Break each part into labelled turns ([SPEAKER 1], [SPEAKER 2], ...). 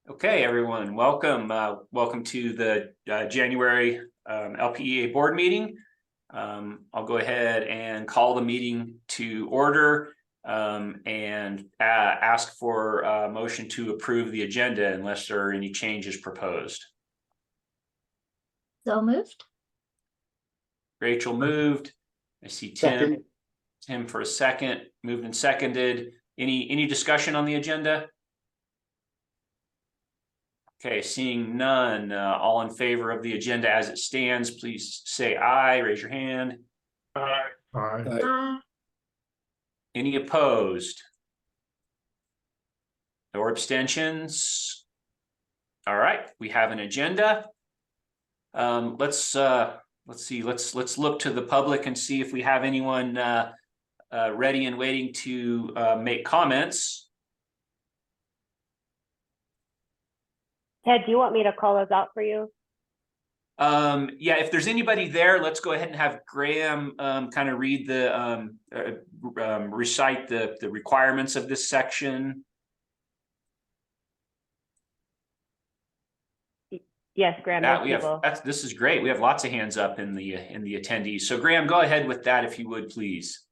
[SPEAKER 1] Okay, everyone, welcome. Welcome to the January LPEA board meeting. I'll go ahead and call the meeting to order and ask for a motion to approve the agenda unless there are any changes proposed.
[SPEAKER 2] So moved.
[SPEAKER 1] Rachel moved. I see Tim. Tim for a second. Moved and seconded. Any discussion on the agenda? Okay, seeing none, all in favor of the agenda as it stands, please say aye, raise your hand.
[SPEAKER 3] Aye.
[SPEAKER 2] Aye.
[SPEAKER 1] Any opposed? Or abstentions? All right, we have an agenda. Let's see, let's look to the public and see if we have anyone ready and waiting to make comments.
[SPEAKER 4] Ted, do you want me to call those out for you?
[SPEAKER 1] Yeah, if there's anybody there, let's go ahead and have Graham kind of read the recite the requirements of this section.
[SPEAKER 4] Yes, Graham.
[SPEAKER 1] This is great. We have lots of hands up in the attendees. So Graham, go ahead with that if you would, please.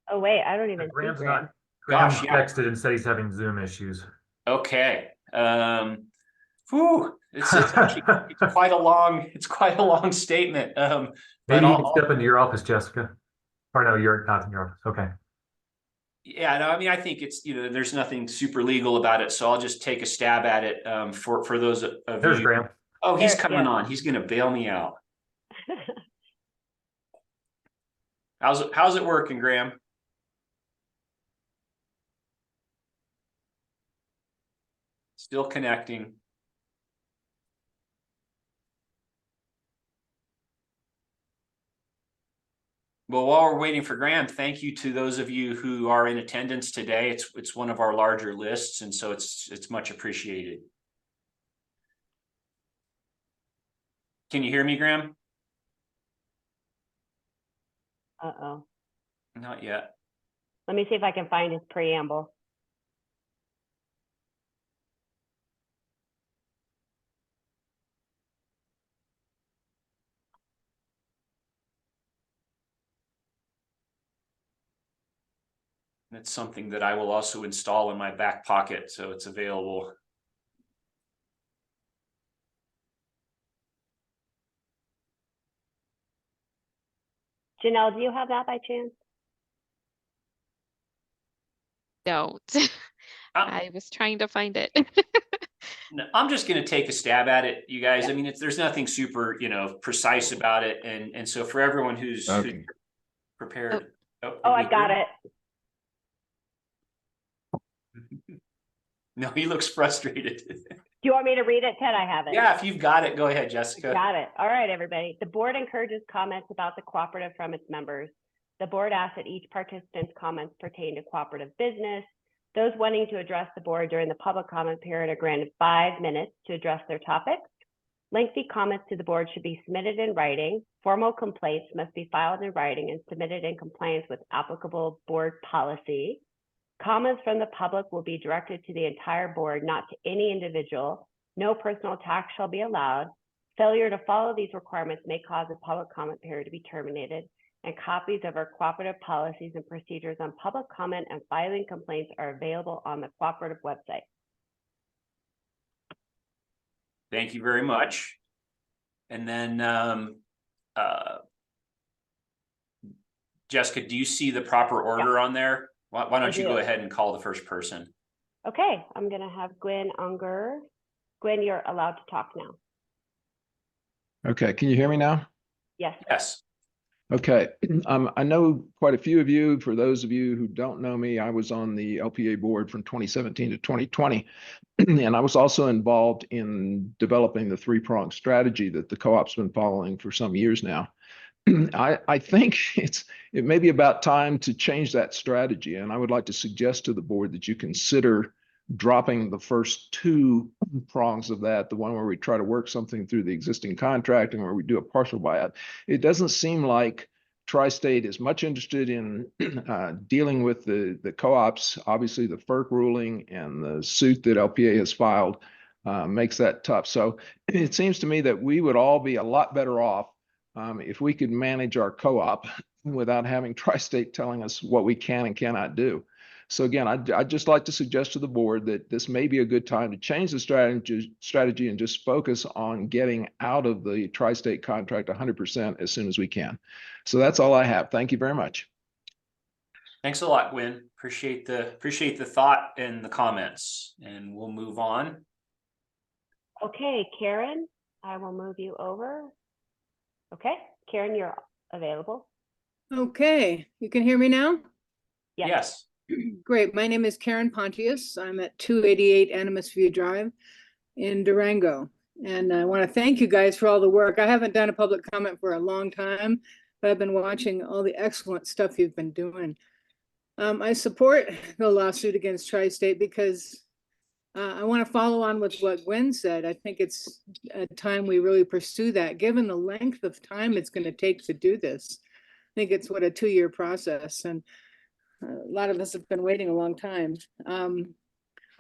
[SPEAKER 4] Oh wait, I don't even.
[SPEAKER 3] Graham's
[SPEAKER 4] see Graham.
[SPEAKER 3] not. Graham texted and said he's having Zoom issues.
[SPEAKER 1] Okay. It's actually it's quite a long statement.
[SPEAKER 3] Maybe you can step into your office, Jessica. Or no, you're not in your office. Okay.
[SPEAKER 1] Yeah, no, I mean, I think it's, there's nothing super legal about it, so I'll just take a stab at it for those of
[SPEAKER 3] There's
[SPEAKER 1] you.
[SPEAKER 3] Graham.
[SPEAKER 1] Oh, he's coming on. He's going to bail me out. How's it working, Graham? Still connecting. Well, while we're waiting for Graham, thank you to those of you who are in attendance today. It's one of our larger lists, and so it's much appreciated. Can you hear me, Graham?
[SPEAKER 4] Uh-oh.
[SPEAKER 1] Not yet.
[SPEAKER 4] Let me see if I can find his preamble.
[SPEAKER 1] It's something that I will also install in my back pocket, so it's available.
[SPEAKER 4] Janelle, do you have that by chance?
[SPEAKER 5] Don't. I was trying to find it.
[SPEAKER 1] No, I'm just going to take a stab at it, you guys. Yeah. I mean, there's nothing super, precise about it, and so for everyone who's prepared.
[SPEAKER 4] Oh, I got it.
[SPEAKER 1] No, he looks frustrated.
[SPEAKER 4] Do you want me to read it, Ted? I have it.
[SPEAKER 1] Yeah, if you've got it, go ahead, Jessica.
[SPEAKER 4] Got it. All right, everybody. The board encourages comments about the cooperative from its members. The board asks that each participant's comments pertain to cooperative business. Those wanting to address the board during the public comment period are granted 5 minutes to address their topics. Lengthy comments to the board should be submitted in writing. Formal complaints must be filed in writing and submitted in compliance with applicable board policy. Comments from the public will be directed to the entire board, not to any individual. No personal attacks shall be allowed. Failure to follow these requirements may cause a public comment period to be terminated, and copies of our cooperative policies and procedures on public comment and filing complaints are available on the cooperative website.
[SPEAKER 1] Thank you very much. And then Jessica, do you see the proper order on there? Why don't you go ahead and call the first person?
[SPEAKER 4] Okay, I'm going to have Gwen Unger. Gwen, you're allowed to talk now.
[SPEAKER 6] Okay, can you hear me now?
[SPEAKER 4] Yes.
[SPEAKER 1] Yes.
[SPEAKER 6] Okay, I know quite a few of you. For those of you who don't know me, I was on the LPEA board from 2017 to 2020, and I was also involved in developing the 3-pronged strategy that the co-op's been following for some years now. I think it may be about time to change that strategy, and I would like to suggest to the board that you consider dropping the first 2 prongs of that, the one where we try to work something through the existing contract and where we do a partial buyout. It doesn't seem like Tri-State is much interested in dealing with the co-ops. Obviously, the FERC ruling and the suit that LPA has filed makes that tough. So it seems to me that we would all be a lot better off if we could manage our co-op without having Tri-State telling us what we can and cannot do. So again, I'd just like to suggest to the board that this may be a good time to change the strategy and just focus on getting out of the Tri-State contract 100% as soon as we can. So that's all I have. Thank you very much.
[SPEAKER 1] Thanks a lot, Gwen. Appreciate the thought and the comments, and we'll move on.
[SPEAKER 4] Okay, Karen, I will move you over. Okay, Karen, you're available.
[SPEAKER 2] Okay, you can hear me now?
[SPEAKER 1] Yes.
[SPEAKER 2] Great. My name is Karen Pontius. I'm at 288 Animas View Drive in Durango. And I want to thank you guys for all the work. I haven't done a public comment for a long time, but I've been watching all the excellent stuff you've been doing. I support the lawsuit against Tri-State because I want to follow on with what Gwen said. I think it's a time we really pursue that, given the length of time it's going to take to do this. I think it's a 2-year process, and a lot of us have been waiting a long time. I'm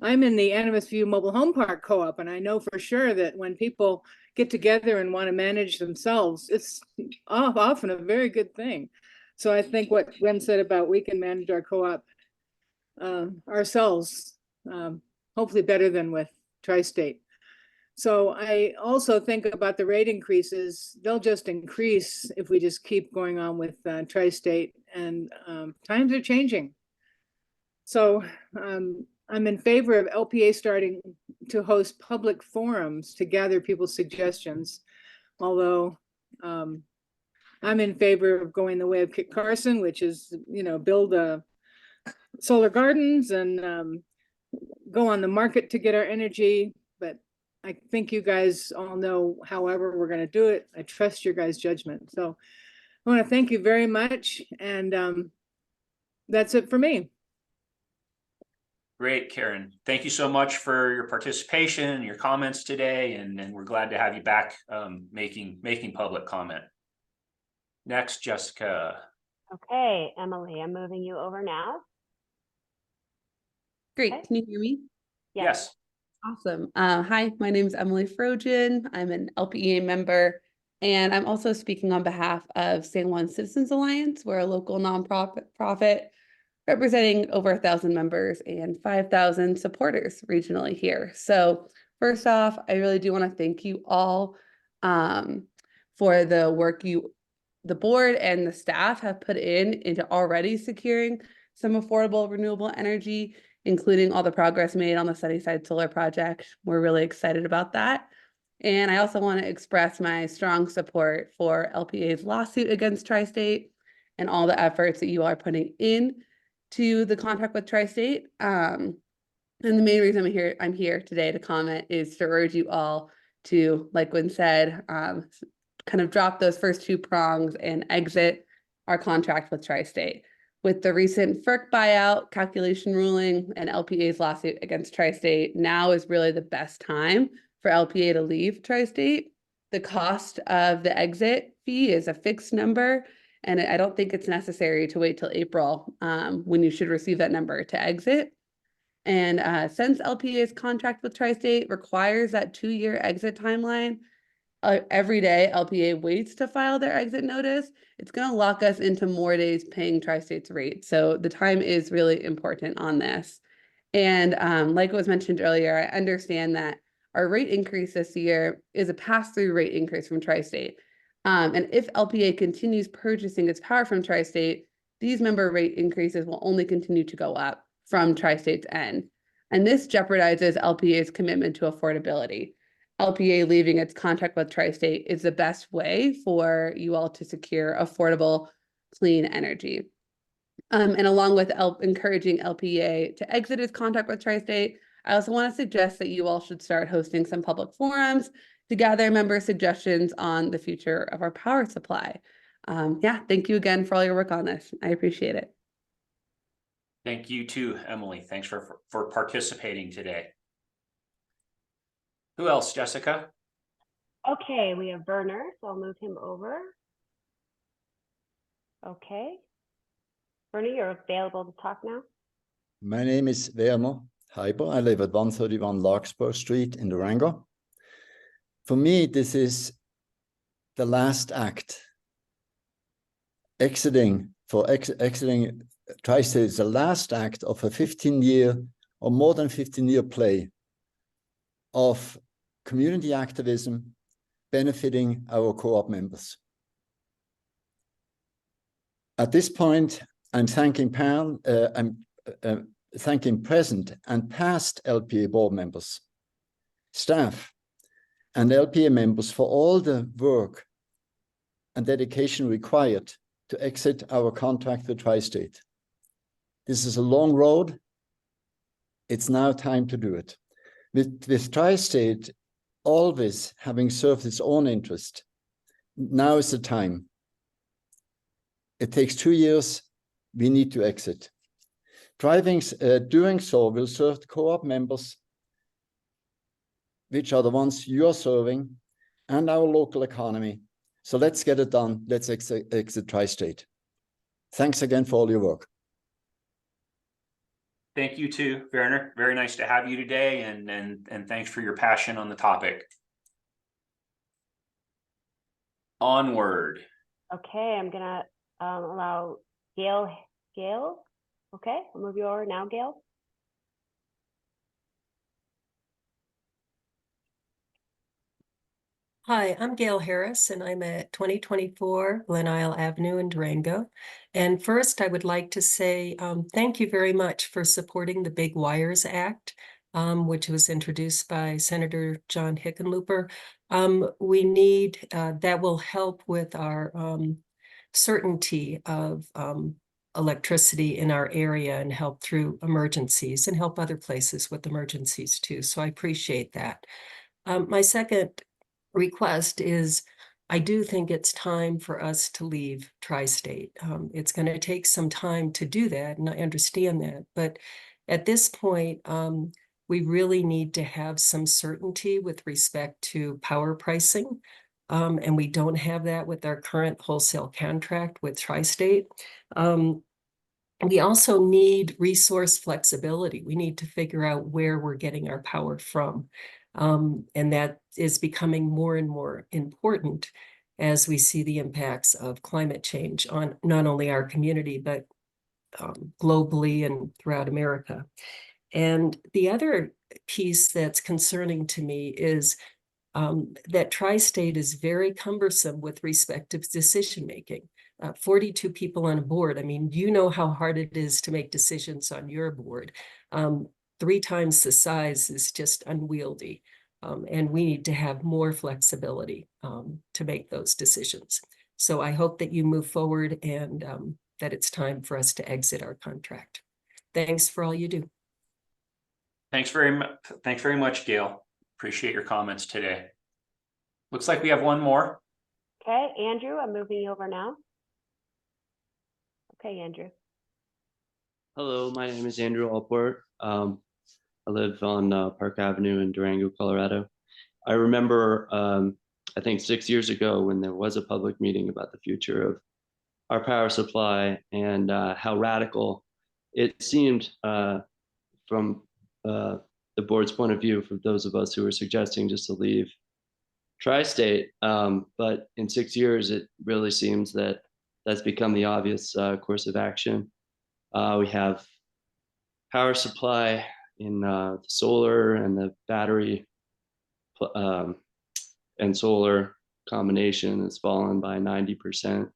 [SPEAKER 2] in the Animas View Mobile Home Park Co-op, and I know for sure that when people get together and want to manage themselves, it's often a very good thing. So I think what Gwen said about we can manage our co-op ourselves, hopefully better than with Tri-State. So I also think about the rate increases. They'll just increase if we just keep going on with Tri-State, and times are changing. So I'm in favor of LPA starting to host public forums to gather people's suggestions, although I'm in favor of going the way of Kit Carson, which is, build solar gardens and go on the market to get our energy. But I think you guys all know however we're going to do it. I trust your guys' judgment. So I want to thank you very much. And that's it for me.
[SPEAKER 1] Great, Karen. Thank you so much for your participation and your comments today. And we're glad to have you back making public comment. Next, Jessica.
[SPEAKER 4] Okay, Emily, I'm moving you over now.
[SPEAKER 7] Great.
[SPEAKER 4] Okay.
[SPEAKER 7] Can you hear me?
[SPEAKER 1] Yes.
[SPEAKER 7] Awesome. Hi, my name is Emily Frogen. I'm an LPEA member, and I'm also speaking on behalf of San Juan Citizens Alliance. We're a local nonprofit representing over 1,000 members and 5,000 supporters regionally here. So first off, I really do want to thank you all for the work the board and the staff have put into already securing some affordable renewable energy, including all the progress made on the Sunnyside Solar Project. We're really excited about that. And I also want to express my strong support for LPA's lawsuit against Tri-State and all the efforts that you are putting in to the contract with Tri-State. And the main reason I'm here today to comment is to urge you all to, like Gwen said, kind of drop those first 2 prongs and exit our contract with Tri-State. With the recent FERC buyout calculation ruling and LPA's lawsuit against Tri-State, now is really the best time for LPA to leave Tri-State. The cost of the exit fee is a fixed number, and I don't think it's necessary to wait till April when you should receive that number to exit. And since LPA's contract with Tri-State requires that 2-year exit timeline, every day LPA waits to file their exit notice, it's going to lock us into more days paying Tri-State's rate. So the time is really important on this. And like was mentioned earlier, I understand that our rate increase this year is a pass-through rate increase from Tri-State. And if LPA continues purchasing its power from Tri-State, these member rate increases will only continue to go up from Tri-State's end. And this jeopardizes LPA's commitment to affordability. LPA leaving its contract with Tri-State is the best way for you all to secure affordable, clean energy. And along with encouraging LPA to exit its contract with Tri-State, I also want to suggest that you all should start hosting some public forums to gather member suggestions on the future of our power supply. Thank you again for all your work on this. I appreciate it.
[SPEAKER 1] Thank you too, Emily. Thanks for participating today. Who else, Jessica?
[SPEAKER 4] Okay, we have Werner, so I'll move him over. Okay. Bernie, you're available to talk now.
[SPEAKER 8] My name is Werner Heiber. I live at 131 Larkspur Street in Durango. For me, this is the last act. Exiting Tri-State is the last act of a 15-year or more than 15-year play of community activism benefiting our co-op members. At this point, I'm thanking thanking present and past LPEA board members, staff, and LPEA members for all the work and dedication required to exit our contract with Tri-State. This is a long road. It's now time to do it. With Tri-State always having served its own interest, now is the time. It takes 2 years. We need to exit. Doing so will serve the co-op members, which are the ones you're serving, and our local economy. So let's get it done. Let's exit Tri-State. Thanks again for all your work.
[SPEAKER 1] Thank you too, Werner. Very nice to have you today, and thanks for your passion on the topic. Onward.
[SPEAKER 4] Okay, I'm gonna allow Gail. Okay, I'll move you over now, Gail.
[SPEAKER 9] Hi, I'm Gail Harris, and I'm at 2024 Glen Isle Avenue in Durango. And first, I would like to say thank you very much for supporting the Big Wires Act, which was introduced by Senator John Hickenlooper. We need, that will help with our certainty of electricity in our area and help through emergencies and help other places with emergencies too. So I appreciate that. My second request is, I do think it's time for us to leave Tri-State. It's going to take some time to do that, and I understand that. But at this point, we really need to have some certainty with respect to power pricing. And we don't have that with our current wholesale contract with Tri-State. We also need resource flexibility. We need to figure out where we're getting our power from. And that is becoming more and more important as we see the impacts of climate change on not only our community, but globally and throughout America. And the other piece that's concerning to me is that Tri-State is very cumbersome with respect to decision-making. 42 people on a board. I mean, you know how hard it is to make decisions on your board. 3 times the size is just unwieldy. And we need to have more flexibility to make those decisions. So I hope that you move forward and that it's time for us to exit our contract. Thanks for all you do.
[SPEAKER 1] Thanks very much, Gail. Appreciate your comments today. Looks like we have one more.
[SPEAKER 4] Okay, Andrew, I'm moving you over now. Okay, Andrew.
[SPEAKER 10] Hello, my name is Andrew Alport. I live on Park Avenue in Durango, Colorado. I remember, I think 6 years ago when there was a public meeting about the future of our power supply and how radical it seemed from the board's point of view for those of us who were suggesting just to leave Tri-State. But in 6 years, it really seems that that's become the obvious course of action. We have power supply in the solar and the battery and solar combination has fallen by 90%.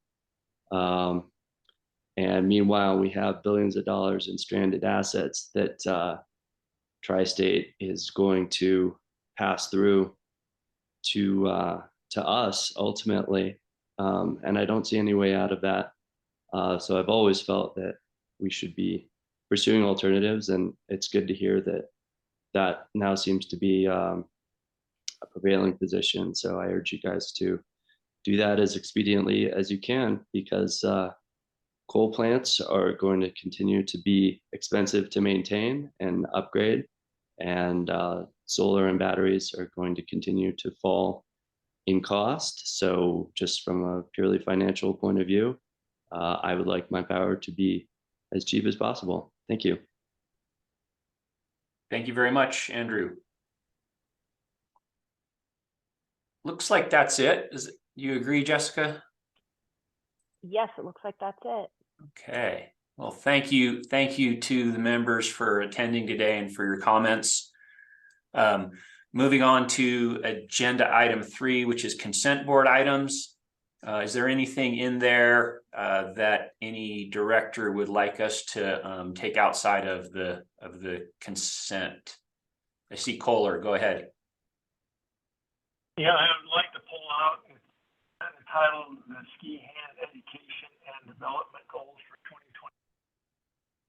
[SPEAKER 10] And meanwhile, we have billions of dollars in stranded assets that Tri-State is going to pass through to us ultimately. And I don't see any way out of that. So I've always felt that we should be pursuing alternatives, and it's good to hear that that now seems to be a prevailing position. So I urge you guys to do that as expediently as you can, because coal plants are going to continue to be expensive to maintain and upgrade, and solar and batteries are going to continue to fall in cost. So just from a purely financial point of view, I would like my power to be as cheap as possible. Thank you.
[SPEAKER 1] Thank you very much, Andrew. Looks like that's it. You agree, Jessica?
[SPEAKER 4] Yes, it looks like that's it.
[SPEAKER 1] Okay. Well, thank you. Thank you to the members for attending today and for your comments. Moving on to agenda item 3, which is consent board items. Is there anything in there that any director would like us to take outside of the consent? I see Kohler. Go ahead.
[SPEAKER 11] Yeah, I would like to pull out entitled the Ski Hand Education and Development Goals for 2020.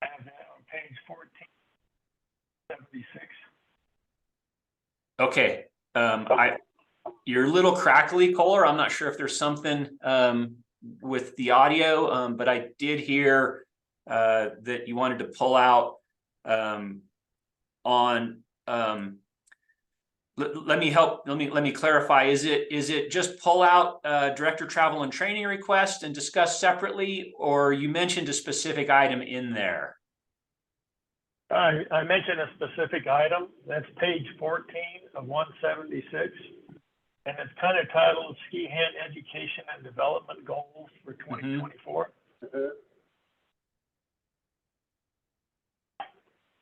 [SPEAKER 11] I have that on page 1476.
[SPEAKER 1] Okay. You're a little crackly, Kohler. I'm not sure if there's something with the audio, but I did hear that you wanted to pull out on let me clarify. Is it just pull out director travel and training request and discuss separately, or you mentioned a specific item in there?
[SPEAKER 11] I mentioned a specific item. That's page 14 of 176. And it's kind of titled Ski Hand Education and Development Goals for 2024.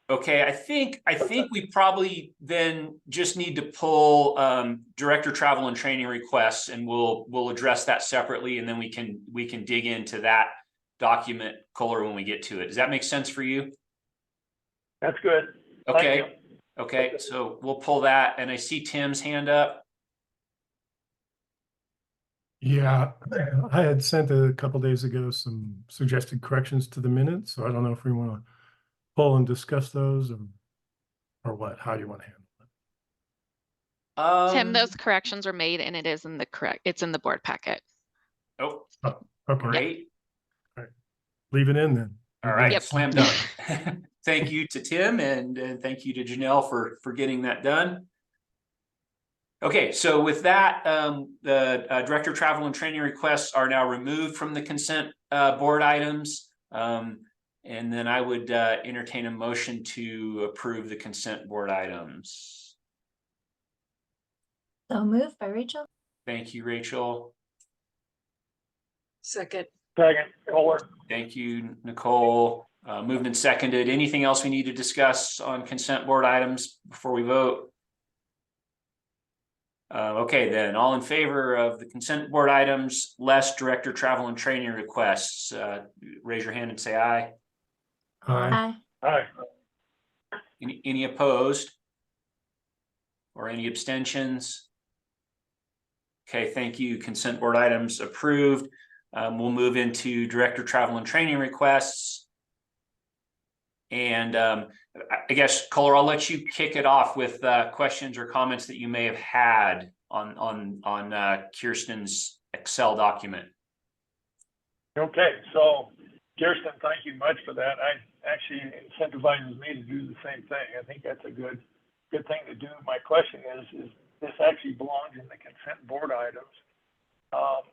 [SPEAKER 1] Okay, I think we probably then just need to pull director travel and training requests, and we'll address that separately, and then we can dig into that document, Kohler, when we get to it. Does that make sense for you?
[SPEAKER 11] That's good.
[SPEAKER 1] Okay. Okay, so we'll pull that, and I see Tim's hand up.
[SPEAKER 12] Yeah, I had sent a couple days ago some suggested corrections to the minutes, so I don't know if we want to pull and discuss those or what. How do you want to handle it?
[SPEAKER 5] Tim, those corrections were made and it's in the board packet.
[SPEAKER 1] Oh,
[SPEAKER 12] okay.
[SPEAKER 1] great.
[SPEAKER 12] All right. Leave it in then.
[SPEAKER 1] All right,
[SPEAKER 5] Yep.
[SPEAKER 1] slam dunk. Thank you to Tim and thank you to Janelle for getting that done. Okay, so with that, the director travel and training requests are now removed from the consent board items. And then I would entertain a motion to approve the consent board items.
[SPEAKER 13] So moved by Rachel.
[SPEAKER 1] Thank you, Rachel.
[SPEAKER 2] Second.
[SPEAKER 11] Second, Kohler.
[SPEAKER 1] Thank you, Nicole. Moved and seconded. Anything else we need to discuss on consent board items before we vote? Okay, then all in favor of the consent board items, less director travel and training requests, raise your hand and say aye.
[SPEAKER 12] Aye.
[SPEAKER 11] Aye.
[SPEAKER 1] Any opposed? Or any abstentions? Okay, thank you. Consent board items approved. We'll move into director travel and training requests. And I guess, Kohler, I'll let you kick it off with questions or comments that you may have had on Kirsten's Excel document.
[SPEAKER 11] Okay, so Kirsten, thank you much for that. I actually incentivizes me to do the same thing. I think that's a good thing to do. My question is this actually belongs in the consent board items? And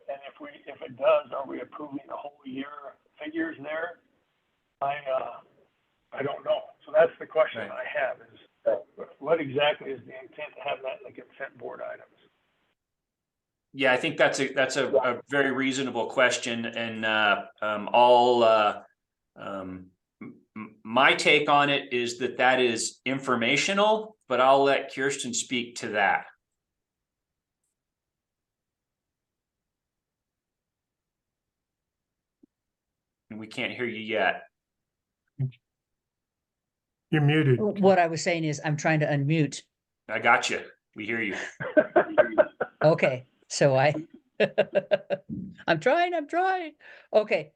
[SPEAKER 11] if it does, are we approving the whole year figures there? I don't know. So that's the question I have is what exactly is the intent to have that in the consent board items?
[SPEAKER 1] Yeah, I think that's a very reasonable question, and my take on it is that is informational, but I'll let Kirsten speak to that. And we can't hear you yet.
[SPEAKER 12] You're muted.
[SPEAKER 14] What I was saying is I'm trying to unmute.
[SPEAKER 1] I got you. We hear you.
[SPEAKER 14] Okay, so I'm trying. Okay,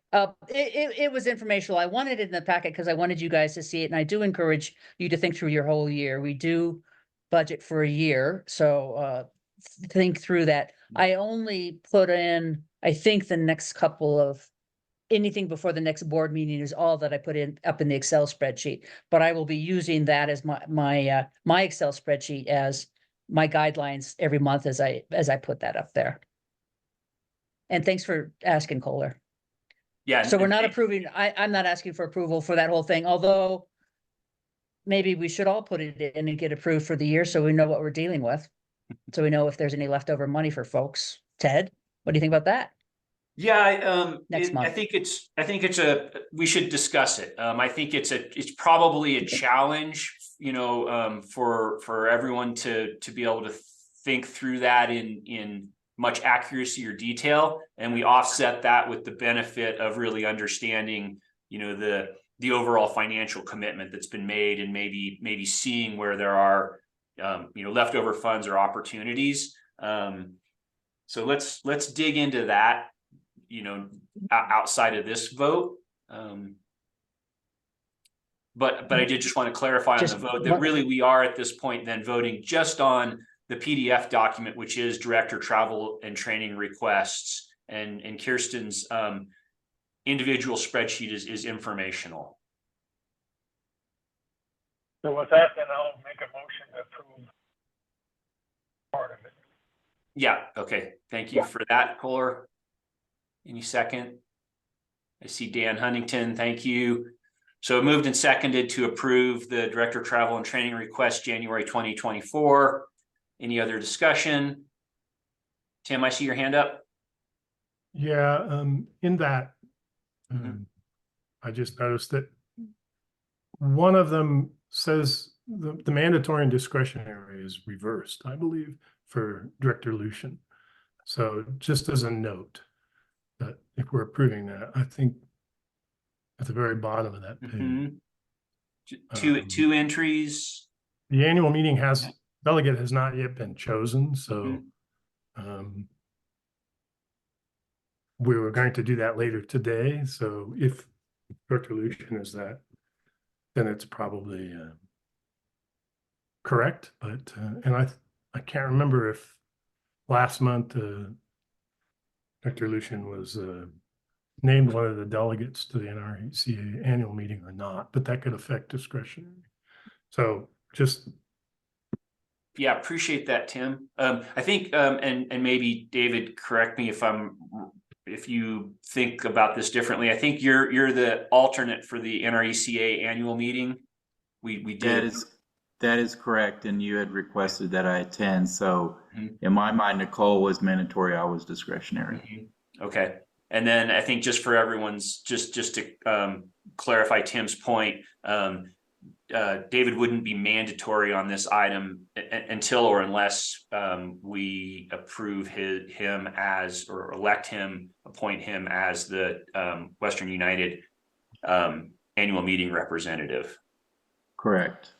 [SPEAKER 14] it was informational. I wanted it in the packet because I wanted you guys to see it, and I do encourage you to think through your whole year. We do budget for a year, so think through that. I only put in, I think, the next couple of anything before the next board meeting is all that I put in up in the Excel spreadsheet, but I will be using that as my Excel spreadsheet as my guidelines every month as I put that up there. And thanks for asking, Kohler.
[SPEAKER 1] Yeah.
[SPEAKER 14] So we're not
[SPEAKER 1] and-
[SPEAKER 14] approving, I'm not asking for approval for that whole thing, although maybe we should all put it in and get approved for the year so we know what we're dealing with. So we know if there's any leftover money for folks. Ted, what do you think about that?
[SPEAKER 1] Yeah,
[SPEAKER 14] Next month.
[SPEAKER 1] I think it's we should discuss it. I think it's probably a challenge, for everyone to be able to think through that in much accuracy or detail. And we offset that with the benefit of really understanding, the overall financial commitment that's been made, and maybe seeing where there are, leftover funds or opportunities. So let's dig into that, outside of this vote. But I did just want to clarify on the vote that really we are at this point then voting just on the PDF document, which is director travel and training requests, and Kirsten's individual spreadsheet is informational.
[SPEAKER 11] So with that, then I'll make a motion to approve part of it.
[SPEAKER 1] Yeah, okay. Thank you for that, Kohler. Any second? I see Dan Huntington, thank you. So moved and seconded to approve the director of travel and training request January 2024. Any other discussion? Tim, I see your hand up.
[SPEAKER 12] Yeah, in that, I just noticed that one of them says the mandatory and discretionary is reversed, I believe, for Director Lucian. So just as a note, that if we're approving that, I think at the very bottom of that page.
[SPEAKER 1] Two entries.
[SPEAKER 12] The annual meeting delegate has not yet been chosen, so we were going to do that later today. So if Director Lucian is that, then it's probably correct. But and I can't remember if last month Director Lucian was named one of the delegates to the NRCA annual meeting or not, but that could affect discretionary. So just.
[SPEAKER 1] Yeah, appreciate that, Tim. I think, and maybe David, correct me if you think about this differently. I think you're the alternate for the NRECA annual meeting. We did.
[SPEAKER 13] That is correct, and you had requested that I attend. So in my mind, Nicole was mandatory. I was discretionary.
[SPEAKER 1] Okay, and then I think just for everyone's just to clarify Tim's point, David wouldn't be mandatory on this item until or unless we approve him as, or appoint him as the Western United annual meeting representative.
[SPEAKER 13] Correct.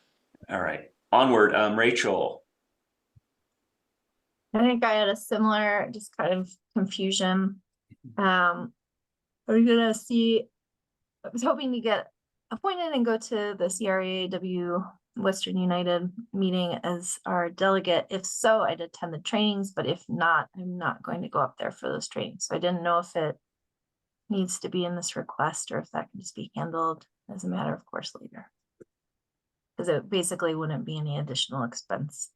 [SPEAKER 1] All right, onward. Rachel.
[SPEAKER 15] I think I had a similar just kind of confusion. Are we gonna see, I was hoping to get appointed and go to the CREA Western United meeting as our delegate. If so, I'd attend the trainings, but if not, I'm not going to go up there for those trainings. So I didn't know if it needs to be in this request or if that can just be handled as a matter of course later. Because it basically wouldn't be any additional expense.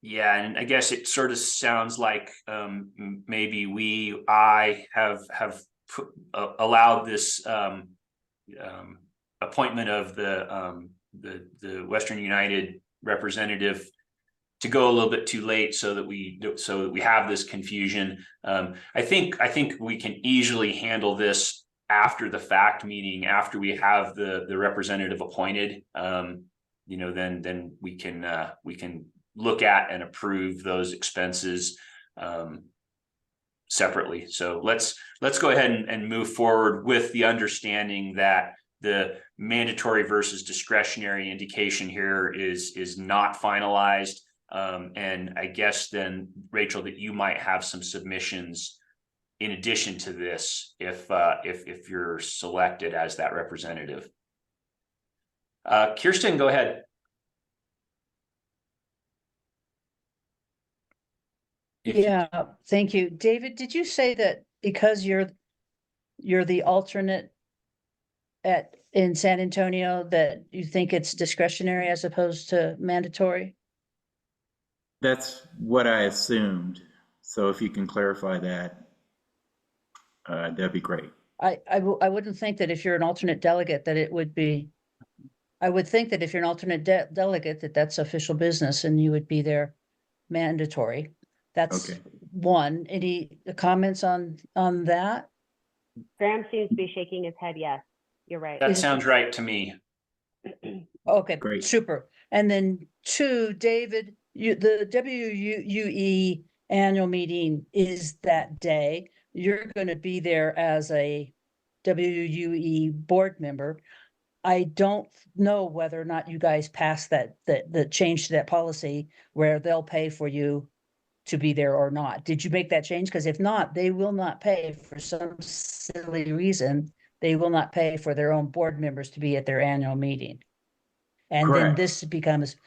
[SPEAKER 1] Yeah, and I guess it sort of sounds like maybe I have allowed this appointment of the Western United representative to go a little bit too late, so that we have this confusion. I think we can easily handle this after the fact, meaning after we have the representative appointed. Then we can look at and approve those expenses separately. So let's go ahead and move forward with the understanding that the mandatory versus discretionary indication here is not finalized. And I guess then, Rachel, that you might have some submissions in addition to this if you're selected as that representative. Kirsten, go ahead.
[SPEAKER 14] Yeah, thank you. David, did you say that because you're the alternate in San Antonio that you think it's discretionary as opposed to mandatory?
[SPEAKER 13] That's what I assumed. So if you can clarify that, that'd be great.
[SPEAKER 14] I wouldn't think that if you're an alternate delegate that it would be. I would think that if you're an alternate delegate, that that's official business and you would be there mandatory. That's
[SPEAKER 13] Okay.
[SPEAKER 14] one. Any comments on that?
[SPEAKER 4] Graham seems to be shaking his head. Yes, you're right.
[SPEAKER 1] That sounds right to me.
[SPEAKER 14] Okay,
[SPEAKER 13] Great.
[SPEAKER 14] super. And then two, David, the WUE annual meeting is that day. You're going to be there as a WUE board member. I don't know whether or not you guys passed the change to that policy where they'll pay for you to be there or not. Did you make that change? Because if not, they will not pay for some silly reason. They will not pay for their own board members to be at their annual meeting. And then
[SPEAKER 13] Correct.
[SPEAKER 14] this becomes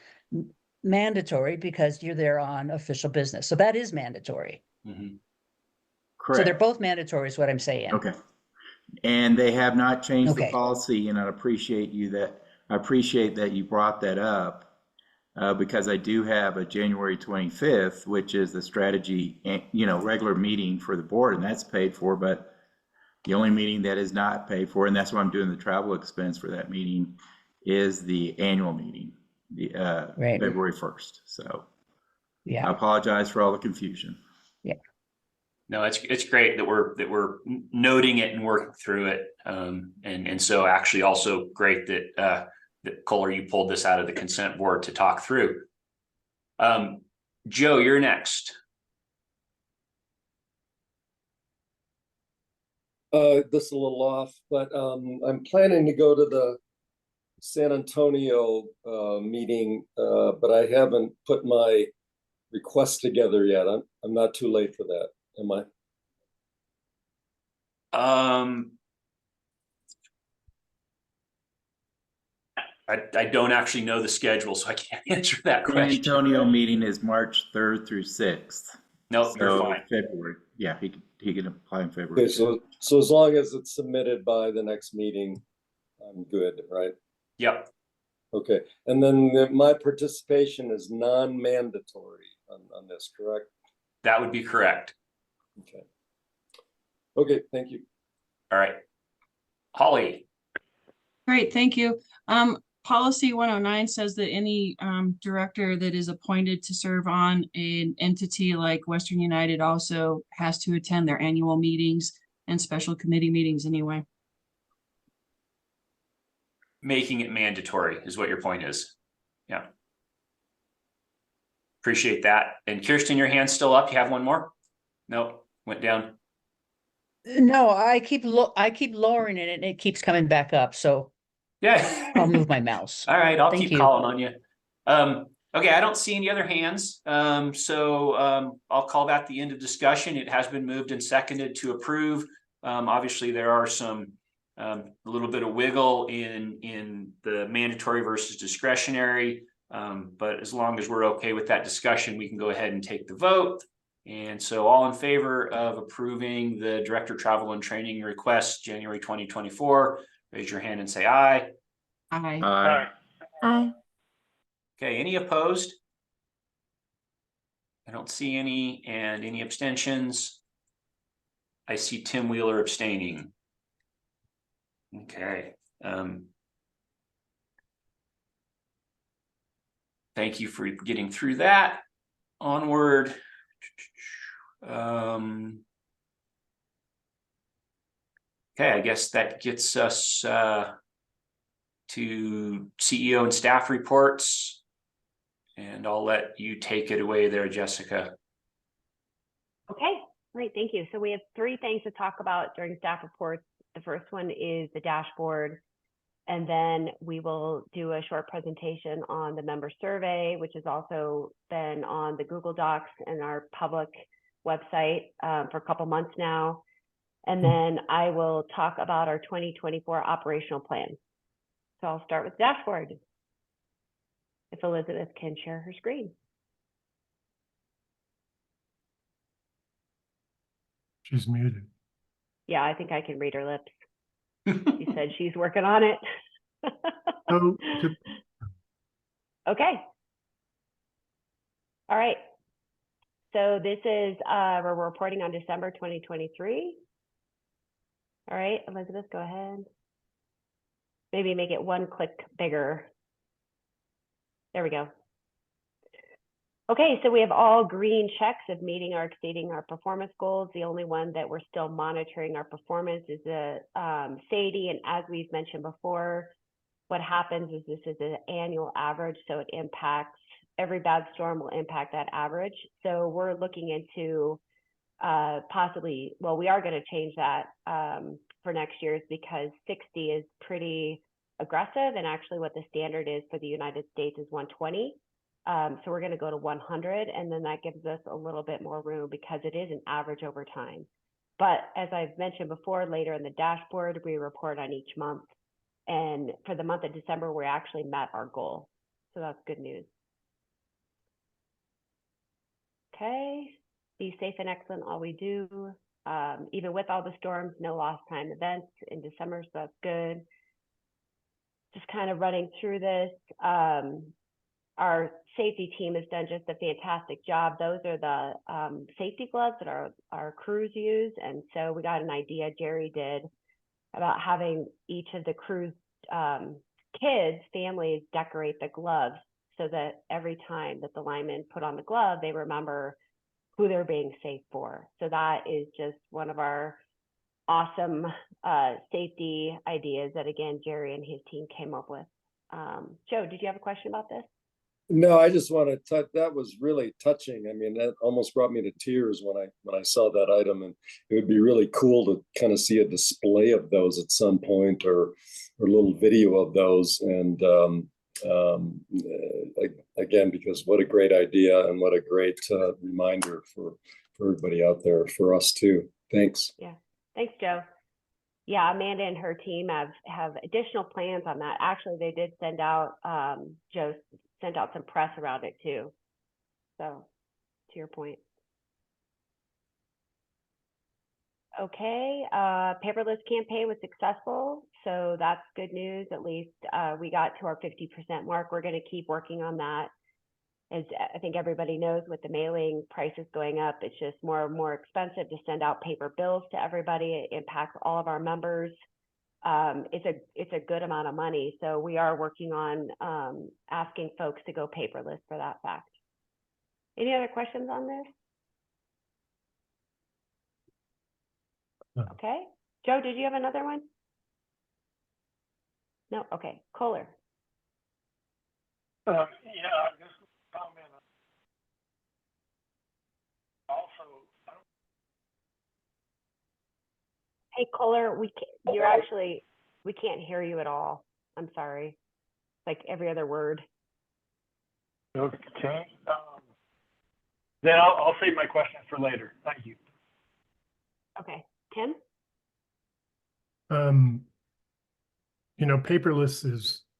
[SPEAKER 14] mandatory because you're there on official business. So that is mandatory.
[SPEAKER 1] Mhm.
[SPEAKER 14] So they're
[SPEAKER 13] Correct.
[SPEAKER 14] both mandatory is what I'm saying.
[SPEAKER 13] Okay. And they have not changed the
[SPEAKER 14] Okay.
[SPEAKER 13] policy, and I appreciate that you brought that up. Because I do have a January 25th, which is the strategy, regular meeting for the board, and that's paid for, but the only meeting that is not paid for, and that's why I'm doing the travel expense for that meeting, is the annual meeting, the
[SPEAKER 14] Right.
[SPEAKER 13] February 1st. So I
[SPEAKER 14] Yeah.
[SPEAKER 13] apologize for all the confusion.
[SPEAKER 1] No, it's great that we're noting it and working through it. And so actually also great that Kohler, you pulled this out of the consent board to talk through. Joe, you're next.
[SPEAKER 16] This is a little off, but I'm planning to go to the San Antonio meeting, but I haven't put my request together yet. I'm not too late for that, am I?
[SPEAKER 1] I don't actually know the schedule, so I can't answer that
[SPEAKER 13] San
[SPEAKER 1] question.
[SPEAKER 13] Antonio meeting is March 3rd through 6th.
[SPEAKER 1] Nope, you're
[SPEAKER 13] So
[SPEAKER 1] fine.
[SPEAKER 13] February. Yeah, he can apply in February.
[SPEAKER 16] Okay, so as long as it's submitted by the next meeting, I'm good, right?
[SPEAKER 1] Yep.
[SPEAKER 16] Okay, and then my participation is non-mandatory on this, correct?
[SPEAKER 1] That would be correct.
[SPEAKER 16] Okay. Okay, thank you.
[SPEAKER 1] All right. Holly.
[SPEAKER 17] Great, thank you. Policy 109 says that any director that is appointed to serve on an entity like Western United also has to attend their annual meetings and special committee meetings anyway.
[SPEAKER 1] Making it mandatory is what your point is. Yeah. Appreciate that. And Kirsten, your hand's still up. You have one more? Nope, went down.
[SPEAKER 14] No, I keep lowering it and it keeps coming back up. So
[SPEAKER 1] yeah,
[SPEAKER 14] I'll move my mouse.
[SPEAKER 1] All right, I'll
[SPEAKER 14] Thank
[SPEAKER 1] keep
[SPEAKER 14] you.
[SPEAKER 1] calling on you. Okay, I don't see any other hands. So I'll call that the end of discussion. It has been moved and seconded to approve. Obviously, there are some a little bit of wiggle in the mandatory versus discretionary. But as long as we're okay with that discussion, we can go ahead and take the vote. And so all in favor of approving the Director Travel and Training request January 2024, raise your hand and say aye.
[SPEAKER 17] Aye.
[SPEAKER 13] Aye.
[SPEAKER 15] Aye.
[SPEAKER 1] Okay, any opposed? I don't see any. And any abstentions? I see Tim Wheeler abstaining. Okay. Thank you for getting through that. Onward. Okay, I guess that gets us to CEO and staff reports. And I'll let you take it away there, Jessica.
[SPEAKER 4] Okay, great, thank you. So we have three things to talk about during staff reports. The first one is the dashboard. And then we will do a short presentation on the member survey, which has also been on the Google Docs and our public website for a couple months now. And then I will talk about our 2024 operational plan. So I'll start with dashboard. If Elizabeth can share her screen.
[SPEAKER 12] She's muted.
[SPEAKER 4] Yeah, I think I can read her lips. She said she's working on it.
[SPEAKER 12] Oh,
[SPEAKER 4] okay. All right. So this is, we're reporting on December 2023. All right, Elizabeth, go ahead. Maybe make it one click bigger. There we go. Okay, so we have all green checks of meeting or exceeding our performance goals. The only one that we're still monitoring our performance is the SAIDI. And as we've mentioned before, what happens is this is an annual average, so it impacts, every bad storm will impact that average. So we're looking into possibly, well, we are going to change that for next year's because 60 is pretty aggressive. And actually what the standard is for the United States is 120. So we're going to go to 100, and then that gives us a little bit more room because it is an average over time. But as I've mentioned before, later in the dashboard, we report on each month. And for the month of December, we actually met our goal. So that's good news. Okay, be safe and excellent all we do. Even with all the storms, no lost time events in December, so that's good. Just kind of running through this. Our safety team has done just a fantastic job. Those are the safety gloves that our crews use. And so we got an idea, Jerry did, about having each of the crew's kids, families decorate the gloves so that every time that the linemen put on the glove, they remember who they're being safe for. So that is just one of our awesome safety ideas that, again, Jerry and his team came up with. Joe, did you have a question about this?
[SPEAKER 16] No, I just want to touch, that was really touching. I mean, that almost brought me to tears when I saw that item, and it would be really cool to kind of see a display of those at some point, or a little video of those. And again, because what a great idea and what a great reminder for everybody out there, for us too. Thanks.
[SPEAKER 4] Yeah, thanks, Joe. Yeah, Amanda and her team have additional plans on that. Actually, they did send out, Joe sent out some press around it too. So to your point. Okay, paperless campaign was successful. So that's good news. At least we got to our 50% mark. We're going to keep working on that. As I think everybody knows, with the mailing prices going up, it's just more and more expensive to send out paper bills to everybody. It impacts all of our members. It's a good amount of money. So we are working on asking folks to go paperless for that fact. Any other questions on this? Okay. Joe, did you have another one? No? Okay. Kohler.
[SPEAKER 11] Yeah, just a comment. Also,
[SPEAKER 4] Hey, Kohler, we can't hear you at all. I'm sorry. Like every other word.
[SPEAKER 11] okay. Then I'll save my question for later. Thank you.
[SPEAKER 4] Okay. Tim?
[SPEAKER 12] You know, paperless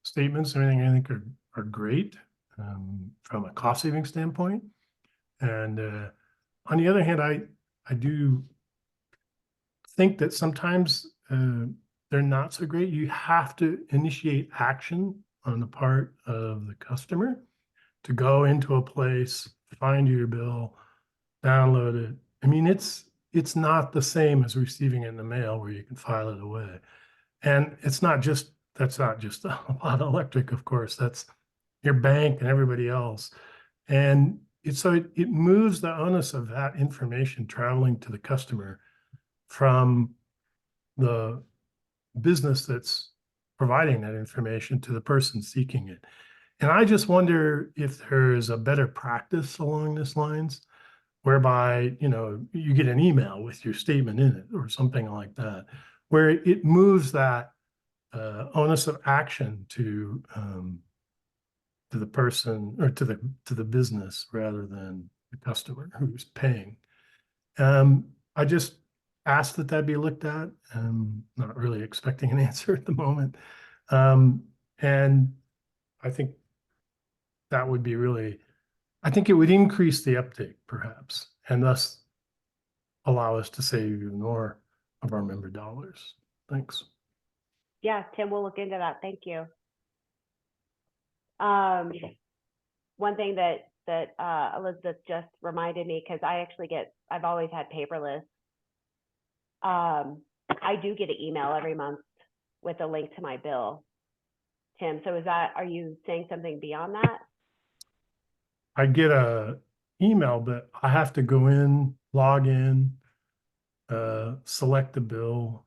[SPEAKER 12] statements and everything, I think are great from a cost saving standpoint. And on the other hand, I do think that sometimes they're not so great. You have to initiate action on the part of the customer to go into a place, find your bill, download it. I mean, it's not the same as receiving it in the mail where you can file it away. And that's not just a lot of electric, of course, that's your bank and everybody else. And it moves the onus of that information traveling to the customer from the business that's providing that information to the person seeking it. And I just wonder if there's a better practice along these lines, whereby, you know, you get an email with your statement in it or something like that, where it moves that onus of action to the person, or to the business, rather than the customer who's paying. I just asked that be looked at. Not really expecting an answer at the moment. And I think that would be really, I think it would increase the uptake perhaps, and thus allow us to save even more of our member dollars. Thanks.
[SPEAKER 4] Yeah, Tim, we'll look into that. Thank you. One thing that Elizabeth just reminded me, because I've always had paperless. I do get an email every month with a link to my bill. Tim, so are you saying something beyond that?
[SPEAKER 12] I get a email, but I have to go in, log in, select the bill,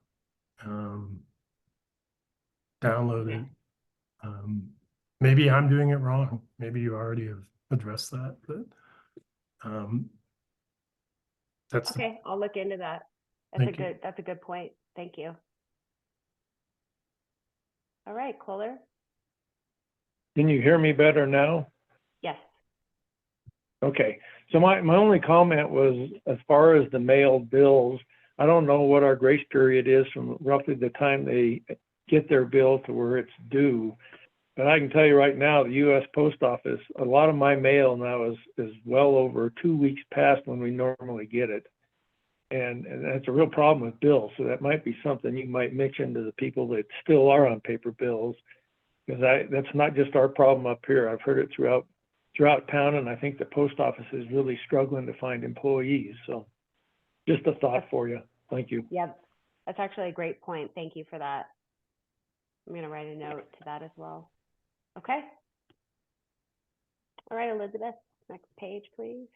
[SPEAKER 12] download it. Maybe I'm doing it wrong. Maybe you already have addressed that, but that's
[SPEAKER 4] okay. I'll look into that. That's a good point. Thank you. All right, Kohler.
[SPEAKER 11] Can you hear me better now?
[SPEAKER 4] Yes.
[SPEAKER 11] Okay, so my only comment was, as far as the mailed bills, I don't know what our grace period is from roughly the time they get their bill to where it's due. But I can tell you right now, the U.S. Post Office, a lot of my mail now is well over 2 weeks past when we normally get it. And that's a real problem with bills. So that might be something you might mention to the people that still are on paper bills, because that's not just our problem up here. I've heard it throughout town, and I think the post office is really struggling to find employees. So just a thought for you. Thank you.
[SPEAKER 4] Yep, that's actually a great point. Thank you for that. I'm going to write a note to that as well. Okay. All right, Elizabeth, next page, please.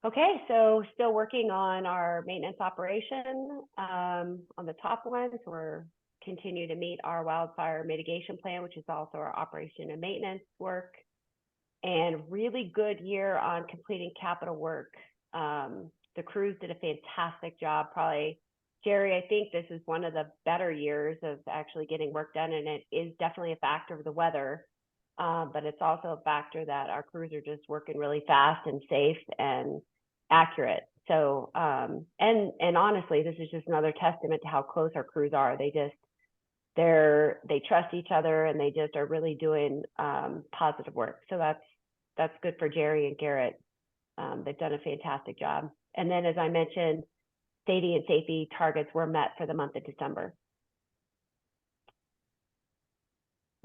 [SPEAKER 4] Okay, so still working on our maintenance operation on the top one. So we're continue to meet our wildfire mitigation plan, which is also our operation and maintenance work. And really good year on completing capital work. The crews did a fantastic job. Probably, Jerry, I think this is one of the better years of actually getting work done, and it is definitely a factor of the weather. But it's also a factor that our crews are just working really fast and safe and accurate. So, and honestly, this is just another testament to how close our crews are. They trust each other, and they just are really doing positive work. So that's good for Jerry and Garrett. They've done a fantastic job. And then, as I mentioned, safety targets were met for the month of December.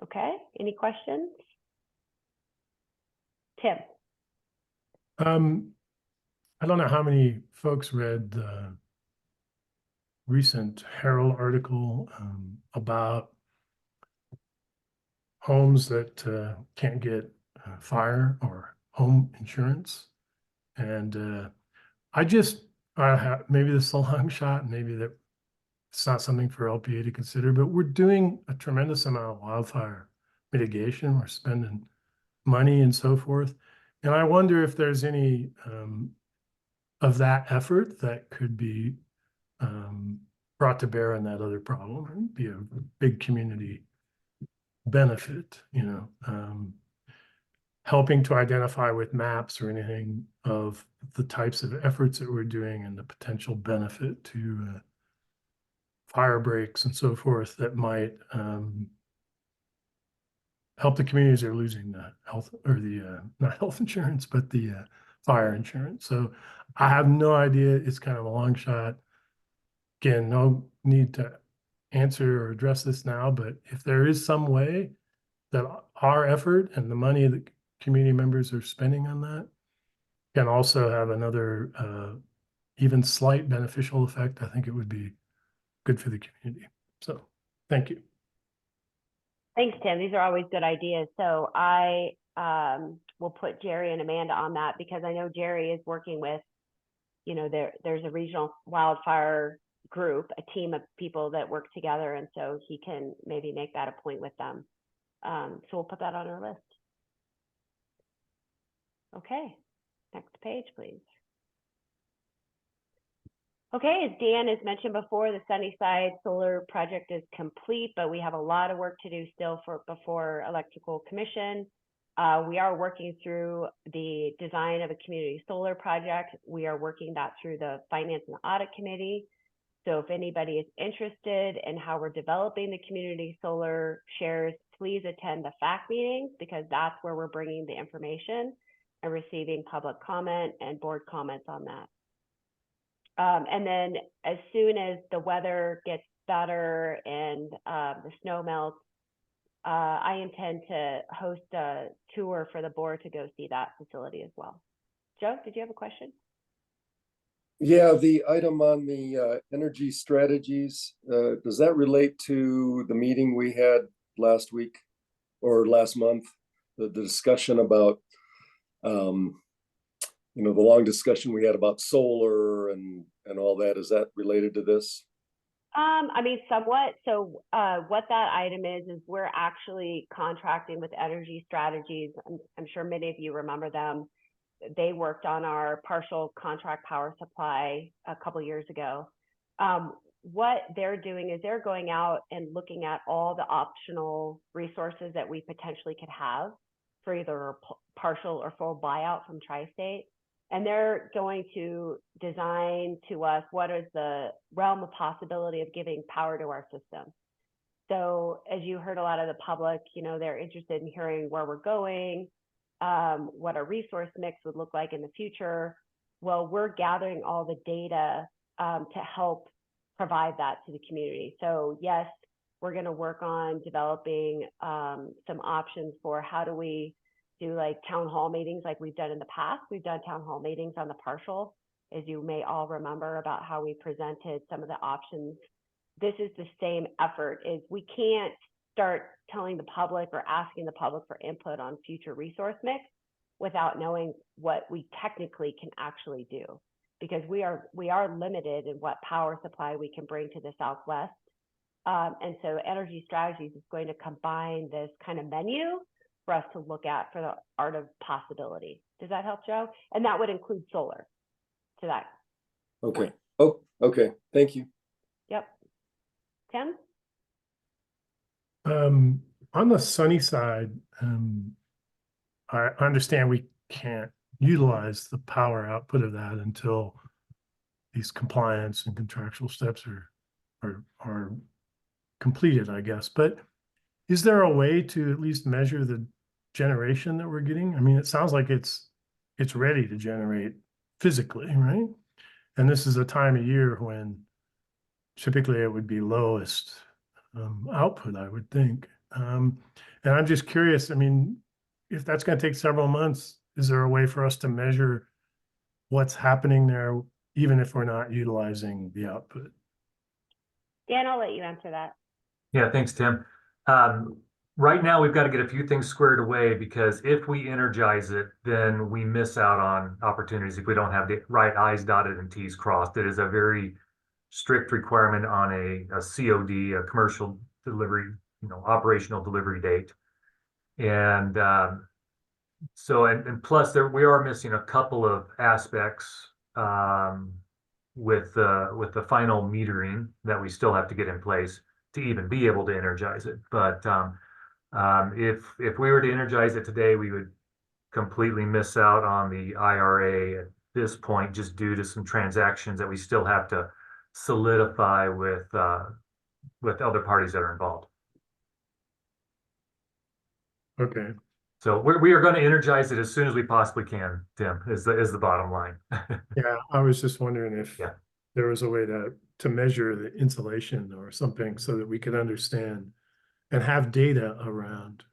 [SPEAKER 4] Okay, any questions? Tim.
[SPEAKER 12] I don't know how many folks read the recent Herald article about homes that can't get fire or home insurance. And maybe this is a long shot, maybe that it's not something for LPEA to consider, but we're doing a tremendous amount of wildfire mitigation. We're spending money and so forth. And I wonder if there's any of that effort that could be brought to bear on that other problem and be a big community benefit, helping to identify with maps or anything of the types of efforts that we're doing and the potential benefit to fire breaks and so forth that might help the communities that are losing the health or the not health insurance, but the fire insurance. So I have no idea. It's kind of a long shot. Again, no need to answer or address this now, but if there is some way that our effort and the money that community members are spending on that can also have another even slight beneficial effect, I think it would be good for the community. So thank you.
[SPEAKER 4] Thanks, Tim. These are always good ideas. So I will put Jerry and Amanda on that, because I know Jerry is working with, there's a regional wildfire group, a team of people that work together. And so he can maybe make that a point with them. So we'll put that on our list. Okay, next page, please. Okay, as Dan has mentioned before, the Sunnyside Solar project is complete, but we have a lot of work to do still before Electrical Commission. We are working through the design of a community solar project. We are working that through the Finance and Audit Committee. So if anybody is interested in how we're developing the community solar shares, please attend the FAC meetings, because that's where we're bringing the information and receiving public comment and board comments on that. And then as soon as the weather gets better and the snow melts, I intend to host a tour for the board to go see that facility as well. Joe, did you have a question?
[SPEAKER 16] Yeah, the item on the energy strategies, does that relate to the meeting we had last week or last month? The discussion about, the long discussion we had about solar and all that, is that related to this?
[SPEAKER 4] I mean, somewhat. So what that item is we're actually contracting with Energy Strategies. I'm sure many of you remember them. They worked on our partial contract power supply a couple years ago. What they're doing is they're going out and looking at all the optional resources that we potentially could have for either partial or full buyout from Tri-State. And they're going to design to us what is the realm of possibility of giving power to our system. So as you heard a lot of the public, they're interested in hearing where we're going, what our resource mix would look like in the future. Well, we're gathering all the data to help provide that to the community. So yes, we're going to work on developing some options for how do we do like town hall meetings like we've done in the past. We've done town hall meetings on the partial, as you may all remember, about how we presented some of the options. This is the same effort. Is we can't start telling the public or asking the public for input on future resource mix without knowing what we technically can actually do, because we are limited in what power supply we can bring to the Southwest. And so Energy Strategies is going to combine this kind of menu for us to look at for the art of possibility. Does that help, Joe? And that would include solar to that.
[SPEAKER 16] Okay.
[SPEAKER 4] point.
[SPEAKER 16] Oh, okay. Thank you.
[SPEAKER 4] Yep. Tim?
[SPEAKER 12] On the sunny side, I understand we can't utilize the power output of that until these compliance and contractual steps are completed, I guess. But is there a way to at least measure the generation that we're getting? I mean, it sounds like it's ready to generate physically, right? And this is a time of year when typically it would be lowest output, I would think. And I'm just curious, I mean, if that's going to take several months, is there a way for us to measure what's happening there, even if we're not utilizing the output?
[SPEAKER 4] Dan, I'll let you answer that.
[SPEAKER 3] Yeah, thanks, Tim. Right now, we've got to get a few things squared away, because if we energize it, then we miss out on opportunities if we don't have the right I's dotted and T's crossed. It is a very strict requirement on a COD, a commercial delivery, operational delivery date. And plus we are missing a couple of aspects with the final metering that we still have to get in place to even be able to energize it. But if we were to energize it today, we would completely miss out on the IRA at this point, just due to some transactions that we still have to solidify with other parties that are involved.
[SPEAKER 12] Okay.
[SPEAKER 3] So we are going to energize it as soon as we possibly can, Tim, is the bottom line.
[SPEAKER 12] Yeah, I was just wondering if there was a way to measure the insulation or something so that we could understand and have data around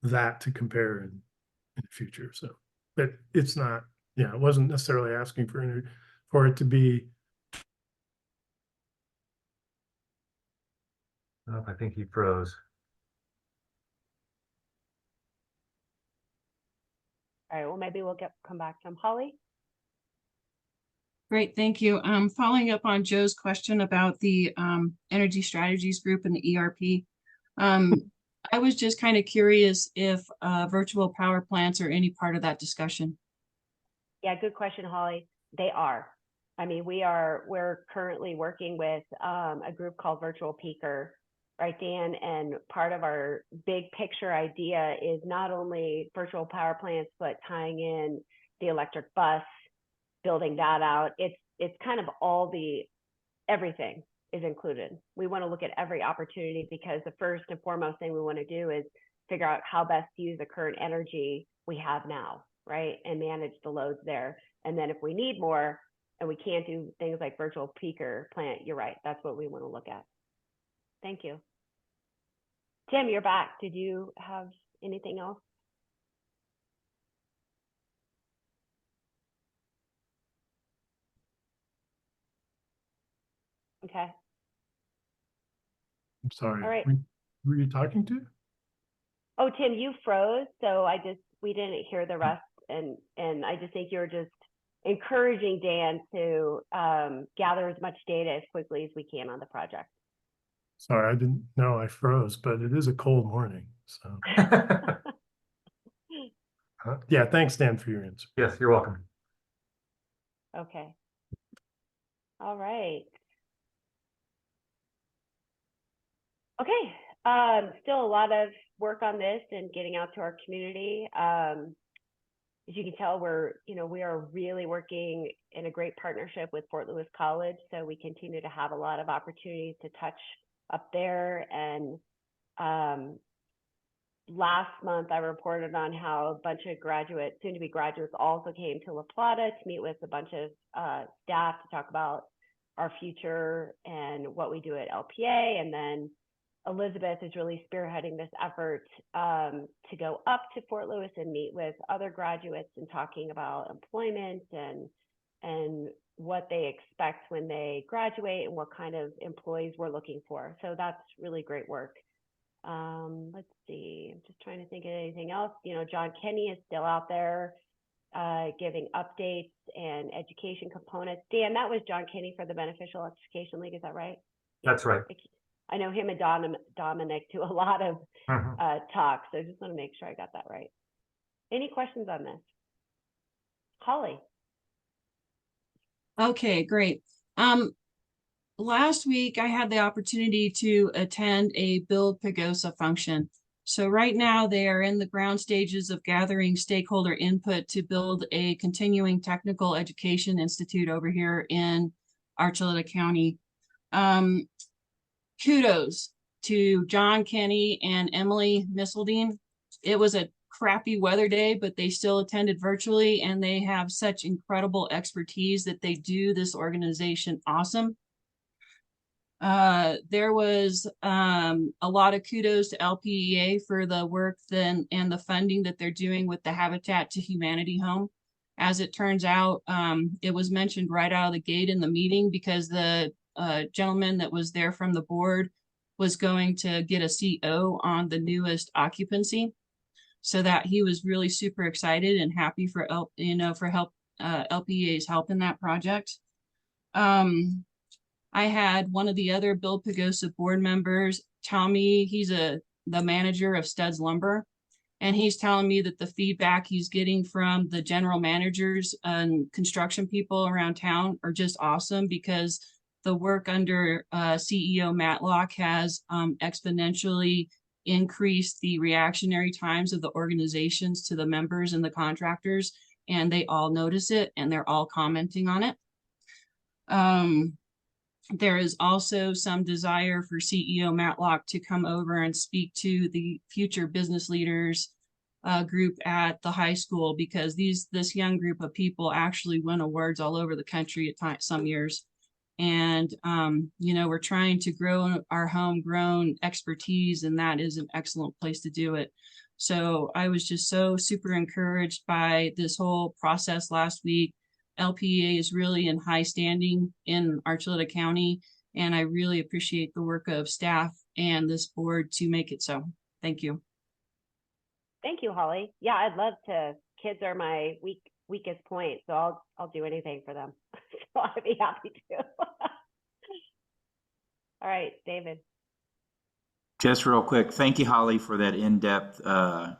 [SPEAKER 12] that to compare in the future. So, but it's not, it wasn't necessarily asking for it to be.
[SPEAKER 3] Oh, I think he froze.
[SPEAKER 4] All right, well, maybe we'll come back to him. Holly?
[SPEAKER 17] Great, thank you. Following up on Joe's question about the Energy Strategies Group and the ERP. I was just kind of curious if virtual power plants are any part of that discussion.
[SPEAKER 4] Yeah, good question, Holly. They are. I mean, we're currently working with a group called Virtual Peaker, right, Dan? And part of our big picture idea is not only virtual power plants, but tying in the electric bus, building that out. It's kind of everything is included. We want to look at every opportunity, because the first and foremost thing we want to do is figure out how best to use the current energy we have now, right? And manage the loads there. And then if we need more and we can't do things like virtual peaker plant, you're right. That's what we want to look at. Thank you. Tim, you're back. Did you have anything else? Okay.
[SPEAKER 12] I'm sorry.
[SPEAKER 4] All right.
[SPEAKER 12] Who were you talking to?
[SPEAKER 4] Oh, Tim, you froze, so we didn't hear the rest, and I just think you're just encouraging Dan to gather as much data as quickly as we can on the project.
[SPEAKER 12] Sorry, I didn't know I froze, but it is a cold morning, so. Yeah, thanks, Dan, for your answer.
[SPEAKER 3] Yes, you're welcome.
[SPEAKER 4] Okay. All right. Okay. Still a lot of work on this and getting out to our community. As you can tell, we are really working in a great partnership with Fort Lewis College. So we continue to have a lot of opportunities to touch up there. And last month, I reported on how a bunch of graduates, soon to be graduates, also came to La Plata to meet with a bunch of staff to talk about our future and what we do at LPEA. And then Elizabeth is really spearheading this effort to go up to Fort Lewis and meet with other graduates and talking about employment and what they expect when they graduate and what kind of employees we're looking for. So that's really great work. Let's see, I'm just trying to think of anything else. John Kenny is still out there giving updates and education components. Dan, that was John Kenny for the Beneficial Education League, is that right?
[SPEAKER 3] That's right.
[SPEAKER 4] I know him and Dominic do a lot of talks, so I just want to make sure I got that right. Any questions on this? Holly.
[SPEAKER 17] Okay, great. Last week I had the opportunity to attend a Build Pagosa function. So right now they are in the ground stages of gathering stakeholder input to build a continuing technical education institute over here in Archuleta County. Kudos to John Kenny and Emily Missildine. It was a crappy weather day, but they still attended virtually, and they have such incredible expertise that they do this organization awesome. There was a lot of kudos to LPEA for the work and the funding that they're doing with the Habitat to Humanity home. As it turns out, it was mentioned right out of the gate in the meeting because the gentleman that was there from the board was going to get a CO on the newest occupancy, so that he was really super excited and happy for LPEA's help in that project. I had one of the other Build Pagosa board members tell me, he's the manager of Studs Lumber, and he's telling me that the feedback he's getting from the general managers and construction people around town are just awesome, because the work under CEO Matlock has exponentially increased the reactionary times of the organizations to the members and the contractors, and they all notice it and they're all commenting on it. There is also some desire for CEO Matlock to come over and speak to the future business leaders group at the high school, because this young group of people actually win awards all over the country at some years. And, we're trying to grow our homegrown expertise, and that is an excellent place to do it. So I was just so super encouraged by this whole process last week. LPEA is really in high standing in Archuleta County, and I really appreciate the work of staff and this board to make it so. Thank you.
[SPEAKER 4] Thank you, Holly. Yeah, I'd love to. Kids are my weakest point, so I'll do anything for them. So I'd be happy to. All right, David.
[SPEAKER 13] Just real quick, thank you, Holly, for that in-depth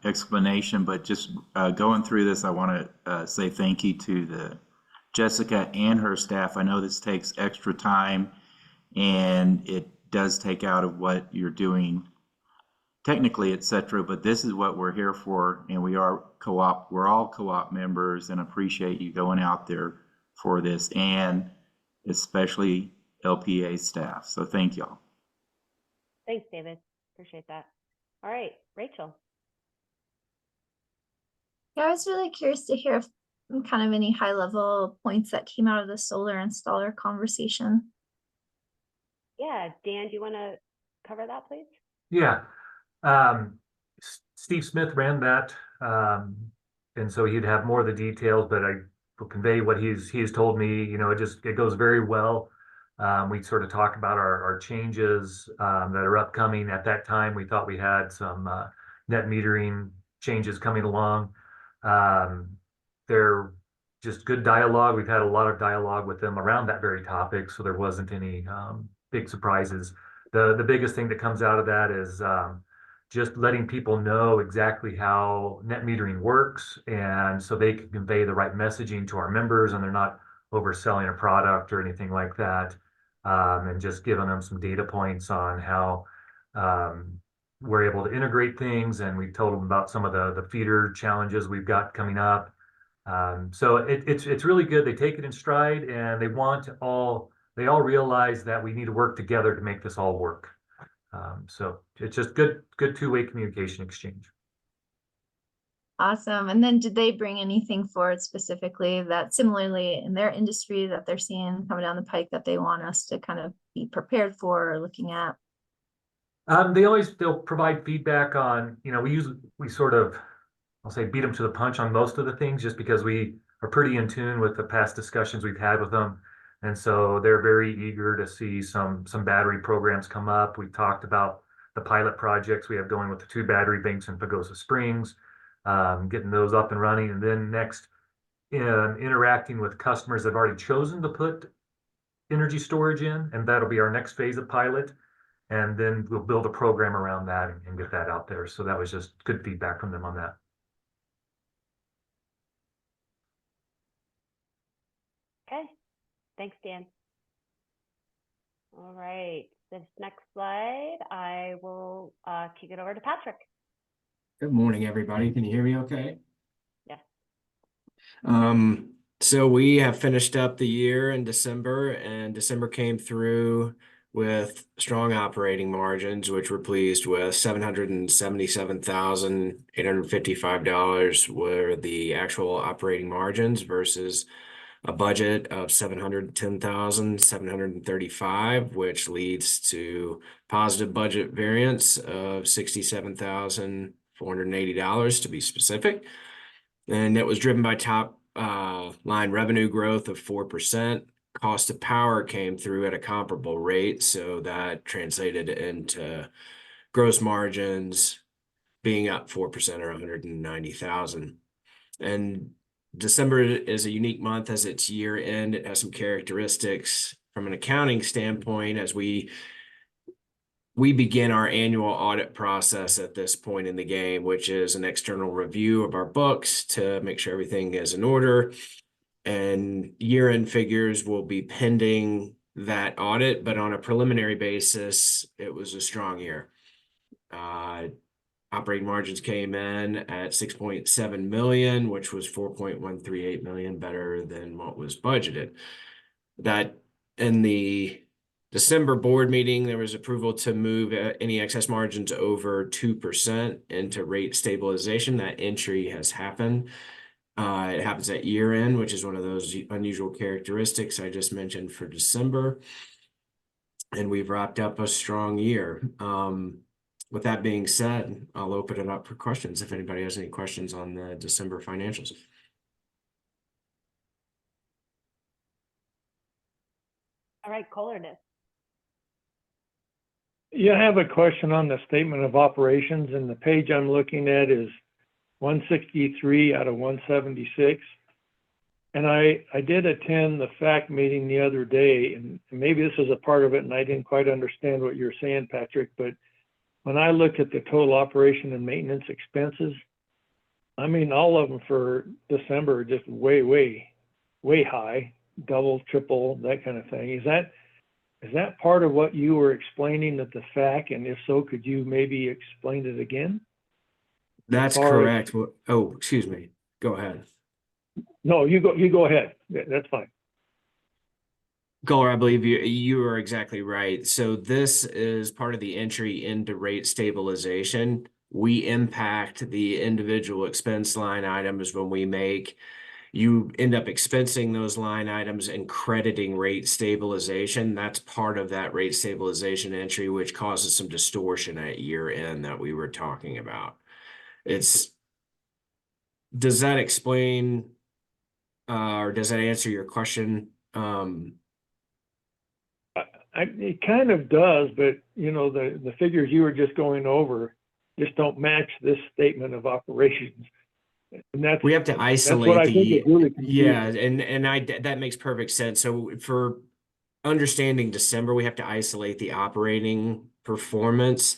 [SPEAKER 13] explanation. But just going through this, I want to say thank you to Jessica and her staff. I know this takes extra time, and it does take out of what you're doing technically, etc. But this is what we're here for, and we're all co-op members, and appreciate you going out there for this, and especially LPEA staff. So thank y'all.
[SPEAKER 4] Thanks, David. Appreciate that. All right, Rachel.
[SPEAKER 15] Yeah, I was really curious to hear kind of any high level points that came out of the solar installer conversation.
[SPEAKER 4] Yeah, Dan, do you want to cover that, please?
[SPEAKER 3] Yeah. Steve Smith ran that, and so he'd have more of the details, but I will convey what he's told me. It goes very well. We sort of talk about our changes that are upcoming. At that time, we thought we had some net metering changes coming along. They're just good dialogue. We've had a lot of dialogue with them around that very topic, so there wasn't any big surprises. The biggest thing that comes out of that is just letting people know exactly how net metering works, and so they can convey the right messaging to our members, and they're not overselling a product or anything like that. And just giving them some data points on how we're able to integrate things, and we've told them about some of the feeder challenges we've got coming up. So it's really good. They take it in stride, and they all realize that we need to work together to make this all work. So it's just good two-way communication exchange.
[SPEAKER 15] Awesome. And then did they bring anything forward specifically that similarly in their industry that they're seeing coming down the pike that they want us to kind of be prepared for or looking at?
[SPEAKER 3] They'll provide feedback on, we sort of, I'll say, beat them to the punch on most of the things, just because we are pretty in tune with the past discussions we've had with them. And so they're very eager to see some battery programs come up. We talked about the pilot projects we have going with the 2 battery banks in Pagosa Springs, getting those up and running. And then next, interacting with customers that have already chosen to put energy storage in, and that'll be our next phase of pilot. And then we'll build a program around that and get that out there. So that was just good feedback from them on that.
[SPEAKER 4] Okay, thanks, Dan. All right, this next slide, I will kick it over to Patrick.
[SPEAKER 18] Good morning, everybody. Can you hear me okay?
[SPEAKER 4] Yes.
[SPEAKER 18] So we have finished up the year in December, and December came through with strong operating margins, which we're pleased with. $777,855 were the actual operating margins versus a budget of $710,735, which leads to positive budget variance of $67,480 to be specific. And it was driven by top line revenue growth of 4%. Cost of power came through at a comparable rate, so that translated into gross margins being up 4% or $190,000. And December is a unique month as it's year end. It has some characteristics from an accounting standpoint as we begin our annual audit process at this point in the game, which is an external review of our books to make sure everything is in order. And year-end figures will be pending that audit, but on a preliminary basis, it was a strong year. Operating margins came in at 6.7 million, which was 4.138 million better than what was budgeted. That in the December board meeting, there was approval to move any excess margins over 2% into rate stabilization. That entry has happened. It happens at year end, which is one of those unusual characteristics I just mentioned for December. And we've wrapped up a strong year. With that being said, I'll open it up for questions if anybody has any questions on the December financials.
[SPEAKER 4] All right, Kohler-Ness.
[SPEAKER 11] Yeah, I have a question on the statement of operations, and the page I'm looking at is 163 out of 176. And I did attend the FAC meeting the other day, and maybe this is a part of it, and I didn't quite understand what you're saying, Patrick, but when I look at the total operation and maintenance expenses, I mean, all of them for December are just way, way, way high, double, triple, that kind of thing. Is that part of what you were explaining at the FAC? And if so, could you maybe explain it again?
[SPEAKER 18] That's correct. Oh, excuse me. Go ahead.
[SPEAKER 11] No, you go ahead. That's fine.
[SPEAKER 18] Kohler, I believe you are exactly right. So this is part of the entry into rate stabilization. We impact the individual expense line items when we make. You end up expensing those line items and crediting rate stabilization. That's part of that rate stabilization entry, which causes some distortion at year end that we were talking about. Does that explain or does that answer your question?
[SPEAKER 11] It kind of does, but you know, the figures you were just going over just don't match this statement of operations. And that's,
[SPEAKER 18] We have to
[SPEAKER 11] that's
[SPEAKER 18] isolate
[SPEAKER 11] what I think is really confusing.
[SPEAKER 18] that makes perfect sense. So for understanding December, we have to isolate the operating performance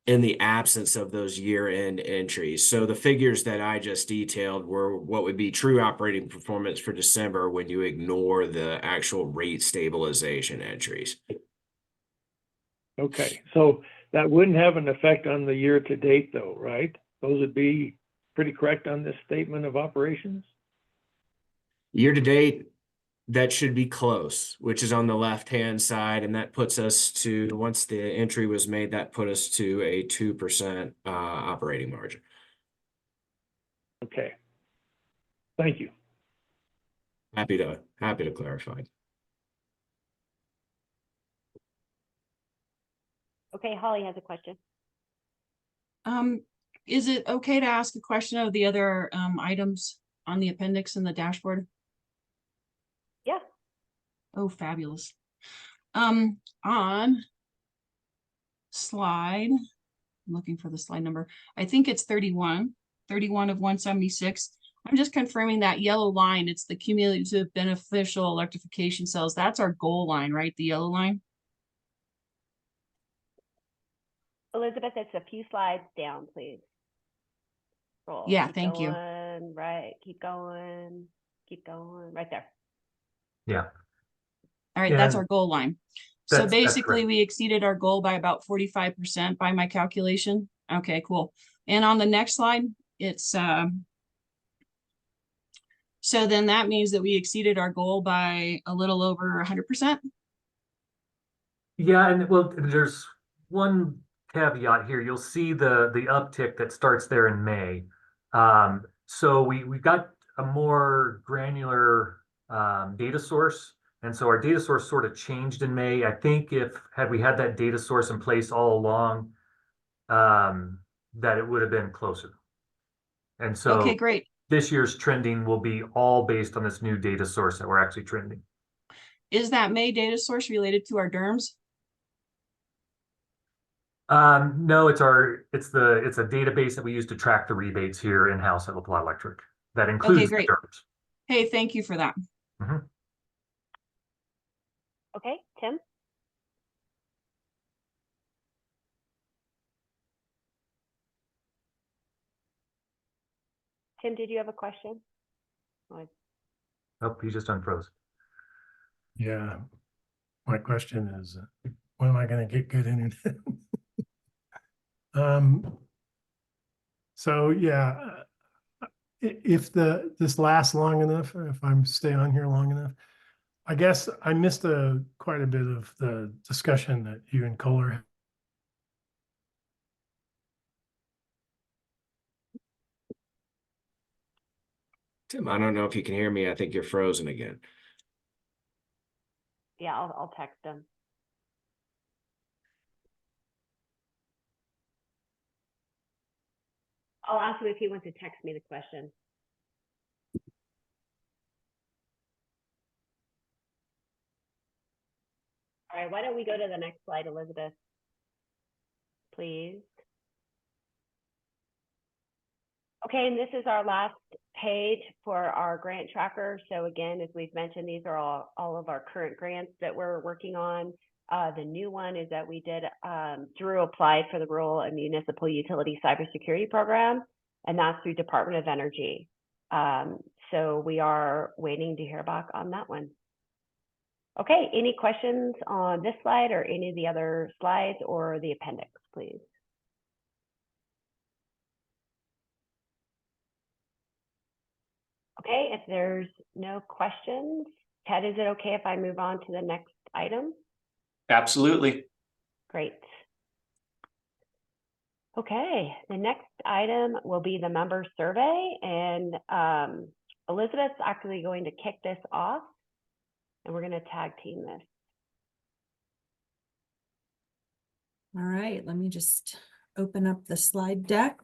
[SPEAKER 18] in the absence of those year-end entries. So the figures that I just detailed were what would be true operating performance for December when you ignore the actual rate stabilization entries.
[SPEAKER 11] Okay, so that wouldn't have an effect on the year to date though, right? Those would be pretty correct on this statement of operations?
[SPEAKER 18] Year to date, that should be close, which is on the left-hand side, and that puts us to, once the entry was made, that put us to a 2% operating margin.
[SPEAKER 11] Okay. Thank you.
[SPEAKER 18] Happy to clarify.
[SPEAKER 4] Okay, Holly has a question.
[SPEAKER 17] Is it okay to ask a question of the other items on the appendix in the dashboard?
[SPEAKER 4] Yeah.
[SPEAKER 17] Oh, fabulous. On slide, I'm looking for the slide number. I think it's 31 of 176. I'm just confirming that yellow line, it's the cumulative beneficial electrification cells. That's our goal line, right? The yellow line?
[SPEAKER 4] Elizabeth, it's a few slides down, please. Scroll.
[SPEAKER 17] Yeah,
[SPEAKER 4] keep
[SPEAKER 17] thank you.
[SPEAKER 4] going, right, keep going, right there.
[SPEAKER 3] Yeah.
[SPEAKER 17] All right, that's our goal line. So
[SPEAKER 3] That's
[SPEAKER 17] basically
[SPEAKER 3] correct.
[SPEAKER 17] we exceeded our goal by about 45% by my calculation. Okay, cool. And on the next slide, it's so then that means that we exceeded our goal by a little over 100%.
[SPEAKER 3] Yeah, and well, there's one caveat here. You'll see the uptick that starts there in May. So we got a more granular data source, and so our data source sort of changed in May. I think had we had that data source in place all along, that it would have been closer. And so
[SPEAKER 17] Okay, great.
[SPEAKER 3] This year's trending will be all based on this new data source that we're actually trending.
[SPEAKER 17] Is that May data source related to our DERMS?
[SPEAKER 3] No, it's a database that we use to track the rebates here in-house at LPEA Electric. That includes
[SPEAKER 17] Okay, great.
[SPEAKER 3] the DERMS.
[SPEAKER 17] Hey, thank you for that.
[SPEAKER 3] Mm-hmm.
[SPEAKER 4] Okay, Tim? Tim, did you have a question?
[SPEAKER 3] Nope, he just unfroze.
[SPEAKER 12] Yeah, my question is, when am I going to get good internet? So yeah, if this lasts long enough, if I'm stay on here long enough, I guess I missed quite a bit of the discussion that you and Kohler had.
[SPEAKER 18] Tim, I don't know if you can hear me. I think you're frozen again.
[SPEAKER 4] Yeah, I'll text him. I'll ask him if he wants to text me the question. All right, why don't we go to the next slide, Elizabeth, please? Okay, and this is our last page for our grant tracker. So again, as we've mentioned, these are all of our current grants that we're working on. The new one is that we did, Drew applied for the Rural and Municipal Utility Cybersecurity Program, and that's through Department of Energy. So we are waiting to hear back on that one. Okay, any questions on this slide or any of the other slides or the appendix, please? Okay, if there's no questions, Ted, is it okay if I move on to the next item?
[SPEAKER 1] Absolutely.
[SPEAKER 4] Great. Okay, the next item will be the member survey, and Elizabeth's actually going to kick this off, and we're going to tag team this.
[SPEAKER 19] All right, let me just open up the slide deck.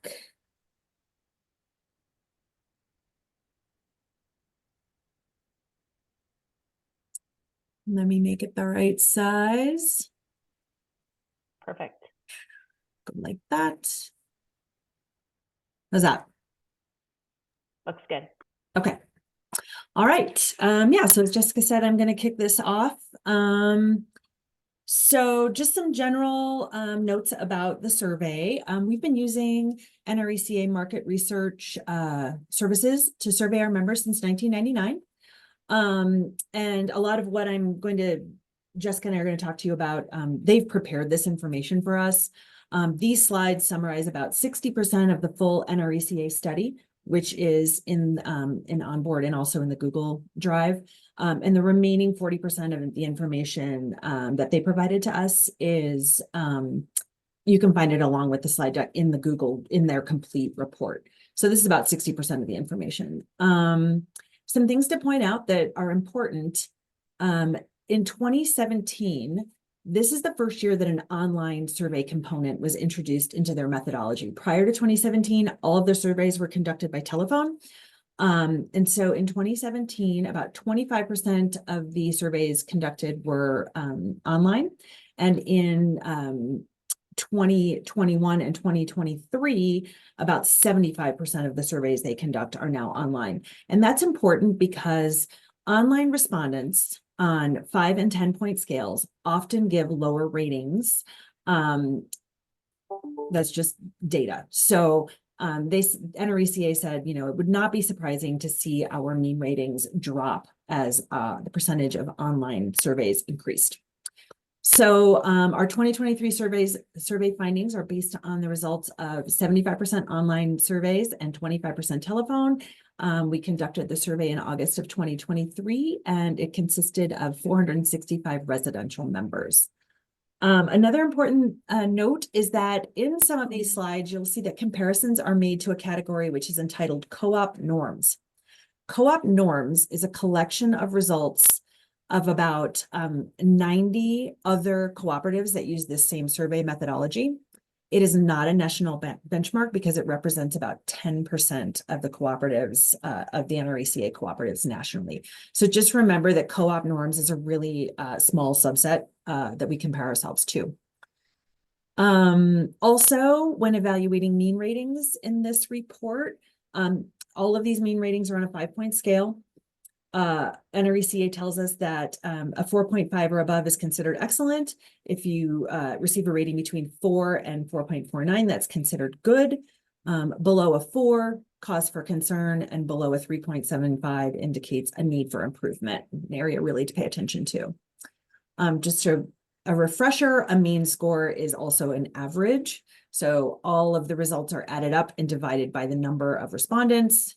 [SPEAKER 19] Let me make it the right size.
[SPEAKER 4] Perfect.
[SPEAKER 19] Go like that. How's that?
[SPEAKER 4] Looks good.
[SPEAKER 19] Okay. All right. Yeah, so as Jessica said, I'm going to kick this off. So just some general notes about the survey. We've been using NRECA market research services to survey our members since 1999. And a lot of what Jessica and I are going to talk to you about, they've prepared this information for us. These slides summarize about 60% of the full NRECA study, which is in Onboard and also in the Google Drive. And the remaining 40% of the information that they provided to us is, you can find it along with the slide deck in their complete report. So this is about 60% of the information. Some things to point out that are important. In 2017, this is the first year that an online survey component was introduced into their methodology. Prior to 2017, all of the surveys were conducted by telephone. And so in 2017, about 25% of the surveys conducted were online. And in 2021 and 2023, about 75% of the surveys they conduct are now online. And that's important because online respondents on 5 and 10 point scales often give lower ratings. That's just data. So NRECA said, it would not be surprising to see our mean ratings drop as the percentage of online surveys increased. So our 2023 survey findings are based on the results of 75% online surveys and 25% telephone. We conducted the survey in August of 2023, and it consisted of 465 residential members. Another important note is that in some of these slides, you'll see that comparisons are made to a category which is entitled Co-op Norms. Co-op Norms is a collection of results of about 90 other cooperatives that use this same survey methodology. It is not a national benchmark because it represents about 10% of the cooperatives, of the NRECA cooperatives nationally. So just remember that co-op norms is a really small subset that we compare ourselves to. Also, when evaluating mean ratings in this report, all of these mean ratings are on a 5-point scale. NRECA tells us that a 4.5 or above is considered excellent. If you receive a rating between 4 and 4.49, that's considered good. Below a 4, cause for concern, and below a 3.75 indicates a need for improvement, an area really to pay attention to. Just a refresher, a mean score is also an average. So all of the results are added up and divided by the number of respondents.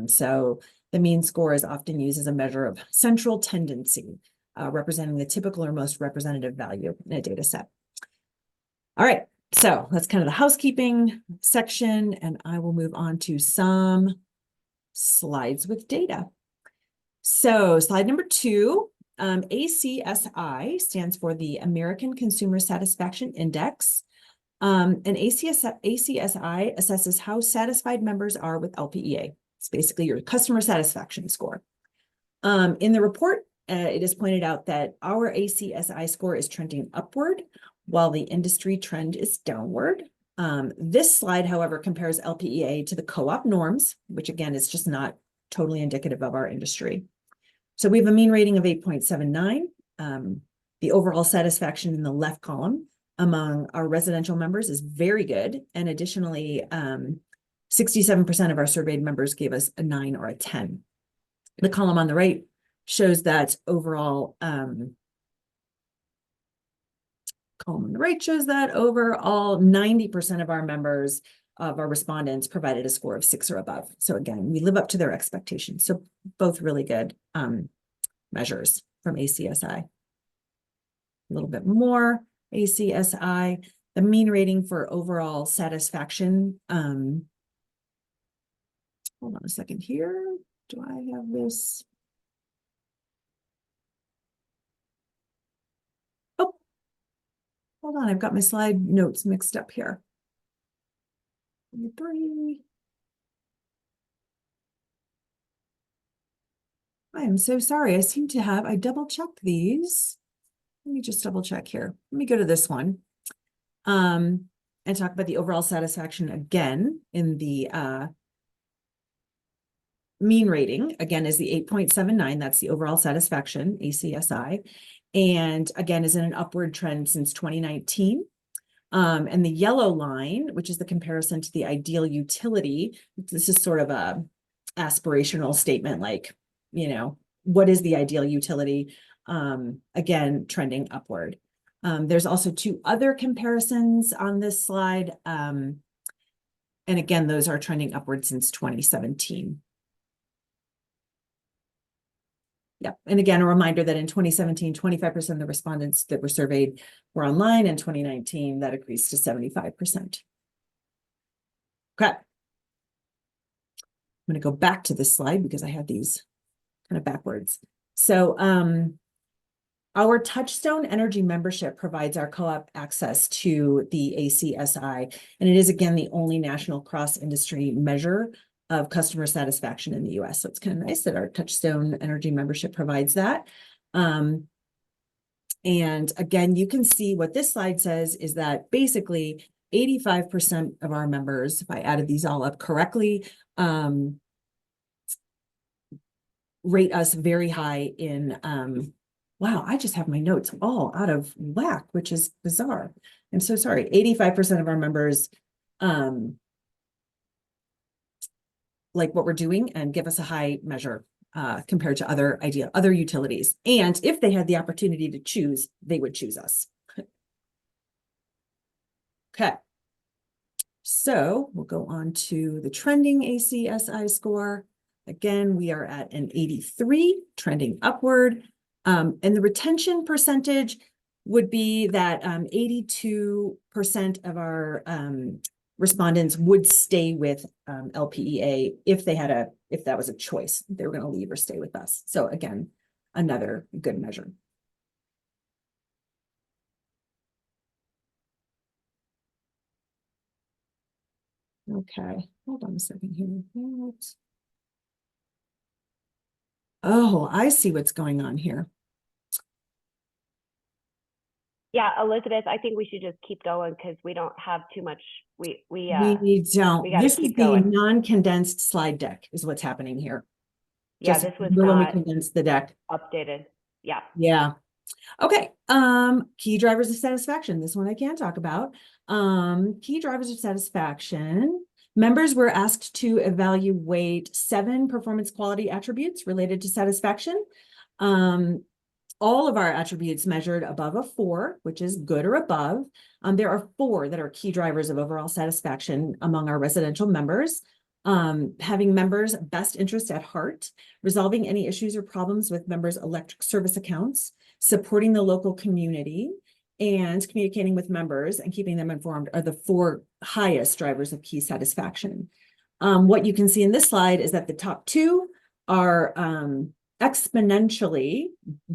[SPEAKER 19] So the mean score is often used as a measure of central tendency, representing the typical or most representative value in a data set. All right, so that's kind of the housekeeping section, and I will move on to some slides with data. So slide number 2, ACSI stands for the American Consumer Satisfaction Index. And ACSI assesses how satisfied members are with LPEA. It's basically your customer satisfaction score. In the report, it is pointed out that our ACSI score is trending upward while the industry trend is downward. This slide, however, compares LPEA to the co-op norms, which again is just not totally indicative of our industry. So we have a mean rating of 8.79. The overall satisfaction in the left column among our residential members is very good. And additionally, 67% of our surveyed members gave us a 9 or a 10. The column on the right shows that overall, column on the right shows that overall 90% of our members, of our respondents, provided a score of 6 or above. So again, we live up to their expectations. So both really good measures from ACSI. A little bit more ACSI, the mean rating for overall satisfaction. Hold on a second here. Do I have this? Oh, hold on. I've got my slide notes mixed up here. 3. I am so sorry. I seem to have, I double checked these. Let me just double check here. Let me go to this one. And talk about the overall satisfaction again in the mean rating, again, is the 8.79. That's the overall satisfaction, ACSI. And again, is in an upward trend since 2019. And the yellow line, which is the comparison to the ideal utility, this is sort of a aspirational statement, like, you know, what is the ideal utility? Again, trending upward. There's also two other comparisons on this slide. And again, those are trending upward since 2017. Yeah, and again, a reminder that in 2017, 25% of the respondents that were surveyed were online. In 2019, that increased to 75%. Okay. I'm going to go back to this slide because I had these kind of backwards. So our Touchstone Energy membership provides our co-op access to the ACSI, and it is, again, the only national cross-industry measure of customer satisfaction in the US. So it's kind of nice that our Touchstone Energy membership provides that. And again, you can see what this slide says is that basically 85% of our members, if I added these all up correctly, rate us very high in, wow, I just have my notes all out of whack, which is bizarre. I'm so sorry. 85% of our members like what we're doing and give us a high measure compared to other utilities. And if they had the opportunity to choose, they would choose us. Okay. So we'll go on to the trending ACSI score. Again, we are at an 83, trending upward. And the retention percentage would be that 82% of our respondents would stay with LPEA if that was a choice. They were going to leave or stay with us. So again, another good measure. Okay, hold on a second here. Oh, I see what's going on here.
[SPEAKER 4] Yeah, Elizabeth, I think we should just keep going because we don't have too much. We
[SPEAKER 19] don't. This is the non-condensed slide deck is what's happening here.
[SPEAKER 4] Yeah,
[SPEAKER 19] Just
[SPEAKER 4] this was
[SPEAKER 19] when we
[SPEAKER 4] not
[SPEAKER 19] condensed the deck.
[SPEAKER 4] updated. Yeah.
[SPEAKER 19] Yeah. Okay. Key drivers of satisfaction. This one I can talk about. Key drivers of satisfaction. Members were asked to evaluate 7 performance quality attributes related to satisfaction. All of our attributes measured above a 4, which is good or above. There are 4 that are key drivers of overall satisfaction among our residential members. Having members' best interest at heart, resolving any issues or problems with members' electric service accounts, supporting the local community, and communicating with members and keeping them informed are the 4 highest drivers of key satisfaction. What you can see in this slide is that the top 2 are exponentially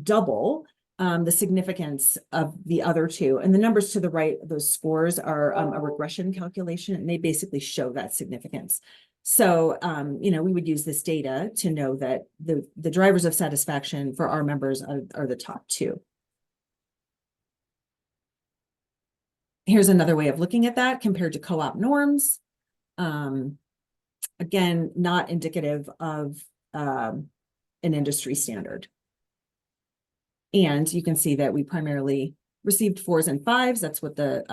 [SPEAKER 19] double the significance of the other 2. And the numbers to the right, those scores are a regression calculation, and they basically show that significance. So, you know, we would use this data to know that the drivers of satisfaction for our members are the top 2. Here's another way of looking at that compared to co-op norms. Again, not indicative of an industry standard. And you can see that we primarily received 4s and 5s. That's what the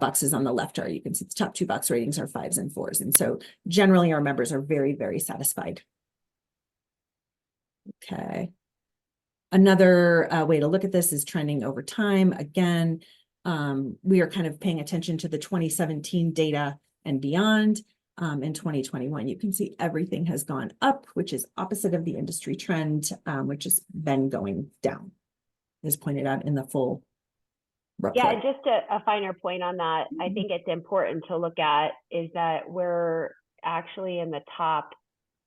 [SPEAKER 19] boxes on the left are. You can see the top 2 box ratings are 5s and 4s. And so generally our members are very, very satisfied. Okay. Another way to look at this is trending over time. Again, we are kind of paying attention to the 2017 data and beyond. In 2021, you can see everything has gone up, which is opposite of the industry trend, which has been going down, as pointed out in the full report.
[SPEAKER 4] Yeah, and just a finer point on that, I think it's important to look at is that we're actually in the top.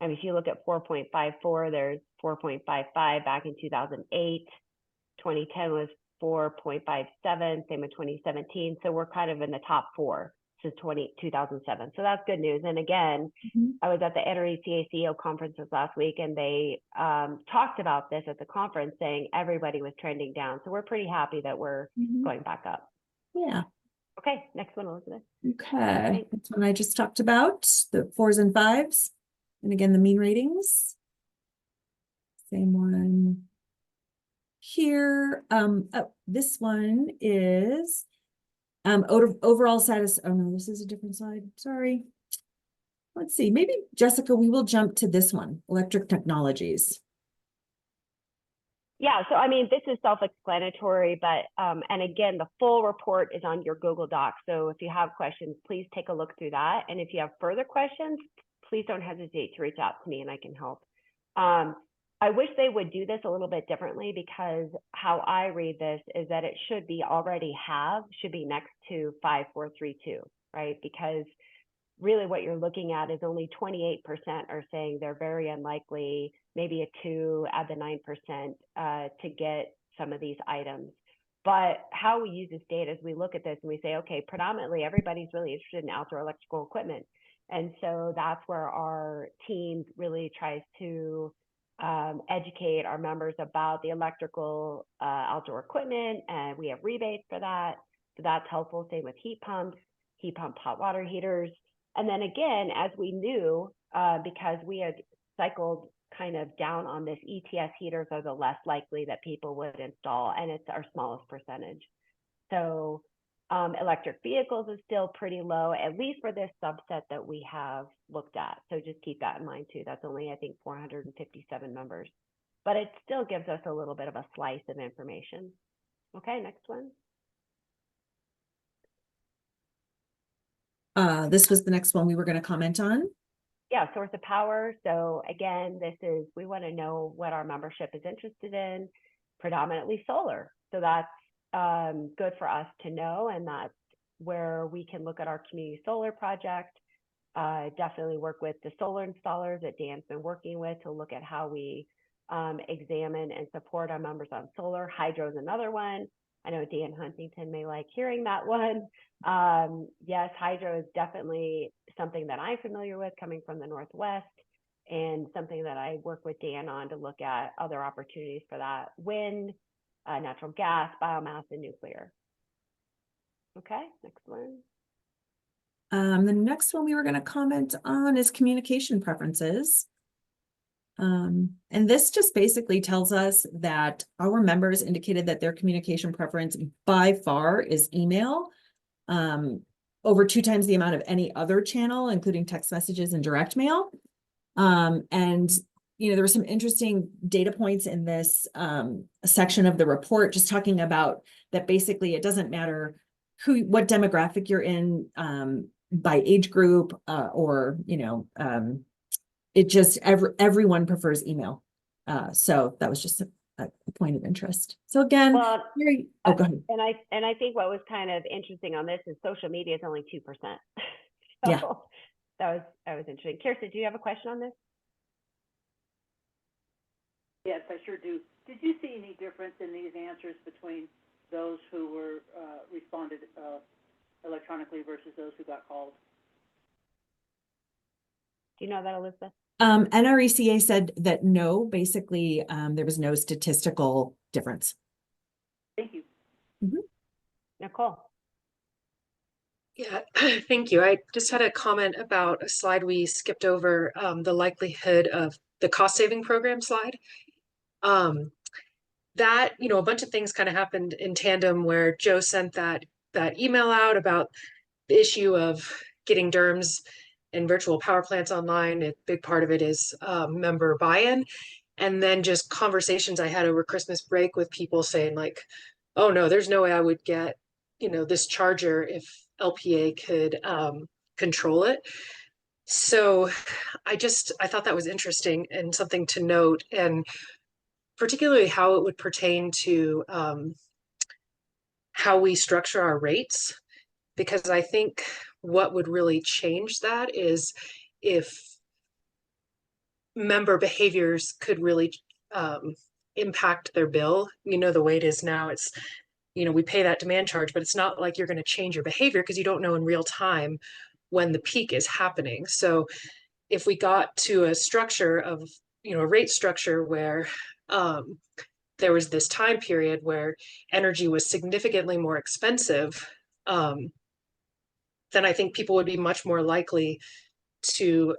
[SPEAKER 4] I mean, if you look at 4.54, there's 4.55 back in 2008. 2010 was 4.57, same with 2017. So we're kind of in the top 4 since 2007. So that's good news. And again, I was at the NRECA CEO conferences last week, and they talked about this at the conference, saying everybody was trending down. So we're pretty happy that we're going back up.
[SPEAKER 19] Yeah.
[SPEAKER 4] Okay, next one, Elizabeth.
[SPEAKER 19] Okay, that's one I just talked about, the 4s and 5s. And again, the mean ratings. Same one here. This one is overall status. Oh no, this is a different slide. Sorry. Let's see, maybe Jessica, we will jump to this one, electric technologies.
[SPEAKER 4] Yeah, so I mean, this is self-explanatory, but and again, the full report is on your Google Doc. So if you have questions, please take a look through that. And if you have further questions, please don't hesitate to reach out to me and I can help. I wish they would do this a little bit differently, because how I read this is that it should be should be next to 5432, right? Because really what you're looking at is only 28% are saying they're very unlikely, maybe a 2, add the 9% to get some of these items. But how we use this data is we look at this and we say, okay, predominantly everybody's really interested in outdoor electrical equipment. And so that's where our team really tries to educate our members about the electrical outdoor equipment, and we have rebates for that. So that's helpful. Same with heat pump hot water heaters. And then again, as we knew, because we had cycled kind of down on this, ETS heaters are the less likely that people would install, and it's our smallest percentage. So electric vehicles is still pretty low, at least for this subset that we have looked at. So just keep that in mind too. That's only, I think, 457 members, but it still gives us a little bit of a slice of information. Okay, next one.
[SPEAKER 19] This was the next one we were going to comment on.
[SPEAKER 4] Yeah, source of power. So again, we want to know what our membership is interested in, predominantly solar. So that's good for us to know, and that's where we can look at our community solar project. Definitely work with the solar installers that Dan's been working with to look at how we examine and support our members on solar. Hydro is another one. I know Dan Huntington may like hearing that one. Yes, hydro is definitely something that I'm familiar with coming from the Northwest, and something that I work with Dan on to look at other opportunities for that. Wind, natural gas, biomass, and nuclear. Okay, next one.
[SPEAKER 19] The next one we were going to comment on is communication preferences. And this just basically tells us that our members indicated that their communication preference by far is email, over 2 times the amount of any other channel, including text messages and direct mail. And there were some interesting data points in this section of the report, just talking about that basically it doesn't matter what demographic you're in, by age group, or it just everyone prefers email. So that was just a point of interest. So again,
[SPEAKER 4] well,
[SPEAKER 19] oh, go ahead.
[SPEAKER 4] And I think what was kind of interesting on this is social media is only 2%. So
[SPEAKER 19] yeah,
[SPEAKER 4] that was interesting. Kirsten, do you have a question on this?
[SPEAKER 20] Yes, I sure do. Did you see any difference in these answers between those who were responded electronically versus those who got called?
[SPEAKER 4] Do you know that, Elizabeth?
[SPEAKER 19] NRECA said that no, basically, there was no statistical difference.
[SPEAKER 20] Thank you.
[SPEAKER 4] Nicole.
[SPEAKER 21] Yeah, thank you. I just had a comment about a slide we skipped over, the likelihood of the cost saving program slide. That, a bunch of things kind of happened in tandem, where Joe sent that email out about the issue of getting DERMS and virtual power plants online. A big part of it is member buy-in, and then just conversations I had over Christmas break with people saying like, oh no, there's no way I would get, this charger if LPEA could control it. So I thought that was interesting and something to note, and particularly how it would pertain to how we structure our rates, because I think what would really change that is if member behaviors could really impact their bill. The way it is now, it's we pay that demand charge, but it's not like you're going to change your behavior because you don't know in real time when the peak is happening. So if we got to a structure of, a rate structure where there was this time period where energy was significantly more expensive, then I think people would be much more likely to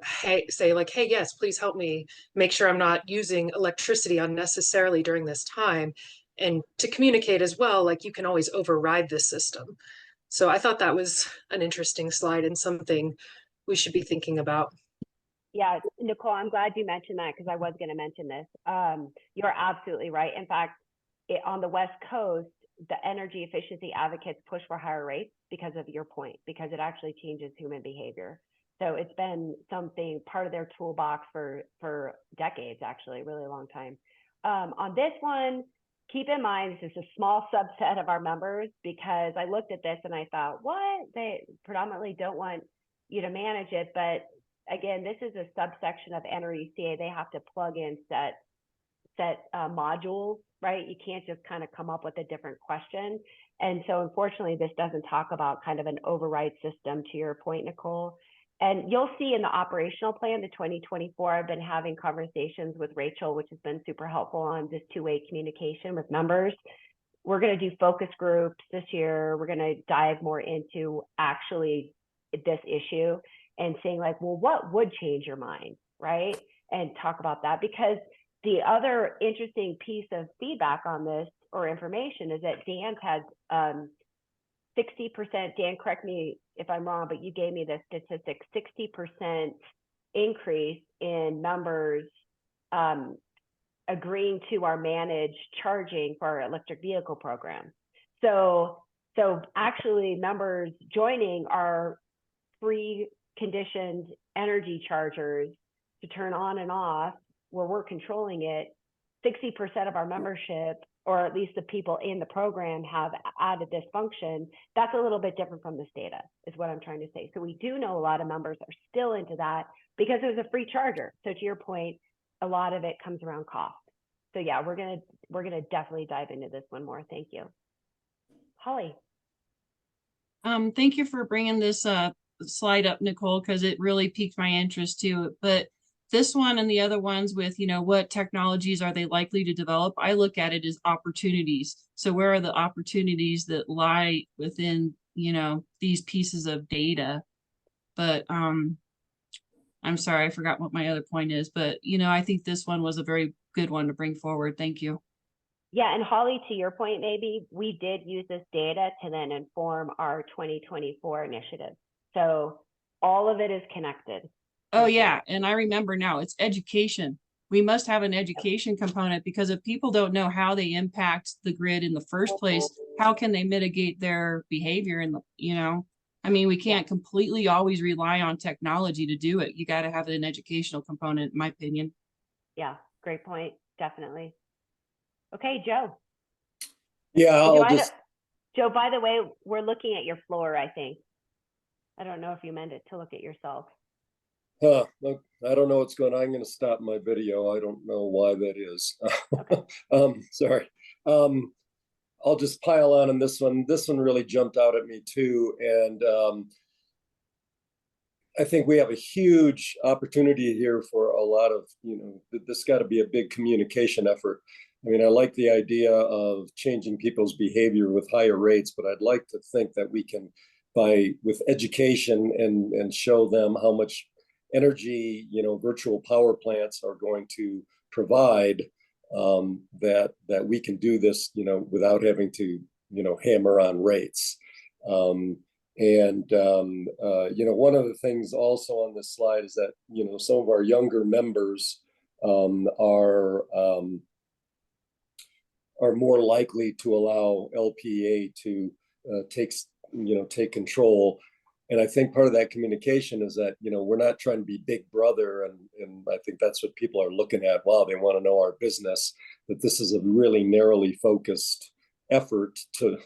[SPEAKER 21] say like, hey, yes, please help me make sure I'm not using electricity unnecessarily during this time. And to communicate as well, like you can always override this system. So I thought that was an interesting slide and something we should be thinking about.
[SPEAKER 4] Yeah, Nicole, I'm glad you mentioned that because I was going to mention this. You're absolutely right. In fact, on the West Coast, the energy efficiency advocates push for higher rates because of your point, because it actually changes human behavior. So it's been something part of their toolbox for decades, actually, a really long time. On this one, keep in mind, this is a small subset of our members, because I looked at this and I thought, what? They predominantly don't want you to manage it. But again, this is a subsection of NRECA. They have to plug in set modules, right? You can't just kind of come up with a different question. And so unfortunately, this doesn't talk about kind of an override system, to your point, Nicole. And you'll see in the operational plan, the 2024, I've been having conversations with Rachel, which has been super helpful on this two-way communication with members. We're going to do focus groups this year. We're going to dive more into actually this issue and saying like, well, what would change your mind, right? And talk about that, because the other interesting piece of feedback on this or information is that Dan's had 60%, Dan, correct me if I'm wrong, but you gave me the statistic, 60% increase in members agreeing to our managed charging for our electric vehicle program. So actually members joining our pre-conditioned energy chargers to turn on and off, where we're controlling it, 60% of our membership, or at least the people in the program, have added this function. That's a little bit different from this data, is what I'm trying to say. So we do know a lot of members are still into that because it was a free charger. So to your point, a lot of it comes around cost. So yeah, we're gonna definitely dive into this one more. Thank you. Holly.
[SPEAKER 17] Thank you for bringing this slide up, Nicole, because it really piqued my interest too. But this one and the other ones with, what technologies are they likely to develop? I look at it as opportunities. So where are the opportunities that lie within, these pieces of data? But I'm sorry, I forgot what my other point is, but, I think this one was a very good one to bring forward. Thank you.
[SPEAKER 4] Yeah, and Holly, to your point, maybe we did use this data to then inform our 2024 initiative. So all of it is connected.
[SPEAKER 17] Oh yeah, and I remember now, it's education. We must have an education component, because if people don't know how they impact the grid in the first place, how can they mitigate their behavior? And we can't completely always rely on technology to do it. You got to have an educational component, in my opinion.
[SPEAKER 4] Yeah, great point. Definitely. Okay, Joe.
[SPEAKER 16] Yeah,
[SPEAKER 4] Joe, by the way, we're looking at your floor, I think. I don't know if you meant it to look at yourself.
[SPEAKER 16] Look, I don't know what's going on. I'm going to stop my video. I don't know why that is. Okay. Sorry. I'll just pile on this one. This one really jumped out at me too. And I think we have a huge opportunity here for a lot of, this got to be a big communication effort. I mean, I like the idea of changing people's behavior with higher rates, but I'd like to think that we can, with education and show them how much energy, virtual power plants are going to provide, that we can do this, without having to, hammer on rates. One of the things also on this slide is that, some of our younger members are more likely to allow LPEA to take control. And I think part of that communication is that, we're not trying to be big brother. And I think that's what people are looking at. Wow, they want to know our business, that this is a really narrowly focused effort to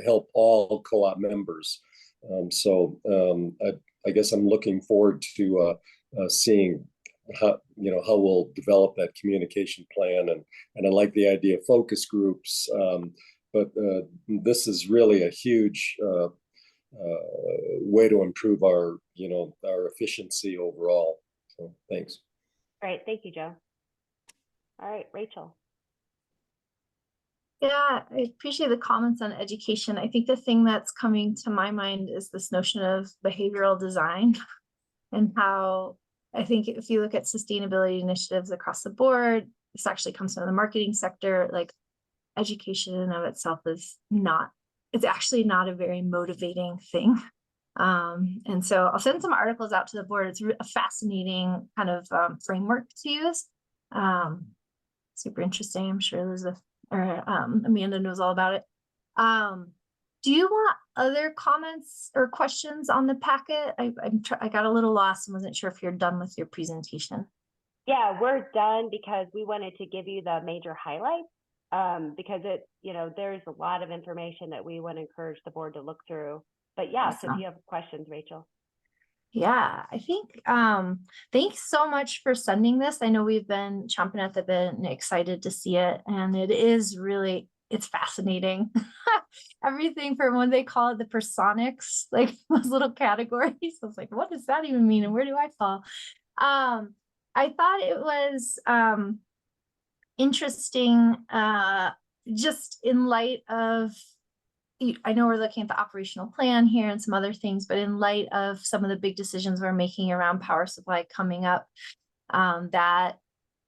[SPEAKER 16] help all co-op members. I guess I'm looking forward to seeing how we'll develop that communication plan, and I like the idea of focus groups. But this is really a huge way to improve our efficiency overall. So thanks.
[SPEAKER 4] Great, thank you, Joe. All right, Rachel.
[SPEAKER 15] Yeah, I appreciate the comments on education. I think the thing that's coming to my mind is this notion of behavioral design and how I think if you look at sustainability initiatives across the board, this actually comes from the marketing sector. Like education in and of itself is not, it's actually not a very motivating thing. And so I'll send some articles out to the board. It's a fascinating kind of framework to use. Super interesting. I'm sure Elizabeth or Amanda knows all about it. Do you want other comments or questions on the packet? I got a little lost and wasn't sure if you're done with your presentation.
[SPEAKER 4] Yeah, we're done because we wanted to give you the major highlights because there's a lot of information that we want to encourage the board to look through. But yeah, so if you have questions, Rachel.
[SPEAKER 15] Yeah, I think thanks so much for sending this. I know we've been chomping at the bit and excited to see it, and it is really, it's fascinating. Everything from when they call it the personics, like those little categories. I was like, what does that even mean and where do I fall? I thought it was interesting just in light of, I know we're looking at the operational plan here and some other things, but in light of some of the big decisions we're making around power supply coming up, that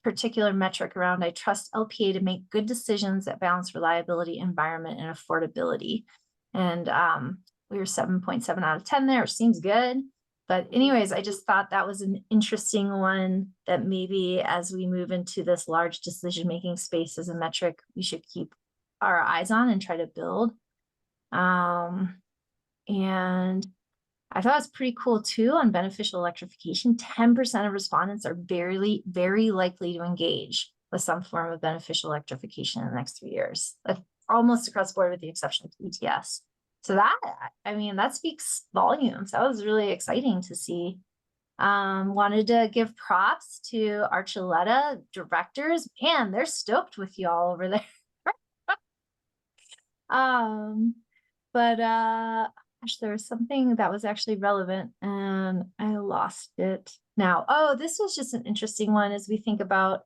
[SPEAKER 15] particular metric around, I trust LPEA to make good decisions that balance reliability, environment, and affordability. And we were 7.7 out of 10 there, which seems good. But anyways, I just thought that was an interesting one that maybe as we move into this large decision-making space as a metric, we should keep our eyes on and try to build. And I thought it was pretty cool too on beneficial electrification. 10% of respondents are very, very likely to engage with some form of beneficial electrification in the next 3 years, like almost across the board with the exception of ETS. So that, I mean, that speaks volumes. That was really exciting to see. Wanted to give props to Archuleta directors. Man, they're stoked with you all over there. But gosh, there was something that was actually relevant and I lost it now. Oh, this was just an interesting one as we think about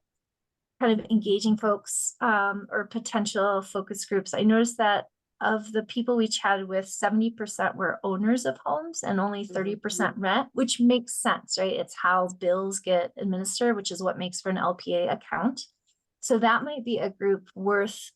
[SPEAKER 15] kind of engaging folks or potential focus groups. I noticed that of the people we chatted with, 70% were owners of homes and only 30% rent, which makes sense, right? It's how bills get administered, which is what makes for an LPA account. So that might be a group worth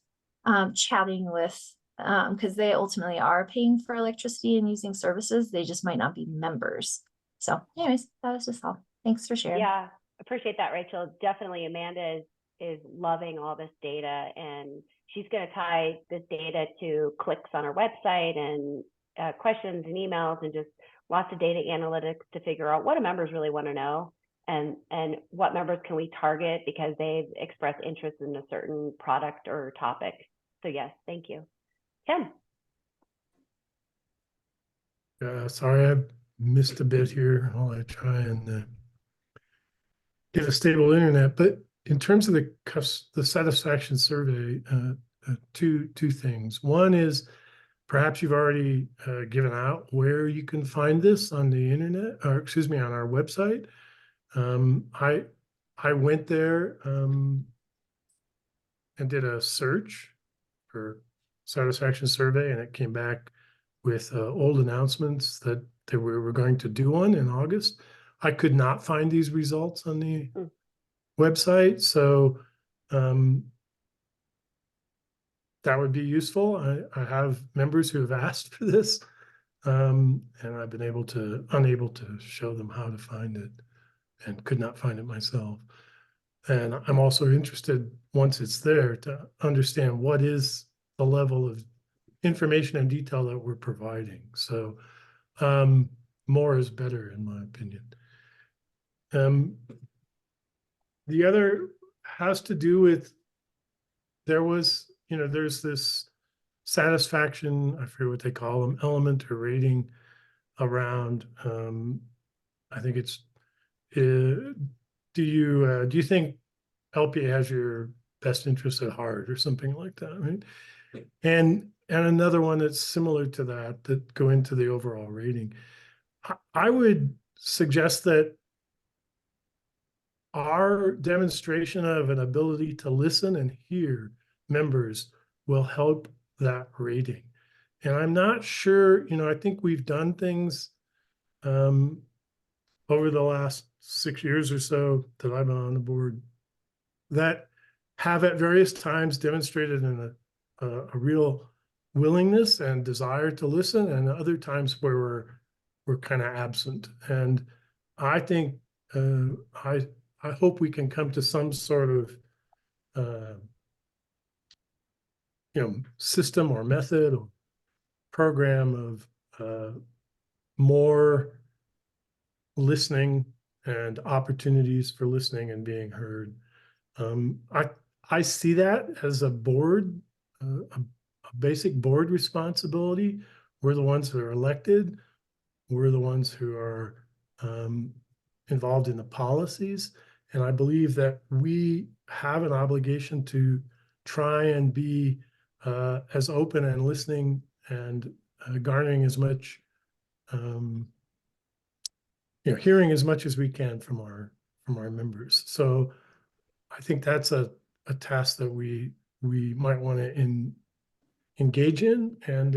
[SPEAKER 15] chatting with because they ultimately are paying for electricity and using services. They just might not be members. So anyways, that was just all. Thanks for sharing.
[SPEAKER 4] Yeah, appreciate that, Rachel. Definitely Amanda is loving all this data, and she's going to tie this data to clicks on our website and questions and emails and just lots of data analytics to figure out what do members really want to know and what members can we target because they've expressed interest in a certain product or topic. So yes, thank you. Tim.
[SPEAKER 12] Sorry, I missed a bit here while I try and get a stable internet. But in terms of the satisfaction survey, two things. One is perhaps you've already given out where you can find this on the internet, or excuse me, on our website. I went there and did a search for satisfaction survey, and it came back with old announcements that we were going to do one in August. I could not find these results on the website, so that would be useful. I have members who have asked for this, and I've been unable to show them how to find it, and could not find it myself. And I'm also interested, once it's there, to understand what is the level of information and detail that we're providing. So more is better, in my opinion. The other has to do with, there's this satisfaction, I forget what they call them, element or rating around, I think it's do you think LPEA has your best interest at heart or something like that, right? And another one that's similar to that go into the overall rating. I would suggest that our demonstration of an ability to listen and hear members will help that rating. And I'm not sure, I think we've done things over the last 6 years or so that I've been on the board that have at various times demonstrated a real willingness and desire to listen, and other times where we're kind of absent. And I think I hope we can come to some sort of system or method or program of more listening and opportunities for listening and being heard. I see that as a board, a basic board responsibility. We're the ones who are elected. We're the ones who are involved in the policies. And I believe that we have an obligation to try and be as open and listening and garnering as much, hearing as much as we can from our members. So I think that's a task that we might want to engage in, and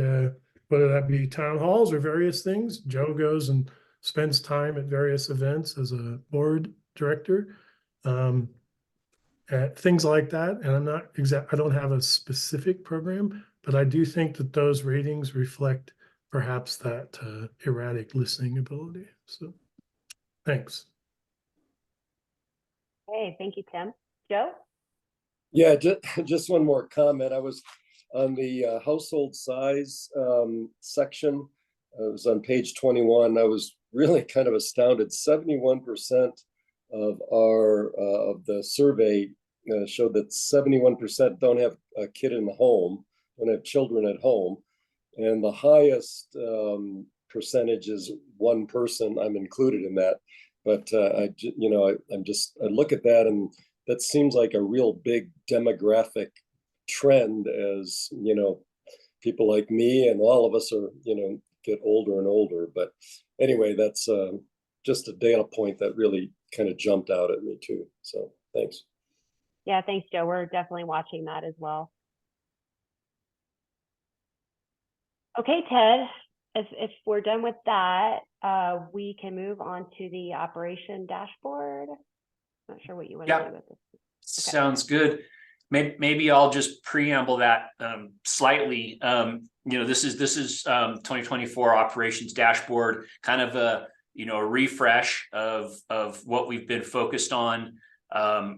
[SPEAKER 12] whether that be town halls or various things. Joe goes and spends time at various events as a board director, at things like that. And I don't have a specific program, but I do think that those ratings reflect perhaps that erratic listening ability. So thanks.
[SPEAKER 4] Hey, thank you, Tim. Joe?
[SPEAKER 16] Yeah, just one more comment. I was on the household size section. I was on page 21. I was really kind of astounded. 71% of of the survey showed that 71% don't have a kid in the home, don't have children at home. And the highest percentage is one person. I'm included in that. But I look at that, and that seems like a real big demographic trend as, people like me and all of us are, get older and older. But anyway, that's just a data point that really kind of jumped out at me too. So thanks.
[SPEAKER 4] Yeah, thanks, Joe. We're definitely watching that as well. Okay, Ted, if we're done with that, we can move on to the operation dashboard. Not sure what you want to do with this. Okay.
[SPEAKER 1] Sounds good. Maybe I'll just preamble that slightly. This is 2024 operations dashboard, kind of a refresh of what we've been focused on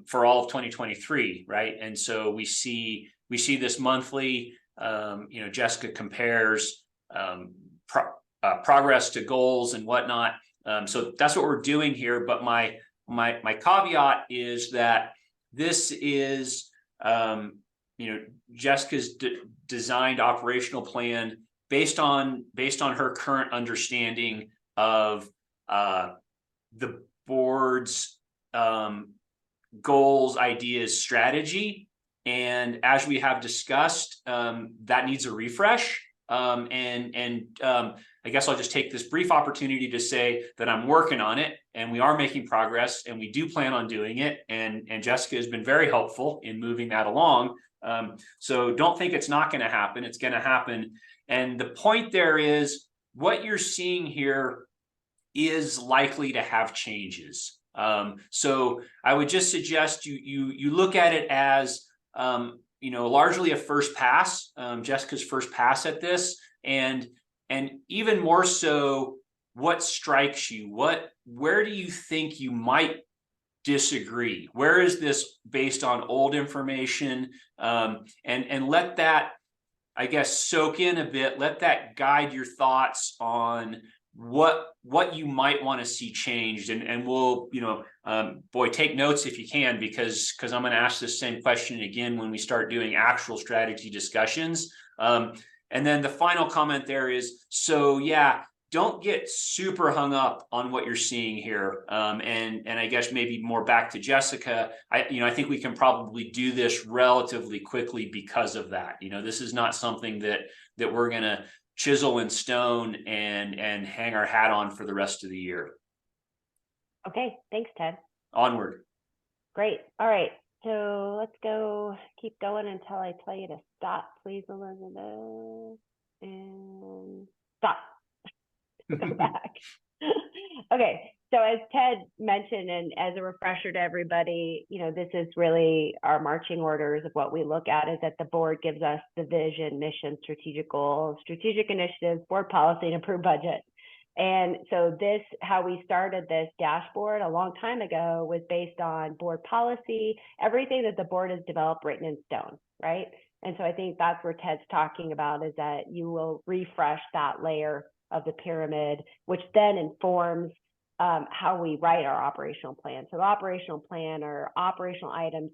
[SPEAKER 1] for all of 2023, right? And so we see this monthly. Jessica compares progress to goals and whatnot. So that's what we're doing here. But my caveat is that this is Jessica's designed operational plan based on her current understanding of the board's goals, ideas, strategy. And as we have discussed, that needs a refresh. I guess I'll just take this brief opportunity to say that I'm working on it, and we are making progress, and we do plan on doing it. And Jessica has been very helpful in moving that along. So don't think it's not going to happen. It's going to happen. And the point there is, what you're seeing here is likely to have changes. So I would just suggest you look at it as largely a first pass, Jessica's first pass at this, and even more so, what strikes you? Where do you think you might disagree? Where is this based on old information? And let that, I guess, soak in a bit. Let that guide your thoughts on what you might want to see changed. And we'll, take notes if you can, because I'm going to ask this same question again when we start doing actual strategy discussions. And then the final comment there is, so yeah, don't get super hung up on what you're seeing here. And I guess maybe more back to Jessica, I think we can probably do this relatively quickly because of that. This is not something that we're gonna chisel in stone and hang our hat on for the rest of the year.
[SPEAKER 4] Okay, thanks, Ted.
[SPEAKER 1] Onward.
[SPEAKER 4] Great. All right. So let's keep going until I tell you to stop, please, Elizabeth. And stop. Go back. Okay. So as Ted mentioned, and as a refresher to everybody, this is really our marching orders of what we look at is that the board gives us the vision, mission, strategic goals, strategic initiatives, board policy, and approved budget. And so how we started this dashboard a long time ago was based on board policy, everything that the board has developed written in stone, right? And so I think that's where Ted's talking about is that you will refresh that layer of the pyramid, which then informs how we write our operational plan. So the operational plan are operational items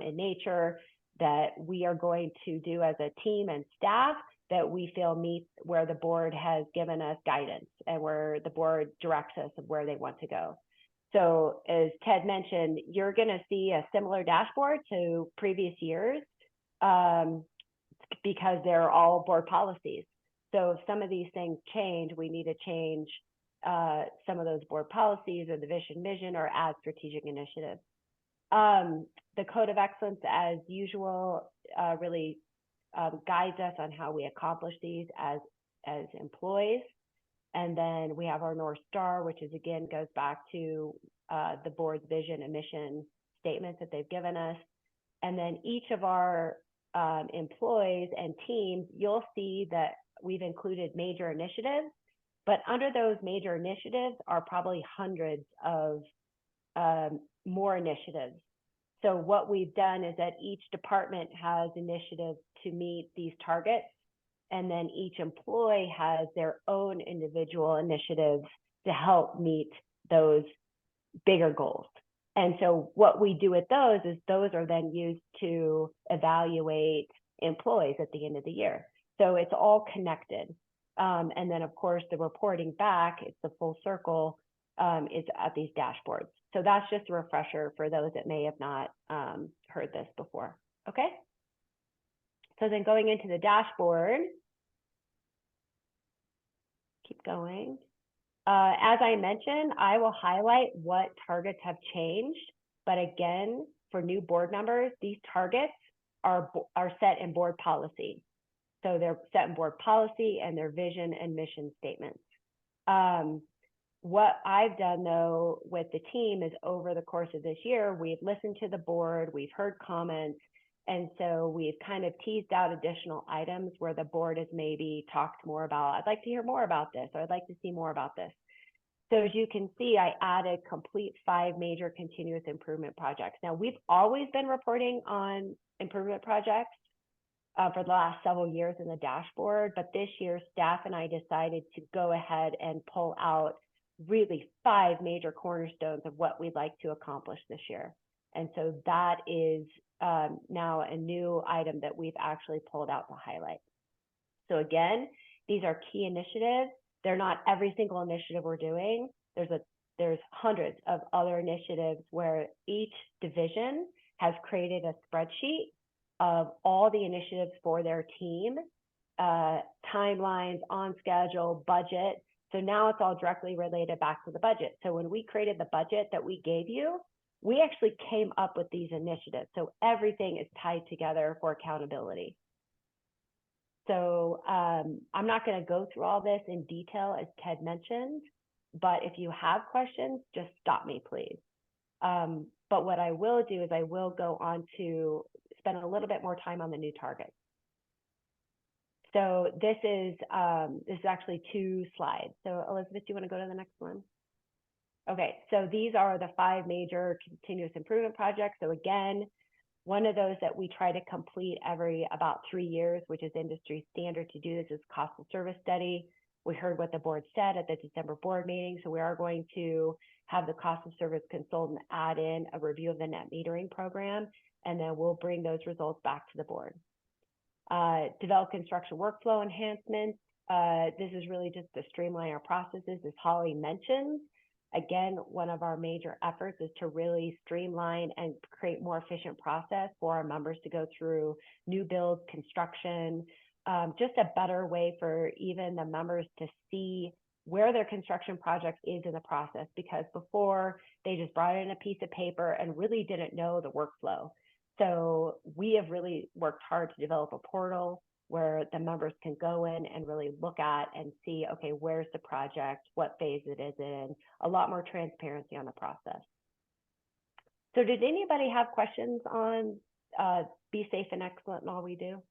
[SPEAKER 4] in nature that we are going to do as a team and staff that we feel meet where the board has given us guidance and where the board directs us of where they want to go. So as Ted mentioned, you're going to see a similar dashboard to previous years because they're all board policies. So if some of these things change, we need to change some of those board policies or the vision or add strategic initiatives. The Code of Excellence, as usual, really guides us on how we accomplish these as employees. And then we have our North Star, which is again goes back to the board's vision and mission statements that they've given us. And then each of our employees and teams, you'll see that we've included major initiatives, but under those major initiatives are probably hundreds of more initiatives. So what we've done is that each department has initiatives to meet these targets, and then each employee has their own individual initiatives to help meet those bigger goals. And so what we do with those is those are then used to evaluate employees at the end of the year. So it's all connected. And then of course the reporting back, it's the full circle, is at these dashboards. So that's just a refresher for those that may have not heard this before. Okay. So then going into the dashboard, keep going. As I mentioned, I will highlight what targets have changed. But again, for new board members, these targets are set in board policy. So they're set in board policy and their vision and mission statements. What I've done though with the team is over the course of this year, we've listened to the board, we've heard comments, and so we've kind of teased out additional items where the board has maybe talked more about, I'd like to hear more about this, or I'd like to see more about this. So as you can see, I added complete 5 major continuous improvement projects. Now we've always been reporting on improvement projects for the last several years in the dashboard, but this year staff and I decided to go ahead and pull out really 5 major cornerstones of what we'd like to accomplish this year. And so that is now a new item that we've actually pulled out to highlight. So again, these are key initiatives. They're not every single initiative we're doing. There's hundreds of other initiatives where each division has created a spreadsheet of all the initiatives for their team, timelines, on schedule, budget. So now it's all directly related back to the budget. So when we created the budget that we gave you, we actually came up with these initiatives. So everything is tied together for accountability. So I'm not going to go through all this in detail as Ted mentioned, but if you have questions, just stop me, please. But what I will do is I will go on to spend a little bit more time on the new targets. So this is actually 2 slides. So Elizabeth, do you want to go to the next one? Okay, so these are the 5 major continuous improvement projects. So again, one of those that we try to complete every about 3 years, which is industry standard to do this, is cost of service study. We heard what the board said at the December board meeting. So we are going to have the cost of service consultant add in a review of the net metering program, and then we'll bring those results back to the board. Develop construction workflow enhancements. This is really just to streamline our processes, as Holly mentioned. Again, one of our major efforts is to really streamline and create more efficient process for our members to go through new builds, construction, just a better way for even the members to see where their construction project is in the process, because before they just brought in a piece of paper and really didn't know the workflow. So we have really worked hard to develop a portal where the members can go in and really look at and see, okay, where's the project, what phase it is in, a lot more transparency on the process. So did anybody have questions on be safe and excellent in all we do?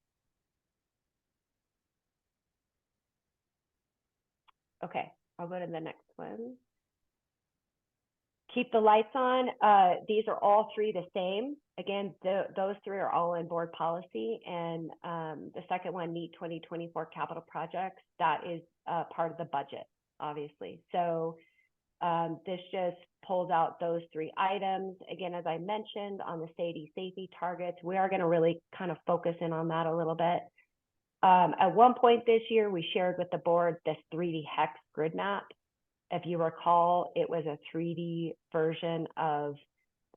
[SPEAKER 4] Okay, I'll go to the next one. Keep the lights on. These are all three the same. Again, those three are all in board policy. And the second one, meet 2024 capital projects, that is part of the budget, obviously. So this just pulls out those three items. Again, as I mentioned on the safety targets, we are going to really kind of focus in on that a little bit. At one point this year, we shared with the board this 3D hex grid map. If you recall, it was a 3D version of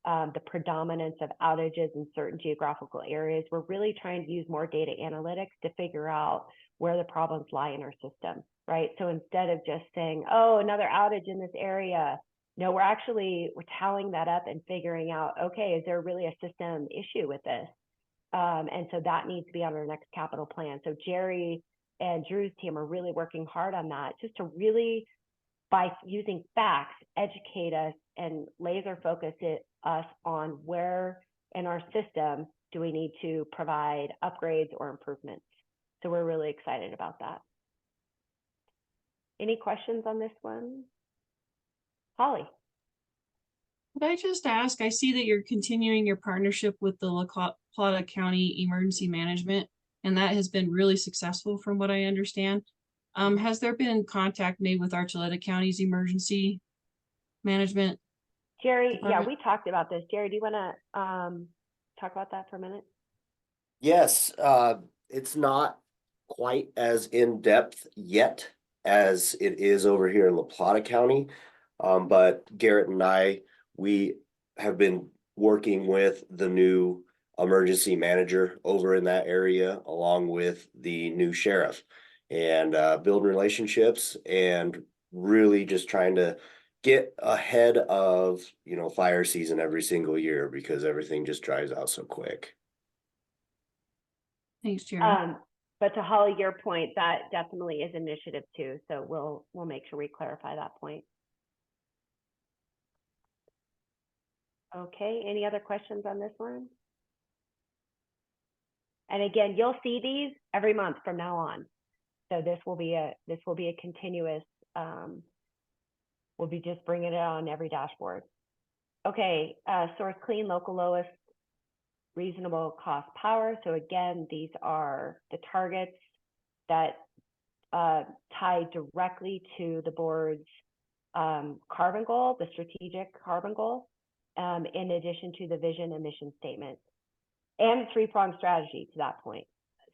[SPEAKER 4] the predominance of outages in certain geographical areas. We're really trying to use more data analytics to figure out where the problems lie in our system, right? So instead of just saying, oh, another outage in this area, no, we're tallying that up and figuring out, okay, is there really a system issue with this? And so that needs to be on our next capital plan. So Jerry and Drew's team are really working hard on that, just to really, by using facts, educate us and laser focus us on where in our system do we need to provide upgrades or improvements. So we're really excited about that. Any questions on this one? Holly.
[SPEAKER 17] Could I just ask, I see that you're continuing your partnership with the La Plata County Emergency Management, and that has been really successful from what I understand. Has there been contact made with Archuleta County's emergency management?
[SPEAKER 4] Jerry,
[SPEAKER 17] department?
[SPEAKER 4] yeah, we talked about this. Jerry, do you want to talk about that for a minute?
[SPEAKER 6] Yes, it's not quite as in-depth yet as it is over here in La Plata County. But Garrett and we have been working with the new emergency manager over in that area, along with the new sheriff, and build relationships and really just trying to get ahead of, fire season every single year, because everything just dries out so quick.
[SPEAKER 17] Thanks, Jerry.
[SPEAKER 4] But to Holly, your point, that definitely is initiative too. So we'll make sure we clarify that point. Okay, any other questions on this one? And again, you'll see these every month from now on. So this will be a continuous, we'll be just bringing it on every dashboard. Okay, source clean, local lowest, reasonable cost power. So again, these are the targets that tie directly to the board's carbon goal, the strategic carbon goal, in addition to the vision and mission statement, and three-pronged strategy to that point.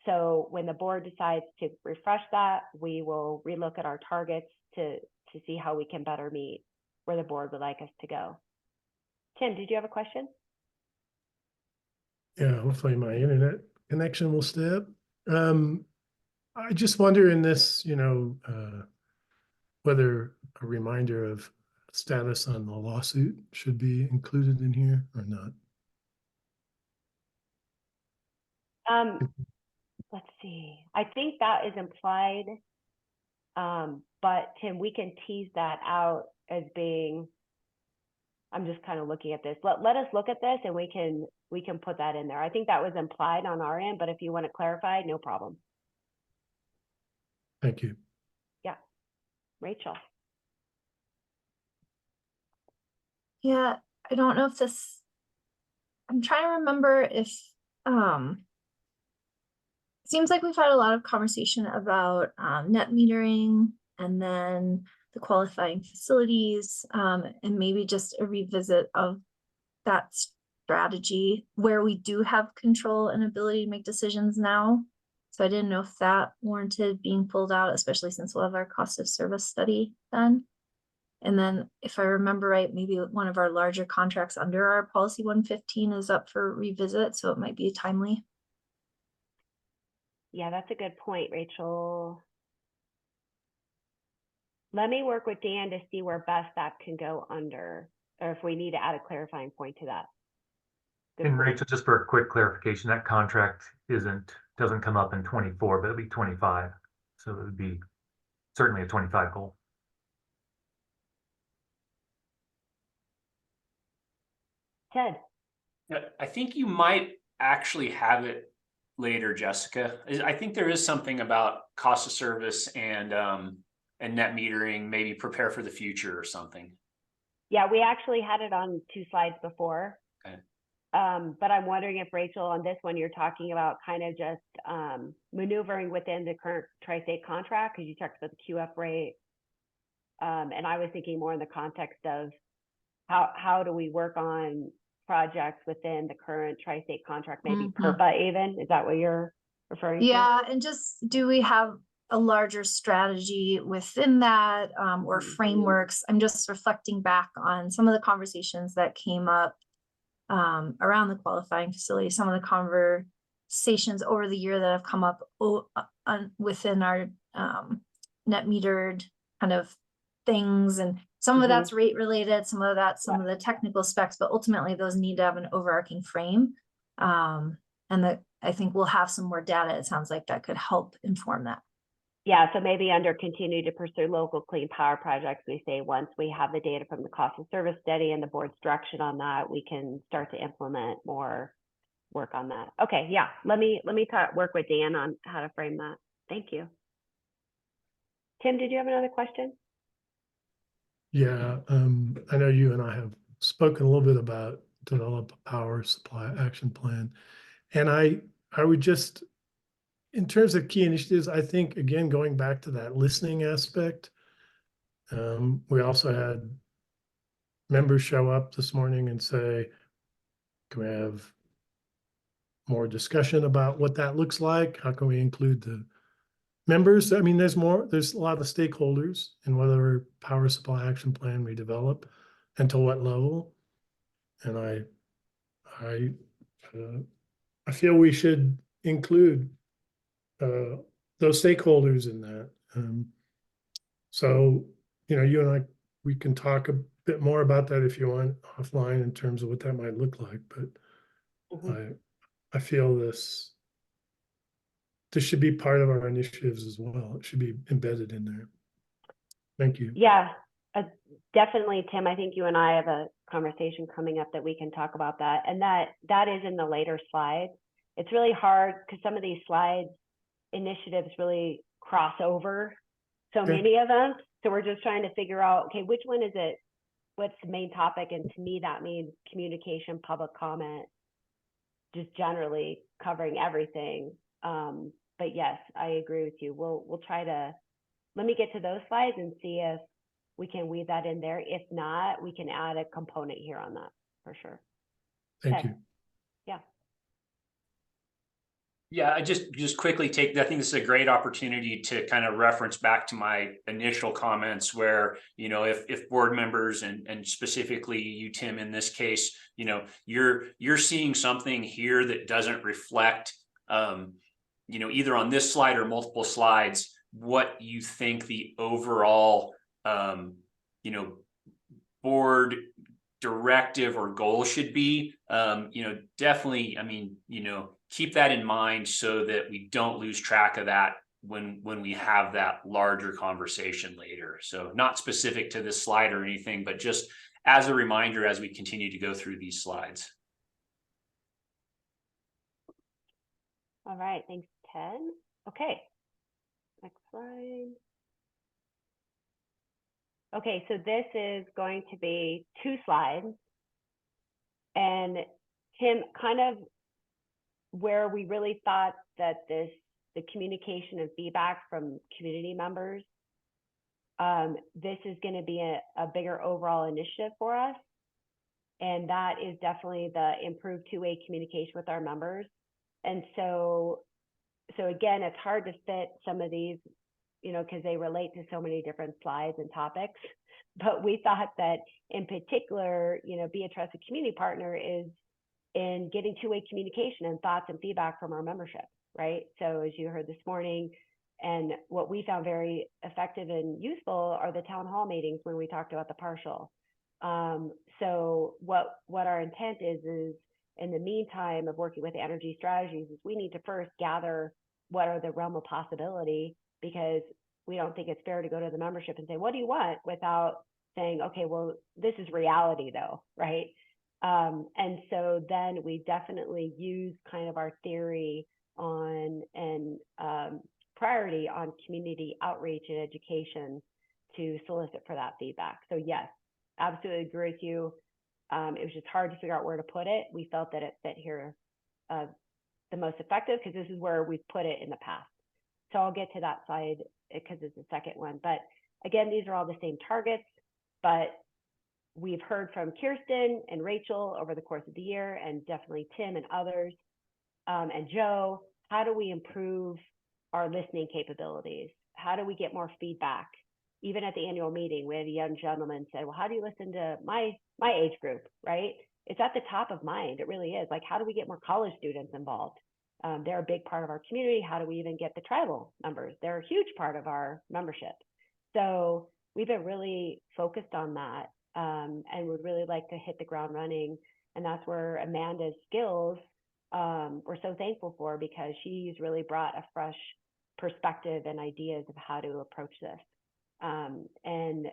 [SPEAKER 4] So when the board decides to refresh that, we will relook at our targets to see how we can better meet where the board would like us to go. Tim, did you have a question?
[SPEAKER 12] Yeah, hopefully my internet connection will stay up. I just wonder in this, whether a reminder of status on the lawsuit should be included in here or not.
[SPEAKER 4] Let's see. I think that is implied, but Tim, we can tease that out as being. I'm just kind of looking at this. Let us look at this, and we can put that in there. I think that was implied on our end, but if you want to clarify, no problem.
[SPEAKER 12] Thank you.
[SPEAKER 4] Yeah, Rachel.
[SPEAKER 15] Yeah, I don't know if this, I'm trying to remember if, it seems like we've had a lot of conversation about net metering and then the qualifying facilities, and maybe just a revisit of that strategy where we do have control and ability to make decisions now. So I didn't know if that warranted being pulled out, especially since we'll have our cost of service study done. And then if I remember right, maybe one of our larger contracts under our policy 115 is up for revisit, so it might be timely.
[SPEAKER 4] Yeah, that's a good point, Rachel. Let me work with Dan to see where best that can go under, or if we need to add a clarifying point to that. Good
[SPEAKER 3] And
[SPEAKER 4] point.
[SPEAKER 3] Rachel, just for a quick clarification, that contract doesn't come up in 24, but it'll be 25. So it would be certainly a 25 goal.
[SPEAKER 4] Ted.
[SPEAKER 1] Yeah, I think you might actually have it later, Jessica. I think there is something about cost of service and net metering, maybe prepare for the future or something.
[SPEAKER 4] Yeah, we actually had it on 2 slides before.
[SPEAKER 1] Okay.
[SPEAKER 4] But I'm wondering if, Rachel, on this one, you're talking about kind of just maneuvering within the current tri-state contract, because you talked about the QF rate. And I was thinking more in the context of how do we work on projects within the current tri-state contract, maybe PERPA even? Is that what you're referring to?
[SPEAKER 15] Yeah, and just do we have a larger strategy within that or frameworks? I'm just reflecting back on some of the conversations that came up around the qualifying facility, some of the conversations over the year that have come up within our net metered kind of things. And some of that's rate related, some of that's some of the technical specs, but ultimately those need to have an overarching frame. And I think we'll have some more data, it sounds like, that could help inform that.
[SPEAKER 4] Yeah, so maybe under continue to pursue local clean power projects, we say once we have the data from the cost of service study and the board's direction on that, we can start to implement more work on that. Okay, yeah, let me work with Dan on how to frame that. Thank you. Tim, did you have another question?
[SPEAKER 12] Yeah, I know you and I have spoken a little bit about develop a power supply action plan. And I would just, in terms of key initiatives, I think, again, going back to that listening aspect, we also had members show up this morning and say, can we have more discussion about what that looks like? How can we include the members? I mean, there's a lot of stakeholders in whatever power supply action plan we develop and to what level. And I feel we should include those stakeholders in that. So, you and I, we can talk a bit more about that if you want offline in terms of what that might look like. But I feel this should be part of our initiatives as well. It should be embedded in there. Thank you.
[SPEAKER 4] Yeah, definitely, Tim. I think you and I have a conversation coming up that we can talk about that. And that is in the later slides. It's really hard because some of these slides initiatives really cross over so many of them. So we're just trying to figure out, okay, which one is it? What's the main topic? And to me, that means communication, public comment, just generally covering everything. But yes, I agree with you. We'll try to, let me get to those slides and see if we can weave that in there. If not, we can add a component here on that for sure.
[SPEAKER 12] Thank you.
[SPEAKER 4] Yeah.
[SPEAKER 1] Yeah, I just quickly I think this is a great opportunity to kind of reference back to my initial comments where, if board members and specifically you, Tim, in this case, you're seeing something here that doesn't reflect, either on this slide or multiple slides, what you think the overall, board directive or goal should be. Definitely, keep that in mind so that we don't lose track of that when we have that larger conversation later. So not specific to this slide or anything, but just as a reminder as we continue to go through these slides.
[SPEAKER 4] All right, thanks, Ted. Okay, next slide. Okay, so this is going to be 2 slides. And Tim, kind of where we really thought that the communication and feedback from community members, this is going to be a bigger overall initiative for us. And that is definitely the improved two-way communication with our members. And so so again, it's hard to fit some of these, because they relate to so many different slides and topics. But we thought that in particular, be a trusted community partner is in getting two-way communication and thoughts and feedback from our membership, right? So as you heard this morning, and what we found very effective and useful are the town hall meetings when we talked about the partial. So what our intent is in the meantime of working with Energy Strategies is we need to first gather what are the realm of possibility, because we don't think it's fair to go to the membership and say, what do you want? Without saying, okay, well, this is reality though, right? And so then we definitely use kind of our theory on and priority on community outreach and education to solicit for that feedback. So yes, absolutely agree with you. It was just hard to figure out where to put it. We felt that it fit here the most effective because this is where we've put it in the past. So I'll get to that slide because it's the second one. But again, these are all the same targets, but we've heard from Kirsten and Rachel over the course of the year, and definitely Tim and others, and Joe, how do we improve our listening capabilities? How do we get more feedback? Even at the annual meeting, we had a young gentleman say, well, how do you listen to my age group, right? It's at the top of mind. It really is. Like, how do we get more college students involved? They're a big part of our community. How do we even get the tribal members? They're a huge part of our membership. So we've been really focused on that, and would really like to hit the ground running. And that's where Amanda's skills we're so thankful for, because she's really brought a fresh perspective and ideas of how to approach this. And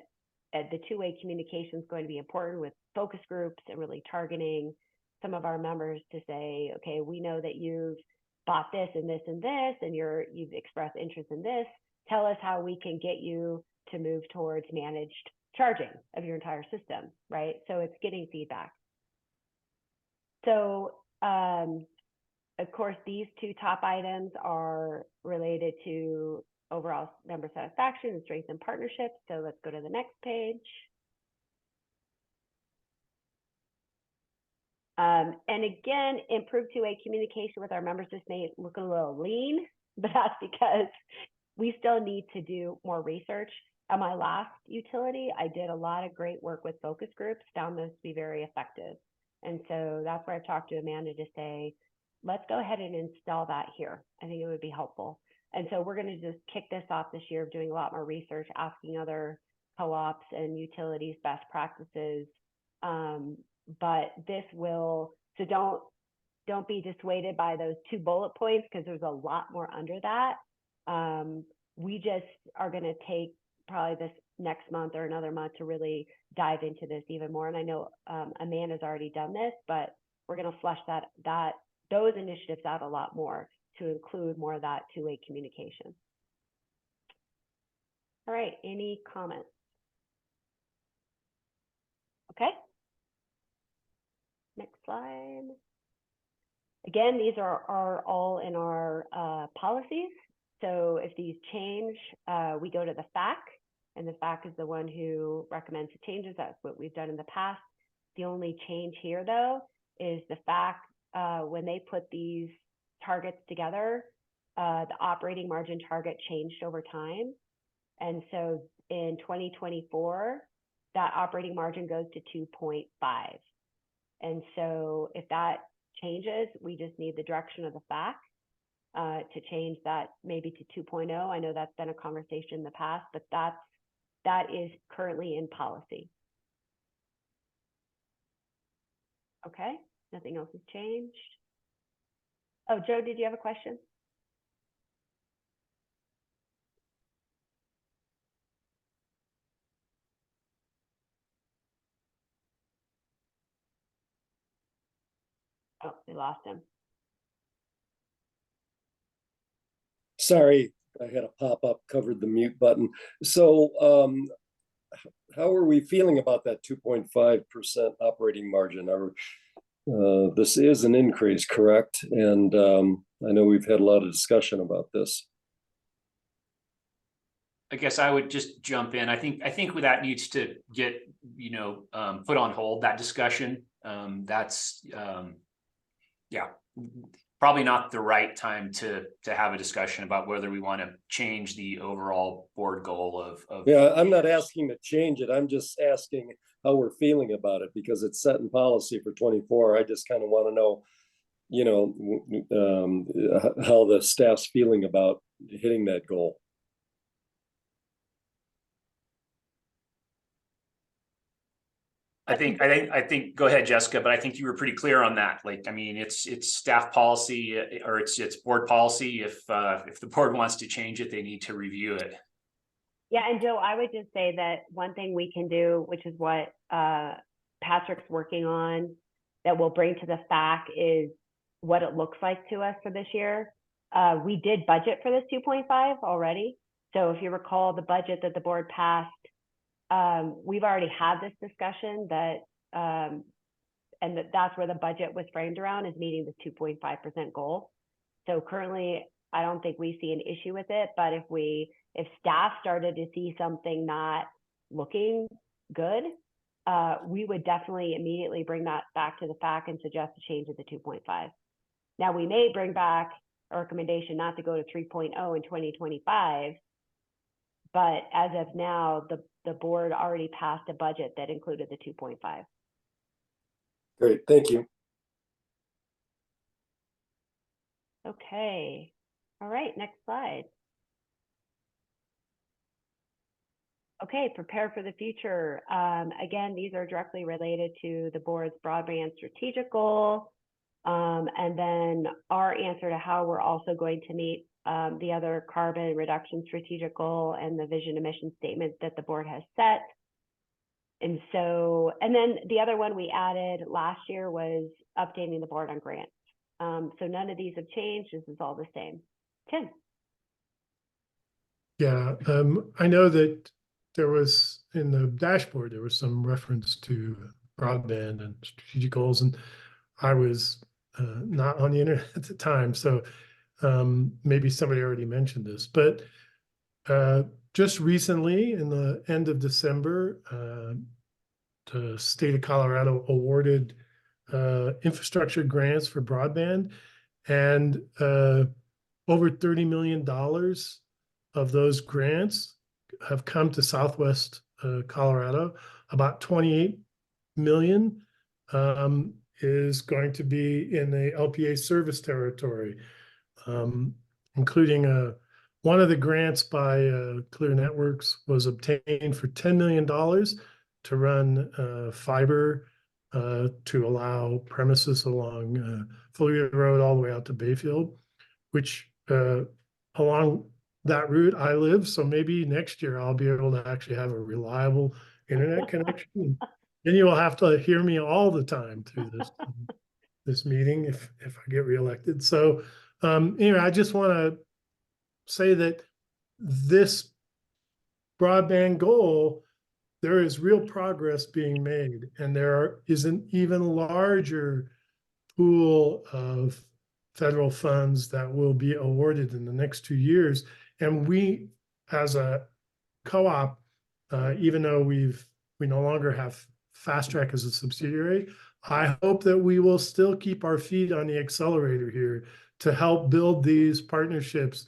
[SPEAKER 4] the two-way communication is going to be important with focus groups and really targeting some of our members to say, okay, we know that you've bought this and this and this, and you've expressed interest in this. Tell us how we can get you to move towards managed charging of your entire system, right? So it's getting feedback. So of course, these two top items are related to overall member satisfaction and strengthen partnerships. So let's go to the next page. And again, improve two-way communication with our members. This may look a little lean, but that's because we still need to do more research. At my last utility, I did a lot of great work with focus groups, found those to be very effective. And so that's where I've talked to Amanda to say, let's go ahead and install that here. I think it would be helpful. And so we're going to just kick this off this year of doing a lot more research, asking other co-ops and utilities best practices. But this will, so don't be dissuaded by those 2 bullet points, because there's a lot more under that. We just are going to take probably this next month or another month to really dive into this even more. And I know Amanda's already done this, but we're going to flesh those initiatives out a lot more to include more of that two-way communication. All right, any comments? Okay. Next slide. Again, these are all in our policies. So if these change, we go to the FAC, and the FAC is the one who recommends the changes. That's what we've done in the past. The only change here, though, is the FAC, when they put these targets together, the operating margin target changed over time. And so in 2024, that operating margin goes to 2.5. And so if that changes, we just need the direction of the FAC to change that maybe to 2.0. I know that's been a conversation in the past, but that is currently in policy. Okay, nothing else has changed. Oh, Joe, did you have a question? Oh, we lost him.
[SPEAKER 16] Sorry, I had a pop-up, covered the mute button. So how are we feeling about that 2.5% operating margin? This is an increase, correct? And I know we've had a lot of discussion about this.
[SPEAKER 1] I guess I would just jump in. I think that needs to get, put on hold, that discussion. Yeah, probably not the right time to have a discussion about whether we want to change the overall board goal of.
[SPEAKER 16] Yeah, I'm not asking to change it. I'm just asking how we're feeling about it because it's set in policy for 24. I just kind of want to know, you know, how the staff's feeling about hitting that goal.
[SPEAKER 1] I think, go ahead, Jessica, but I think you were pretty clear on that. Like, I mean, it's staff policy or it's board policy. If the board wants to change it, they need to review it.
[SPEAKER 4] Yeah, and Joe, I would just say that one thing we can do, which is what Patrick's working on, that we'll bring to the FAC is what it looks like to us for this year. We did budget for this 2.5 already. So if you recall the budget that the board passed, we've already had this discussion that, and that's where the budget was framed around, is meeting the 2.5% goal. So currently, I don't think we see an issue with it, but if staff started to see something not looking good, we would definitely immediately bring that back to the FAC and suggest a change of the 2.5. Now, we may bring back a recommendation not to go to 3.0 in 2025, but as of now, the board already passed a budget that included the 2.5.
[SPEAKER 16] Great, thank you.
[SPEAKER 4] Okay, all right, next slide. Okay, prepare for the future. Again, these are directly related to the board's broadband strategic goal, and then our answer to how we're also going to meet the other carbon reduction strategic goal and the vision emission statement that the board has set. And so, and then the other one we added last year was updating the board on grants. So none of these have changed. This is all the same. Tim.
[SPEAKER 12] Yeah, I know that there was in the dashboard, there was some reference to broadband and strategic goals, and I was not on the internet at the time. So maybe somebody already mentioned this, but just recently in the end of December, the state of Colorado awarded infrastructure grants for broadband, and over $30 million of those grants have come to Southwest Colorado. About 28 million is going to be in the LPEA service territory, including one of the grants by Clear Networks was obtained for $10 million to run fiber to allow premises along Fluid Road all the way out to Bayfield, which along that route I live. So maybe next year I'll be able to actually have a reliable internet connection. Then you will have to hear me all the time through this meeting if I get reelected. So anyway, I just want to say that this broadband goal, there is real progress being made, and there is an even larger pool of federal funds that will be awarded in the next 2 years. And we, as a co-op, even though we no longer have Fast Track as a subsidiary, I hope that we will still keep our feet on the accelerator here to help build these partnerships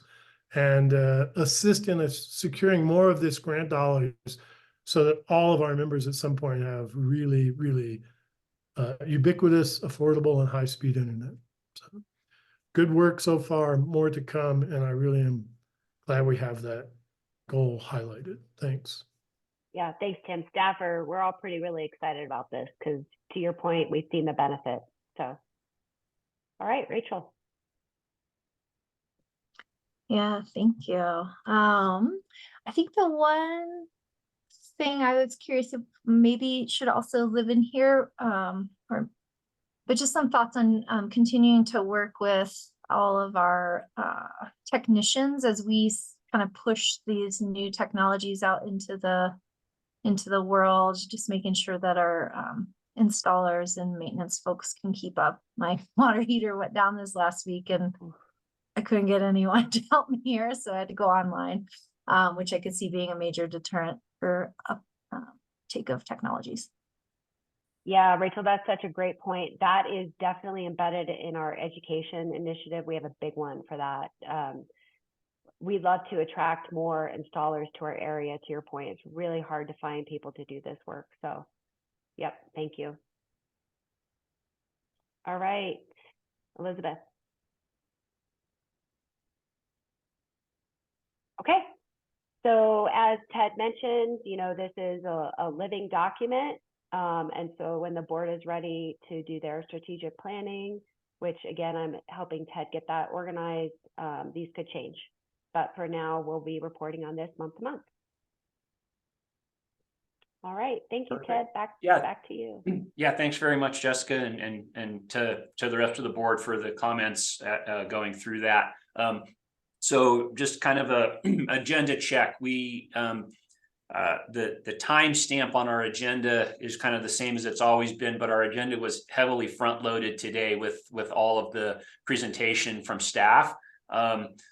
[SPEAKER 12] and assist in securing more of this grant dollars so that all of our members at some point have really, really ubiquitous, affordable, and high-speed internet. So, good work so far, more to come, and I really am glad we have that goal highlighted. Thanks.
[SPEAKER 4] Yeah, thanks, Tim. Staffer, we're all really excited about this because, to your point, we've seen the benefit. So, all right, Rachel.
[SPEAKER 15] Yeah, thank you. I think the one thing I was curious if maybe should also live in here, but just some thoughts on continuing to work with all of our technicians as we kind of push these new technologies out into the world, just making sure that our installers and maintenance folks can keep up. My water heater went down this last week and I couldn't get anyone to help me here, so I had to go online, which I could see being a major deterrent for uptake of technologies.
[SPEAKER 4] Yeah, Rachel, that's such a great point. That is definitely embedded in our education initiative. We have a big one for that. We'd love to attract more installers to our area. To your point, it's really hard to find people to do this work. So, yep, thank you. All right, Elizabeth. Okay, so as Ted mentioned, this is a living document. And so when the board is ready to do their strategic planning, which again, I'm helping Ted get that organized, these could change. But for now, we'll be reporting on this month to month. All right, thank you, Ted. Back to you.
[SPEAKER 1] Yeah, thanks very much, Jessica, and to the rest of the board for the comments going through that. So just kind of a agenda check. We the timestamp on our agenda is kind of the same as it's always been, but our agenda was heavily front loaded today with all of the presentation from staff.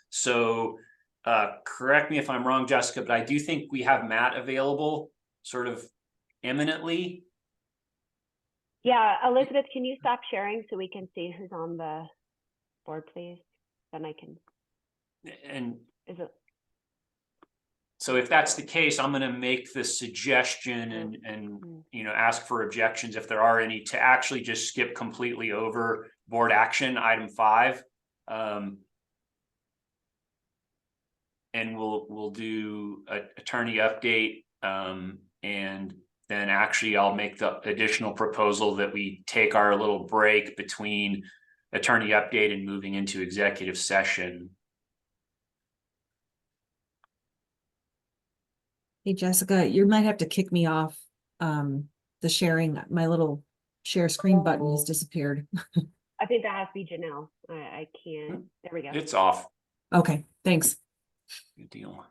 [SPEAKER 1] So correct me if I'm wrong, Jessica, but I do think we have Matt available sort of imminently.
[SPEAKER 4] Yeah, Elizabeth, can you stop sharing so we can see who's on the board, please? Then I can.
[SPEAKER 1] And
[SPEAKER 4] is it?
[SPEAKER 1] So if that's the case, I'm going to make the suggestion and ask for objections if there are any, to actually just skip completely over board action item 5. And we'll do an attorney update, and then actually I'll make the additional proposal that we take our little break between attorney update and moving into executive session.
[SPEAKER 19] Hey, Jessica, you might have to kick me off the sharing. My little share screen button has disappeared.
[SPEAKER 4] I think that has to be Janelle. I can't. There we go.
[SPEAKER 1] It's off.
[SPEAKER 19] Okay, thanks.
[SPEAKER 1] Good deal.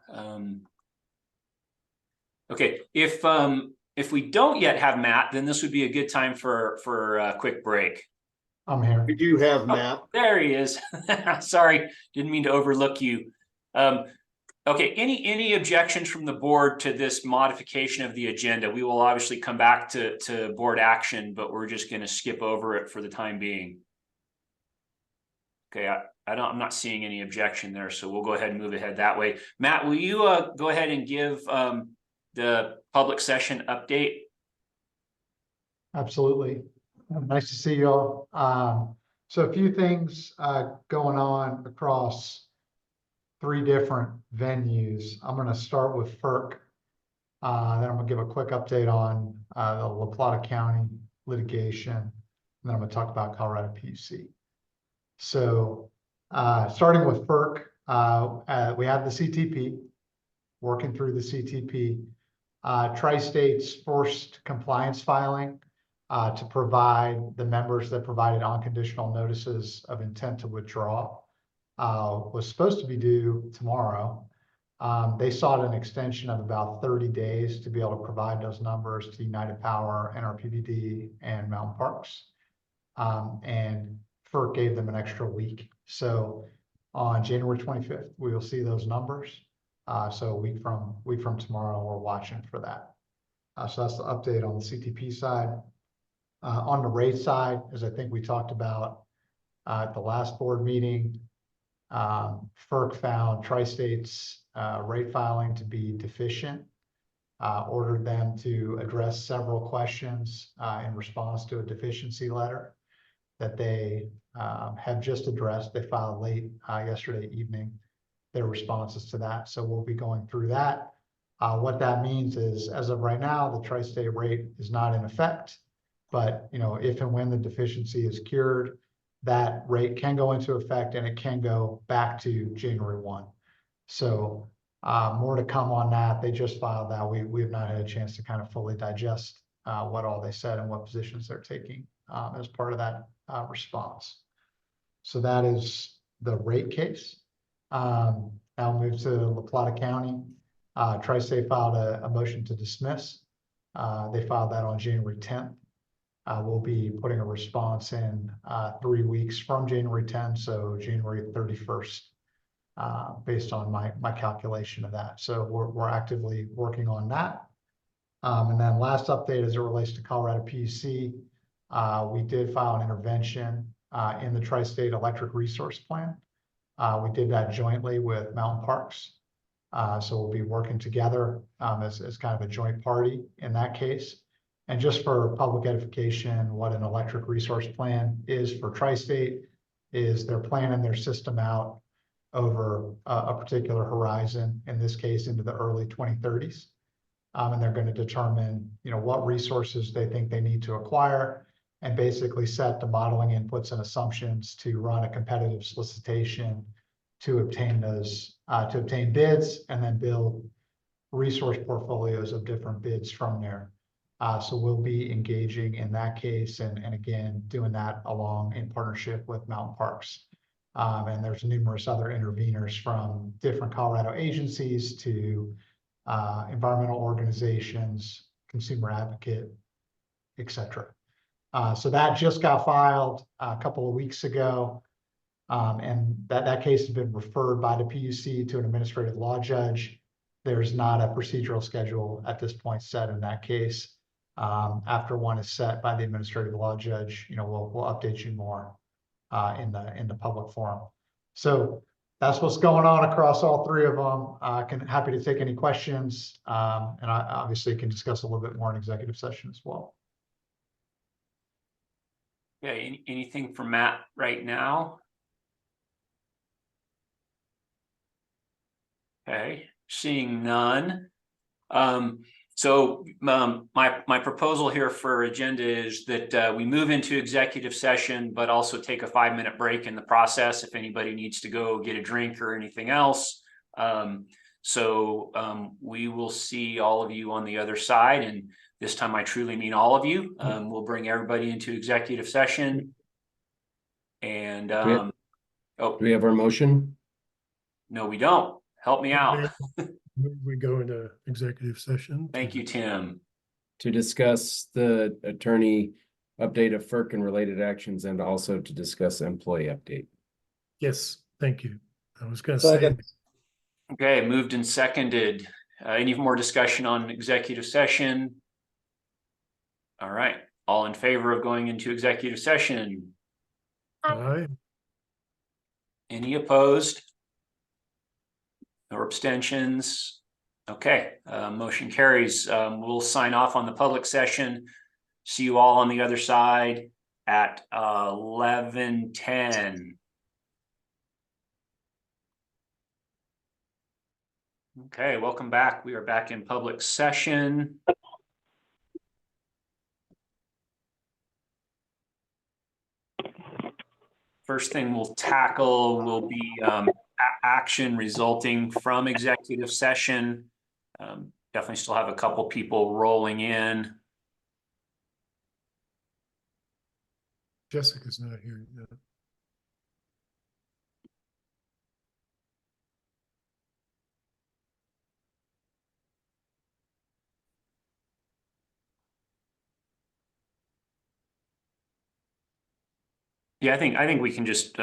[SPEAKER 1] Okay, if we don't yet have Matt, then this would be a good time for a quick break.
[SPEAKER 7] I'm here. We do have Matt.
[SPEAKER 1] There he is. Sorry, didn't mean to overlook you. Okay, any objections from the board to this modification of the agenda? We will obviously come back to board action, but we're just going to skip over it for the time being. Okay, I'm not seeing any objection there, so we'll go ahead and move ahead that way. Matt, will you go ahead and give the public session update?
[SPEAKER 7] Absolutely. Nice to see you all. So a few things going on across 3 different venues. I'm going to start with FERC. Then I'm going to give a quick update on the La Plata County litigation. And then I'm going to talk about Colorado PUC. So starting with FERC, we have the CTP, working through the CTP. Tri-State's first compliance filing to provide the members that provided unconditional notices of intent to withdraw was supposed to be due tomorrow. They sought an extension of about 30 days to be able to provide those numbers to United Power, NRPPD, and Mountain Parks. And FERC gave them an extra week. So on January 25th, we will see those numbers. So a week from tomorrow, we're watching for that. So that's the update on the CTP side. On the rate side, as I think we talked about at the last board meeting, FERC found Tri-State's rate filing to be deficient, ordered them to address several questions in response to a deficiency letter that they have just addressed. They filed late yesterday evening their responses to that. So we'll be going through that. What that means is, as of right now, the Tri-State rate is not in effect. But if and when the deficiency is cured, that rate can go into effect and it can go back to January 1. So more to come on that. They just filed that. We have not had a chance to kind of fully digest what all they said and what positions they're taking as part of that response. So that is the rate case. Now we'll move to La Plata County. Tri-State filed a motion to dismiss. They filed that on January 10th. We'll be putting a response in 3 weeks from January 10th, so January 31st, based on my calculation of that. So we're actively working on that. And then last update as it relates to Colorado PUC, we did file an intervention in the Tri-State Electric Resource Plan. We did that jointly with Mountain Parks. So we'll be working together as kind of a joint party in that case. And just for public edification, what an electric resource plan is for Tri-State is they're planning their system out over a particular horizon, in this case into the early 2030s. And they're going to determine, what resources they think they need to acquire and basically set the modeling inputs and assumptions to run a competitive solicitation to obtain bids and then build resource portfolios of different bids from there. So we'll be engaging in that case and again, doing that along in partnership with Mountain Parks. And there's numerous other interveners from different Colorado agencies to environmental organizations, consumer advocate, etc. So that just got filed a couple of weeks ago. And that case has been referred by the PUC to an administrative law judge. There's not a procedural schedule at this point set in that case. After one is set by the administrative law judge, we'll update you more in the public forum. So that's what's going on across all three of them. Happy to take any questions, and I obviously can discuss a little bit more in executive session as well.
[SPEAKER 1] Okay, anything from Matt right now? Okay, seeing none. So my proposal here for agenda is that we move into executive session, but also take a 5-minute break in the process if anybody needs to go get a drink or anything else. We will see all of you on the other side, and this time I truly mean all of you. We'll bring everybody into executive session. And
[SPEAKER 18] do we have our motion?
[SPEAKER 1] No, we don't. Help me out.
[SPEAKER 12] We go into executive session.
[SPEAKER 1] Thank you, Tim.
[SPEAKER 18] To discuss the attorney update of FERC and related actions, and also to discuss employee update.
[SPEAKER 12] Yes, thank you. I was going to say.
[SPEAKER 1] Okay, moved and seconded. Any more discussion on executive session? All right. All in favor of going into executive session?
[SPEAKER 12] Aye.
[SPEAKER 1] Any opposed? Or abstentions? Okay, motion carries. We'll sign off on the public session. See you all on the other side at 11:10. Okay, welcome back. We are back in public session. First thing we'll tackle will be action resulting from executive session. Definitely still have a couple people rolling in.
[SPEAKER 12] Jessica's not here yet.
[SPEAKER 1] Yeah, I think we can just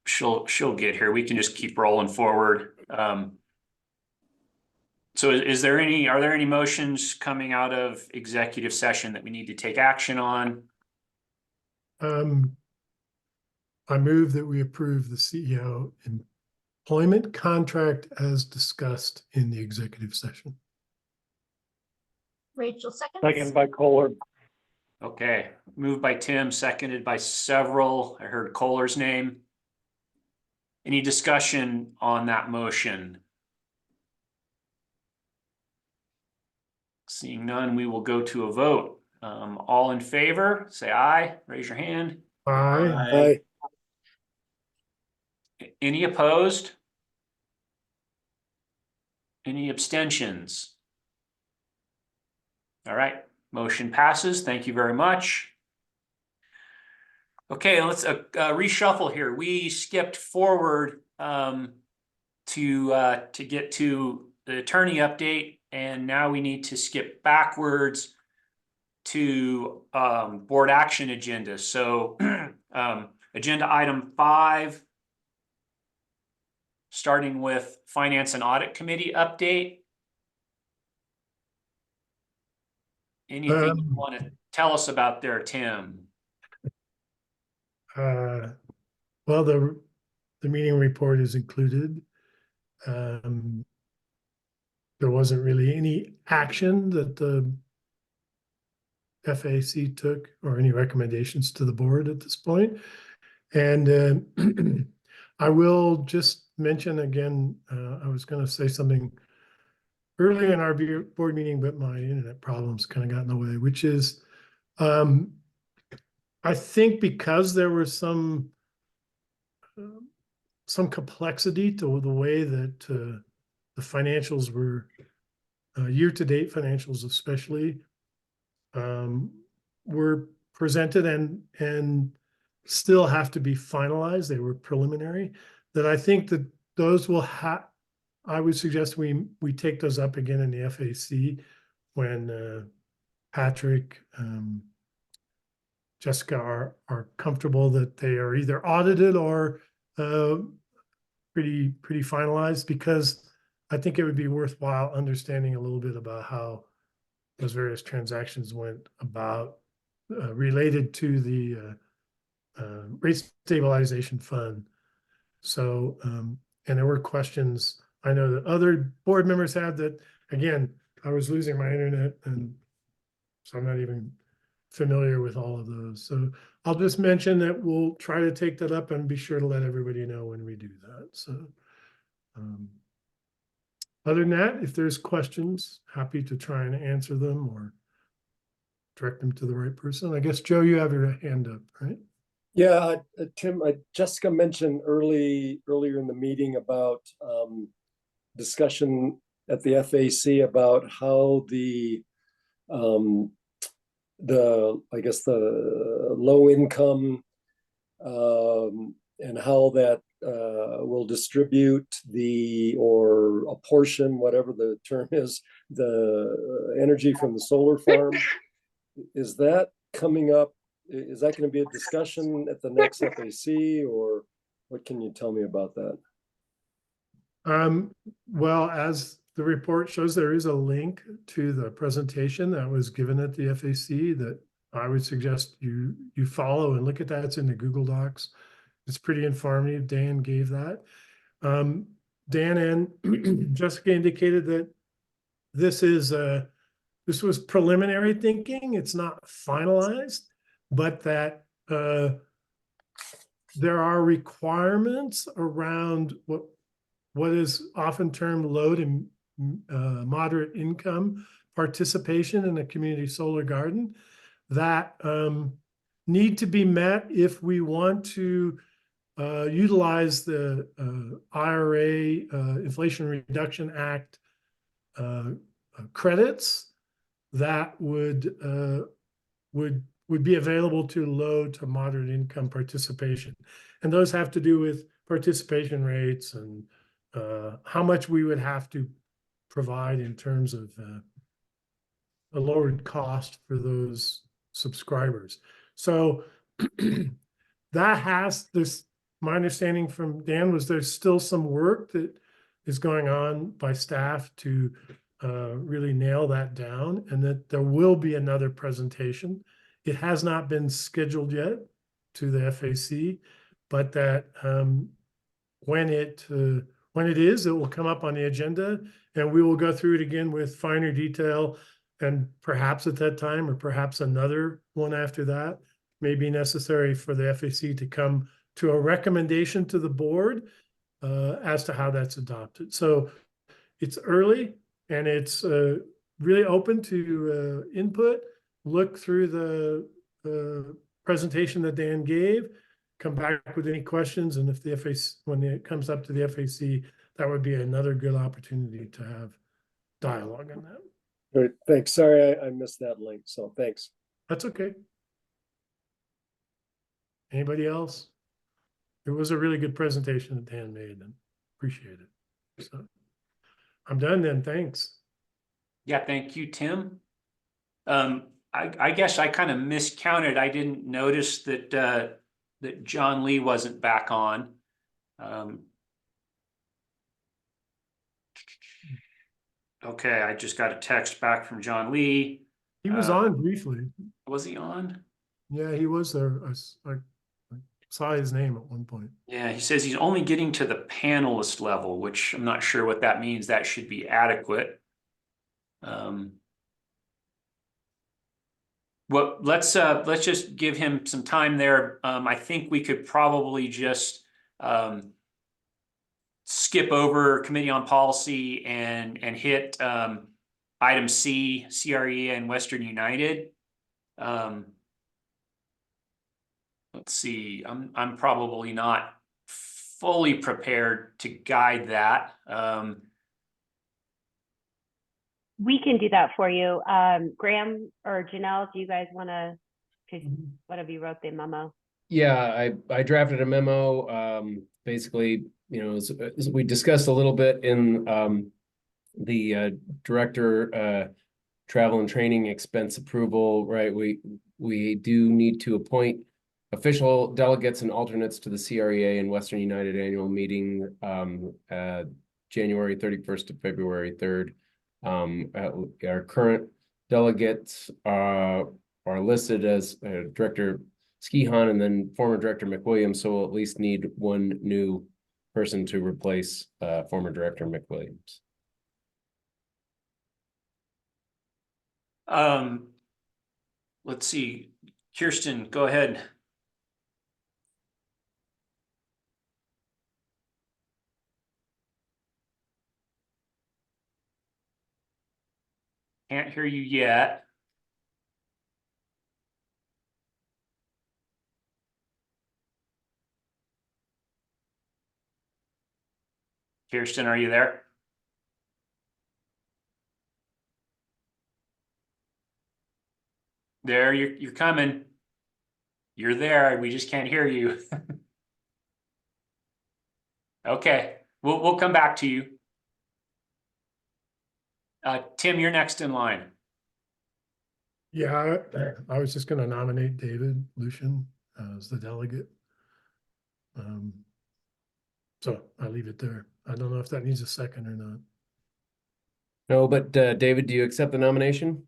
[SPEAKER 1] she'll get here. We can just keep rolling forward. So are there any motions coming out of executive session that we need to take action on?
[SPEAKER 12] I move that we approve the CEO employment contract as discussed in the executive session.
[SPEAKER 15] Rachel seconds.
[SPEAKER 11] Second by Kohler.
[SPEAKER 1] Okay, moved by Tim, seconded by several. I heard Kohler's name. Any discussion on that motion? Seeing none, we will go to a vote. All in favor, say aye. Raise your hand.
[SPEAKER 12] Aye.
[SPEAKER 1] Any opposed? Any abstentions? All right, motion passes. Thank you very much. Okay, let's reshuffle here. We skipped forward to get to the attorney update, and now we need to skip backwards to board action agenda. So agenda item 5, starting with Finance and Audit Committee update. Anything you want to tell us about there, Tim?
[SPEAKER 12] Well, the meeting report is included. There wasn't really any action that the FAC took or any recommendations to the board at this point. And I will just mention again, I was going to say something early in our board meeting, but my internet problems kind of got in the way, which is, I think because there was some complexity to the way that the financials were, year-to-date financials especially, were presented and still have to be finalized. They were preliminary. That I think that those will have, I would suggest we take those up again in the FAC when Patrick, Jessica are comfortable that they are either audited or pretty finalized, because I think it would be worthwhile understanding a little bit about how those various transactions went about related to the rate stabilization fund. So, and there were questions I know that other board members had that, again, I was losing my internet, and so I'm not even familiar with all of those. So I'll just mention that we'll try to take that up and be sure to let everybody know when we do that. So other than that, if there's questions, happy to try and answer them or direct them to the right person. I guess, Joe, you have your hand up, right?
[SPEAKER 16] Yeah, Tim, Jessica mentioned earlier in the meeting about discussion at the FAC about how the I guess the low income and how that will distribute or a portion, whatever the term is, the energy from the solar farm. Is that coming up? Is that going to be a discussion at the next FAC, or what can you tell me about that?
[SPEAKER 12] Well, as the report shows, there is a link to the presentation that was given at the FAC that I would suggest you follow and look at that. It's in the Google Docs. It's pretty informative. Dan gave that. Dan and Jessica indicated that this was preliminary thinking. It's not finalized, but that there are requirements around what is often termed low to moderate income participation in a community solar garden that need to be met if we want to utilize the IRA Inflation Reduction Act credits that would be available to low to moderate income participation. And those have to do with participation rates and how much we would have to provide in terms of a lowered cost for those subscribers. So that has this, my understanding from Dan was there's still some work that is going on by staff to really nail that down, and that there will be another presentation. It has not been scheduled yet to the FAC, but that when it is, it will come up on the agenda, and we will go through it again with finer detail, and perhaps at that time, or perhaps another one after that, may be necessary for the FAC to come to a recommendation to the board as to how that's adopted. So it's early, and it's really open to input. Look through the presentation that Dan gave, come back with any questions, and if the FAC, when it comes up to the FAC, that would be another good opportunity to have dialogue on that.
[SPEAKER 16] Great, thanks. Sorry, I missed that link, so thanks.
[SPEAKER 12] That's okay. Anybody else? It was a really good presentation that Dan made, and appreciate it. So I'm done then, thanks.
[SPEAKER 1] Yeah, thank you, Tim. I guess I kind of miscounted. I didn't notice that that John Lee wasn't back on. Okay, I just got a text back from John Lee.
[SPEAKER 12] He was on briefly.
[SPEAKER 1] Was he on?
[SPEAKER 12] Yeah, he was there. I saw his name at one point.
[SPEAKER 1] Yeah, he says he's only getting to the panelist level, which I'm not sure what that means. That should be adequate. Well, let's just give him some time there. I think we could probably just skip over Committee on Policy and hit item C, CREA and Western United. Let's see, I'm probably not fully prepared to guide that.
[SPEAKER 4] We can do that for you. Graham or Janelle, do you guys want to, because one of you wrote the memo?
[SPEAKER 8] Yeah, I drafted a memo. Basically, you know, as we discussed a little bit in the director travel and training expense approval, right? We do need to appoint official delegates and alternates to the CREA and Western United annual meeting January 31st to February 3rd. Our current delegates are listed as Director Skihan and then former Director McWilliams, so we'll at least need one new person to replace former Director McWilliams.
[SPEAKER 1] Let's see, Kirsten, go ahead. Can't hear you yet. Kirsten, are you there? There, you're coming. You're there. We just can't hear you. Okay, we'll come back to you. Tim, you're next in line.
[SPEAKER 12] Yeah, I was just going to nominate David Lucian as the delegate. So I'll leave it there. I don't know if that needs a second or not.
[SPEAKER 8] No, but David, do you accept the nomination?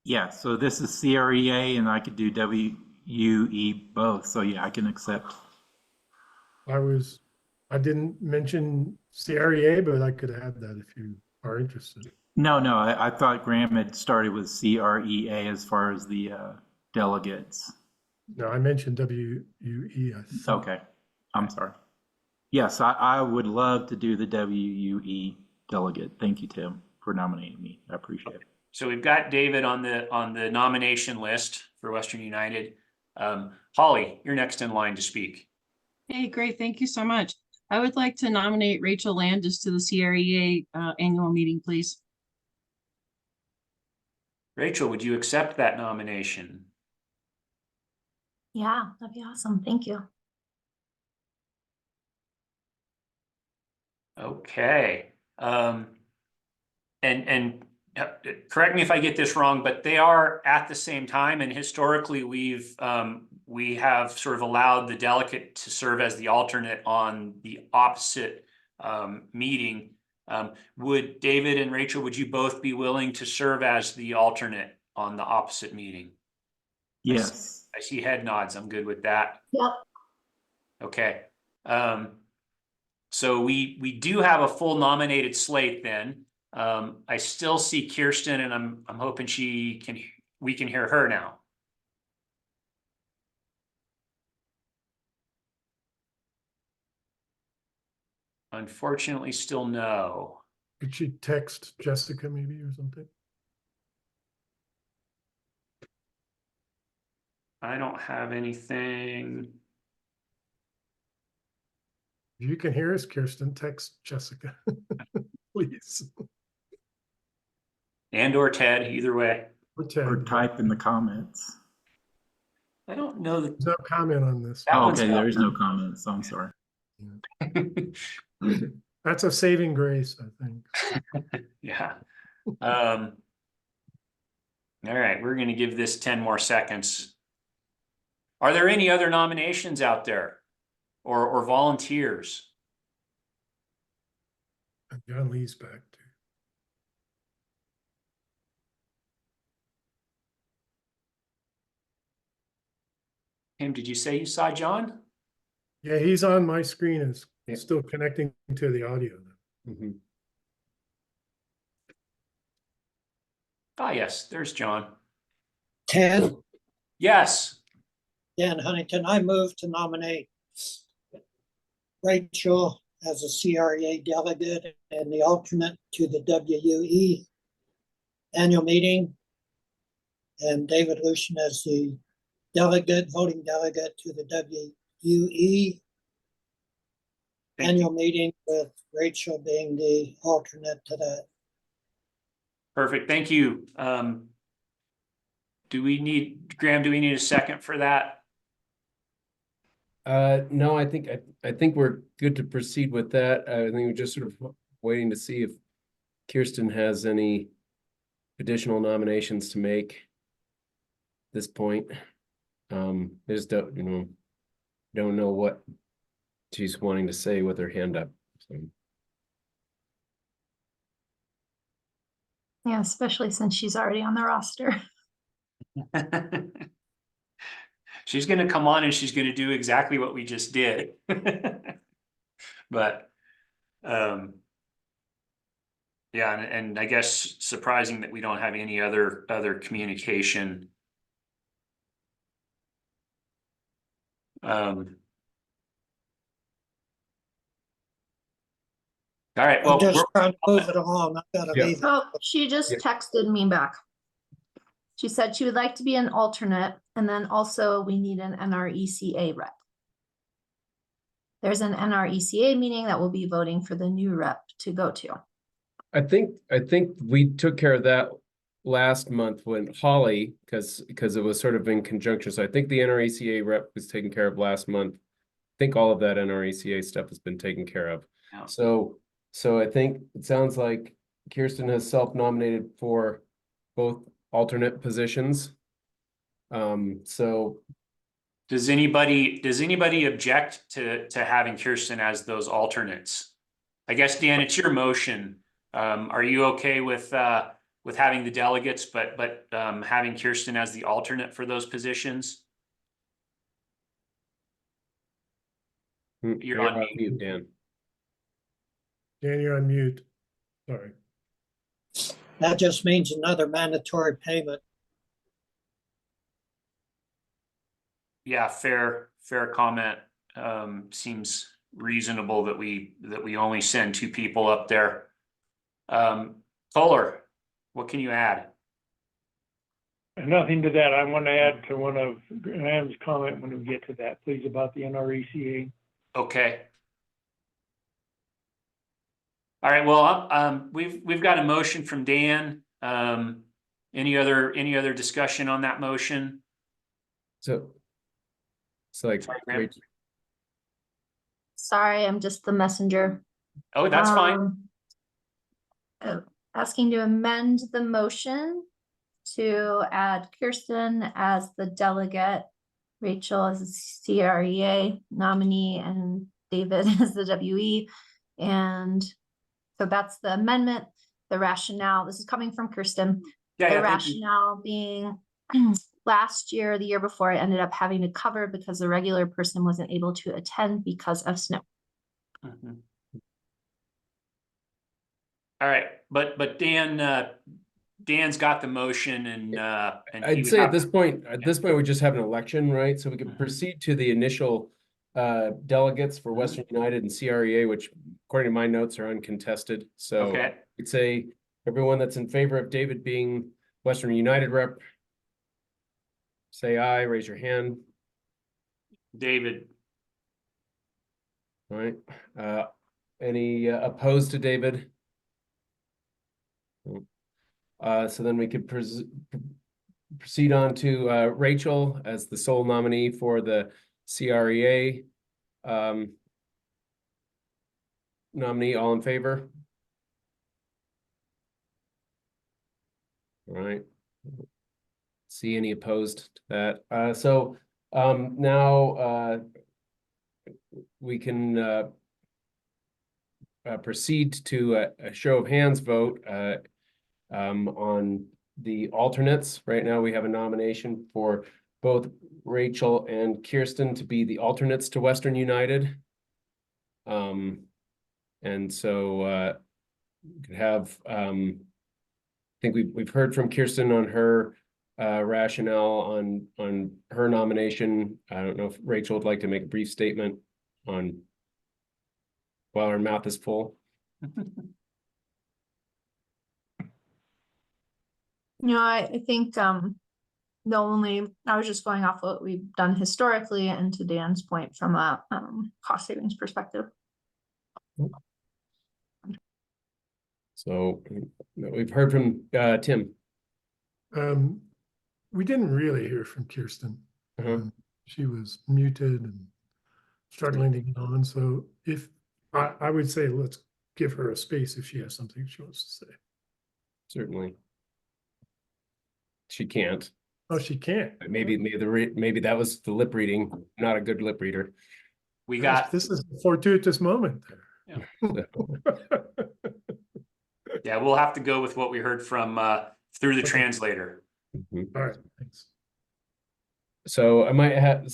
[SPEAKER 13] Yeah, so this is CREA and I could do WUE both. So yeah, I can accept.
[SPEAKER 12] I didn't mention CREA, but I could add that if you are interested.
[SPEAKER 13] No, I thought Graham had started with CREA as far as the delegates.
[SPEAKER 12] No, I mentioned WUE.
[SPEAKER 13] Okay, I'm sorry. Yes, I would love to do the WUE delegate. Thank you, Tim, for nominating me. I appreciate it.
[SPEAKER 1] So we've got David on the nomination list for Western United. Holly, you're next in line to speak.
[SPEAKER 17] Hey, great. Thank you so much. I would like to nominate Rachel Landis to the CREA annual meeting, please.
[SPEAKER 1] Rachel, would you accept that nomination?
[SPEAKER 15] Yeah, that'd be awesome. Thank you.
[SPEAKER 1] Okay. And correct me if I get this wrong, but they are at the same time, and historically we have sort of allowed the delegate to serve as the alternate on the opposite meeting. Would David and Rachel, would you both be willing to serve as the alternate on the opposite meeting?
[SPEAKER 13] Yes.
[SPEAKER 1] I see head nods. I'm good with that.
[SPEAKER 15] Yep.
[SPEAKER 1] Okay. So we do have a full nominated slate then. I still see Kirsten, and I'm hoping we can hear her now. Unfortunately, still no.
[SPEAKER 12] Could she text Jessica maybe or something?
[SPEAKER 1] I don't have anything.
[SPEAKER 12] If you can hear us, Kirsten, text Jessica, please.
[SPEAKER 1] And or Ted, either way.
[SPEAKER 13] Or type in the comments.
[SPEAKER 1] I don't know.
[SPEAKER 12] There's no comment on this.
[SPEAKER 13] Oh, okay, there is no comment, so I'm sorry.
[SPEAKER 12] That's a saving grace, I think.
[SPEAKER 1] Yeah. All right, we're going to give this 10 more seconds. Are there any other nominations out there or volunteers?
[SPEAKER 12] John Lee's back too.
[SPEAKER 1] Tim, did you say you saw John?
[SPEAKER 12] Yeah, he's on my screen and still connecting to the audio.
[SPEAKER 1] Ah, yes, there's John.
[SPEAKER 9] Ted,
[SPEAKER 1] Yes.
[SPEAKER 9] Dan Huntington, I move to nominate Rachel as a CREA delegate and the alternate to the WUE annual meeting, and David Lucian as the delegate, voting delegate to the WUE annual meeting, with Rachel being the alternate to that.
[SPEAKER 1] Perfect. Thank you. Do we need a second for that?
[SPEAKER 8] No, I think we're good to proceed with that. I think we're just sort of waiting to see if Kirsten has any additional nominations to make at this point. I just don't know what she's wanting to say with her hand up. So.
[SPEAKER 15] Yeah, especially since she's already on the roster.
[SPEAKER 1] She's going to come on and she's going to do exactly what we just did. But yeah, and I guess surprising that we don't have any other communication. All right, well,
[SPEAKER 9] I'm just trying to move it along. I've got to leave.
[SPEAKER 15] Oh, she just texted me back. She said she would like to be an alternate, and then also we need an NRECA rep. There's an NRECA meeting that we'll be voting for the new rep to go to.
[SPEAKER 8] I think we took care of that last month when Holly, because it was sort of in conjunction. So I think the NRECA rep was taken care of last month. I think all of that NRECA stuff has been taken care of.
[SPEAKER 1] Yeah.
[SPEAKER 8] So I think it sounds like Kirsten has self-nominated for both alternate positions. So
[SPEAKER 1] does anybody object to having Kirsten as those alternates? I guess, Dan, it's your motion. Are you okay with having the delegates, but having Kirsten as the alternate for those positions? You're on mute,
[SPEAKER 8] Dan.
[SPEAKER 12] Dan, you're on mute. Sorry.
[SPEAKER 9] That just means another mandatory payment.
[SPEAKER 1] Yeah, fair comment. Seems reasonable that we only send 2 people up there. Kohler, what can you add?
[SPEAKER 11] Nothing to that. I want to add to one of Graham's comment when we get to that, please, about the NRECA.
[SPEAKER 1] Okay. All right. Well, we've got a motion from Dan. Any other discussion on that motion?
[SPEAKER 8] So like,
[SPEAKER 15] Sorry, I'm just the messenger.
[SPEAKER 1] Oh, that's fine.
[SPEAKER 15] Asking to amend the motion to add Kirsten as the delegate, Rachel as the CREA nominee, and David as the WE. And so that's the amendment. The rationale, this is coming from Kirsten. The rationale being last year, the year before, I ended up having to cover because the regular person wasn't able to attend because of snow.
[SPEAKER 1] Mm-hmm. All right, but Dan's got the motion, and
[SPEAKER 8] I'd say at this point we just have an election, right? So we can proceed to the initial delegates for Western United and CREA, which according to my notes are uncontested. So
[SPEAKER 1] okay.
[SPEAKER 8] I'd say everyone that's in favor of David being Western United rep, say aye, raise your hand.
[SPEAKER 1] David.
[SPEAKER 8] All right. Any opposed to David? So then we could proceed on to Rachel as the sole nominee for the CREA nominee. All in favor? All right. See any opposed to that? So now we can proceed to a show of hands vote on the alternates. Right now we have a nomination for both Rachel and Kirsten to be the alternates to Western United. And so we could have, I think we've heard from Kirsten on her rationale on her nomination. I don't know if Rachel would like to make a brief statement on while her mouth is full.
[SPEAKER 15] I think the only, I was just going off what we've done historically and to Dan's point from a cost savings perspective.
[SPEAKER 8] So we've heard from Tim.
[SPEAKER 12] We didn't really hear from Kirsten. She was muted and struggling to get on. So if I would say, let's give her a space if she has something she wants to say.
[SPEAKER 8] Certainly. She can't.
[SPEAKER 12] Oh, she can't.
[SPEAKER 8] Maybe that was the lip reading. Not a good lip reader.
[SPEAKER 1] We got
[SPEAKER 12] this is a fortuitous moment there.
[SPEAKER 1] Yeah. Yeah, we'll have to go with what we heard from through the translator.
[SPEAKER 12] All right, thanks.
[SPEAKER 8] So I might have,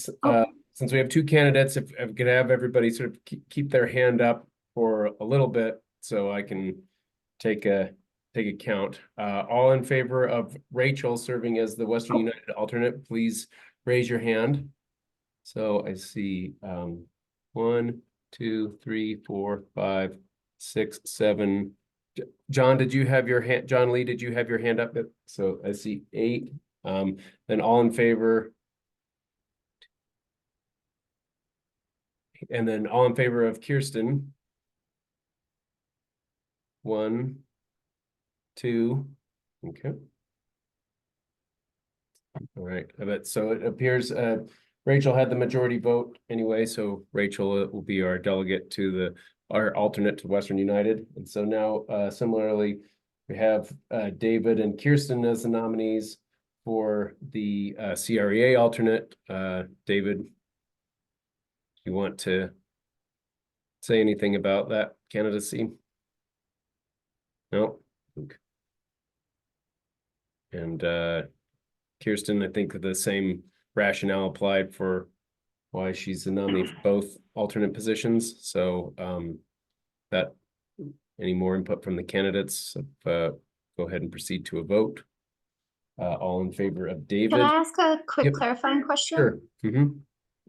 [SPEAKER 8] since we have two candidates, if I could have everybody sort of keep their hand up for a little bit, so I can take a count. All in favor of Rachel serving as the Western United alternate, please raise your hand. So I see 1, 2, 3, 4, 5, 6, 7. John, did you have your hand? John Lee, did you have your hand up? So I see 8. Then all in favor. And then all in favor of Kirsten. 1, 2. Okay. All right. So it appears Rachel had the majority vote anyway, so Rachel will be our delegate to our alternate to Western United. And so now similarly, we have David and Kirsten as the nominees for the CREA alternate. David, you want to say anything about that candidacy? No? Okay. And Kirsten, I think the same rationale applied for why she's the nominee for both alternate positions. So that any more input from the candidates? Go ahead and proceed to a vote. All in favor of David.
[SPEAKER 15] Can I ask a quick clarifying question?
[SPEAKER 8] Sure.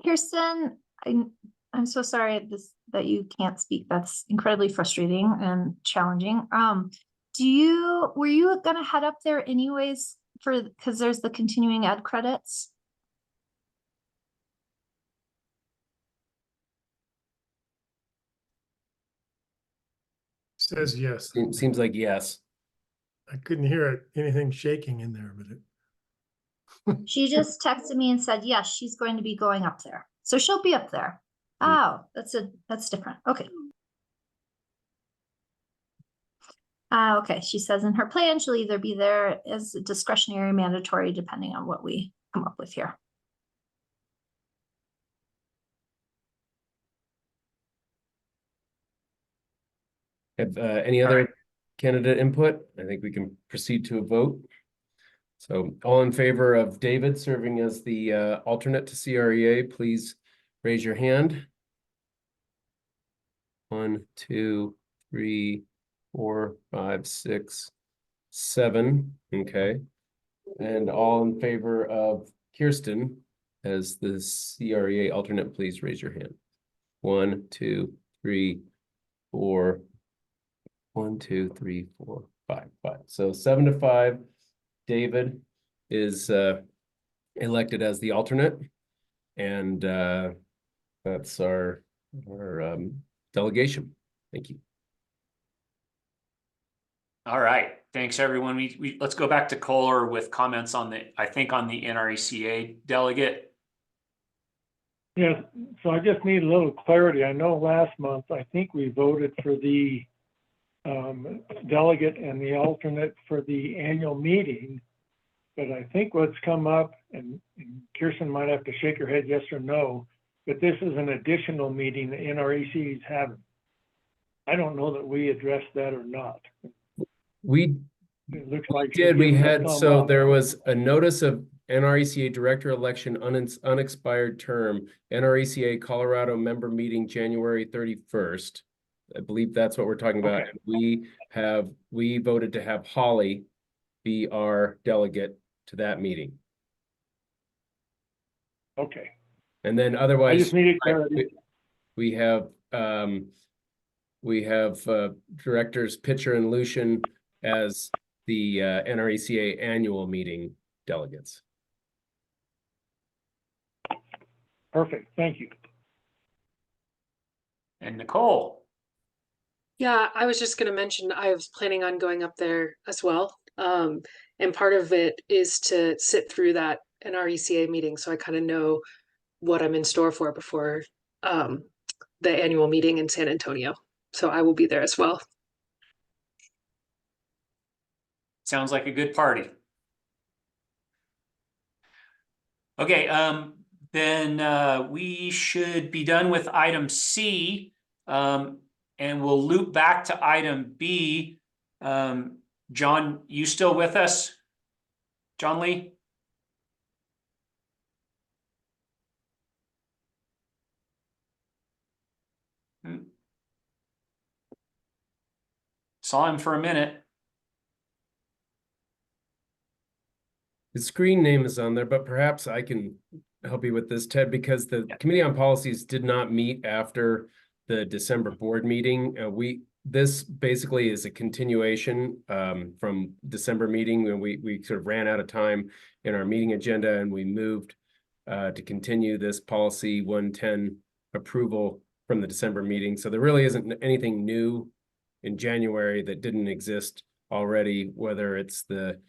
[SPEAKER 15] Kirsten, I'm so sorry that you can't speak. That's incredibly frustrating and challenging. Were you gonna head up there anyways because there's the continuing ed credits?
[SPEAKER 12] Says yes.
[SPEAKER 8] Seems like yes.
[SPEAKER 12] I couldn't hear anything shaking in there, but
[SPEAKER 15] She just texted me and said, yes, she's going to be going up there. So she'll be up there. Oh, that's different. Okay. Okay, she says in her plan, she'll either be there as a discretionary or mandatory, depending on what we come up with here.
[SPEAKER 8] Have any other candidate input? I think we can proceed to a vote. So all in favor of David serving as the alternate to CREA, please raise your hand. 1, 2, 3, 4, 5, 6, 7. Okay. And all in favor of Kirsten as the CREA alternate, please raise your hand. 1, 2, 3, 4. 1, 2, 3, 4, 5. So 7-5. David is elected as the alternate, and that's our delegation. Thank you.
[SPEAKER 1] All right, thanks everyone. We let's go back to Kohler with comments on the NRECA delegate.
[SPEAKER 11] Yeah, so I just need a little clarity. I know last month, I think we voted for the delegate and the alternate for the annual meeting, but I think what's come up, and Kirsten might have to shake her head yes or no, but this is an additional meeting the NREC is having. I don't know that we addressed that or not.
[SPEAKER 8] We
[SPEAKER 11] It looks like
[SPEAKER 8] did. We had, so there was a notice of NRECA Director Election unexpired term, NRECA Colorado member meeting January 31st. I believe that's what we're talking about.
[SPEAKER 11] Okay.
[SPEAKER 8] We voted to have Holly be our delegate to that meeting.
[SPEAKER 11] Okay.
[SPEAKER 8] And then
[SPEAKER 11] I
[SPEAKER 8] otherwise,
[SPEAKER 11] just needed clarity.
[SPEAKER 8] we have directors Pitcher and Lucian as the NRECA annual meeting delegates.
[SPEAKER 11] Perfect. Thank you.
[SPEAKER 1] And Nicole.
[SPEAKER 21] Yeah, I was just going to mention I was planning on going up there as well. And part of it is to sit through that NRECA meeting, so I kind of know what I'm in store for before the annual meeting in San Antonio. So I will be there as well.
[SPEAKER 1] Sounds like a good party. Okay, then we should be done with item C, and we'll loop back to item B. John, you still with us? John Lee? Saw him for a minute.
[SPEAKER 8] The screen name is on there, but perhaps I can help you with this, Ted, because the Committee on Policies did not meet after the December board meeting. This basically is a continuation from December meeting when we sort of ran out of time in our meeting agenda, and we moved to continue this policy 110 approval from the December meeting. So there really isn't anything new in January that didn't exist already, whether it's the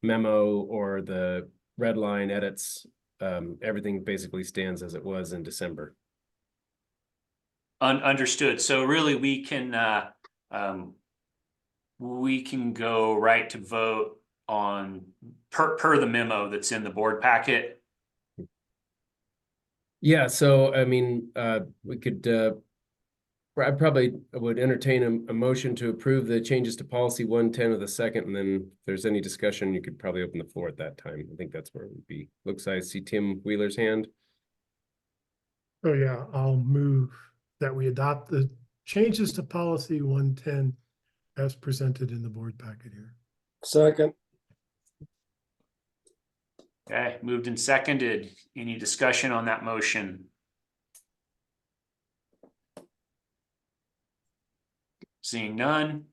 [SPEAKER 8] memo or the red line edits. Everything basically stands as it was in December.
[SPEAKER 1] Understood. So really we can go right to vote on per the memo that's in the board packet.
[SPEAKER 8] Yeah, so I mean, we could I probably would entertain a motion to approve the changes to policy 110 of the second, and then if there's any discussion, you could probably open the floor at that time. I think that's where it would be. Looks like I see Tim Wheeler's hand.
[SPEAKER 12] Oh yeah, I'll move that we adopt the changes to policy 110 as presented in the board packet here.
[SPEAKER 16] Second.
[SPEAKER 1] Okay, moved and seconded. Any discussion on that motion? Seeing none,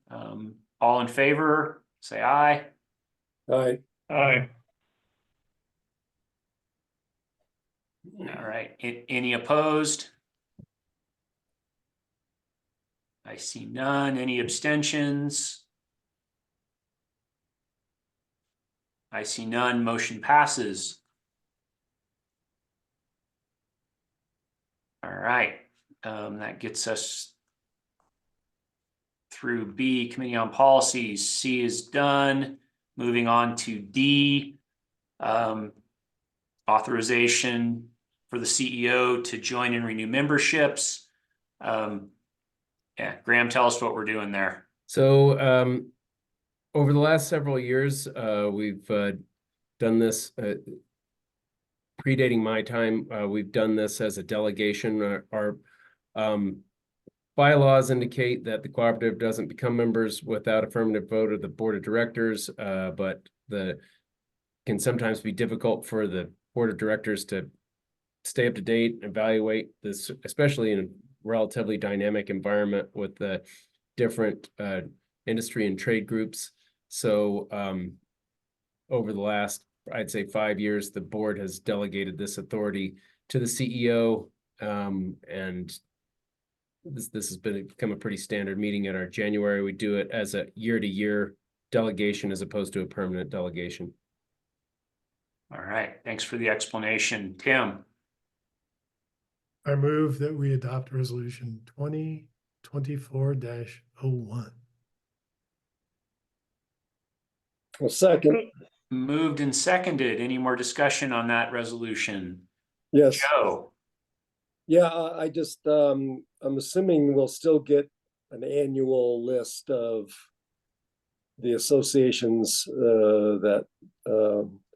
[SPEAKER 1] all in favor, say aye.
[SPEAKER 16] Aye.
[SPEAKER 11] Aye.
[SPEAKER 1] All right, any opposed? I see none. Any abstentions? I see none. Motion passes. All right, that gets us through B, Committee on Policies. C is done. Moving on to D, authorization for the CEO to join and renew memberships. Yeah, Graham, tell us what we're doing there.
[SPEAKER 8] So over the last several years, we've done this, predating my time, we've done this as a delegation. Our bylaws indicate that the cooperative doesn't become members without affirmative vote of the board of directors, but can sometimes be difficult for the board of directors to stay up to date, evaluate this, especially in a relatively dynamic environment with the different industry and trade groups. So over the last, I'd say 5 years, the board has delegated this authority to the CEO, and this has become a pretty standard meeting at our January. We do it as a year-to-year delegation as opposed to a permanent delegation.
[SPEAKER 1] All right, thanks for the explanation. Tim?
[SPEAKER 12] I move that we adopt resolution 2024-01.
[SPEAKER 16] Well, second.
[SPEAKER 1] Moved and seconded. Any more discussion on that resolution?
[SPEAKER 16] Yes.
[SPEAKER 1] Joe?
[SPEAKER 16] Yeah, I just, I'm assuming we'll still get an annual list of the associations that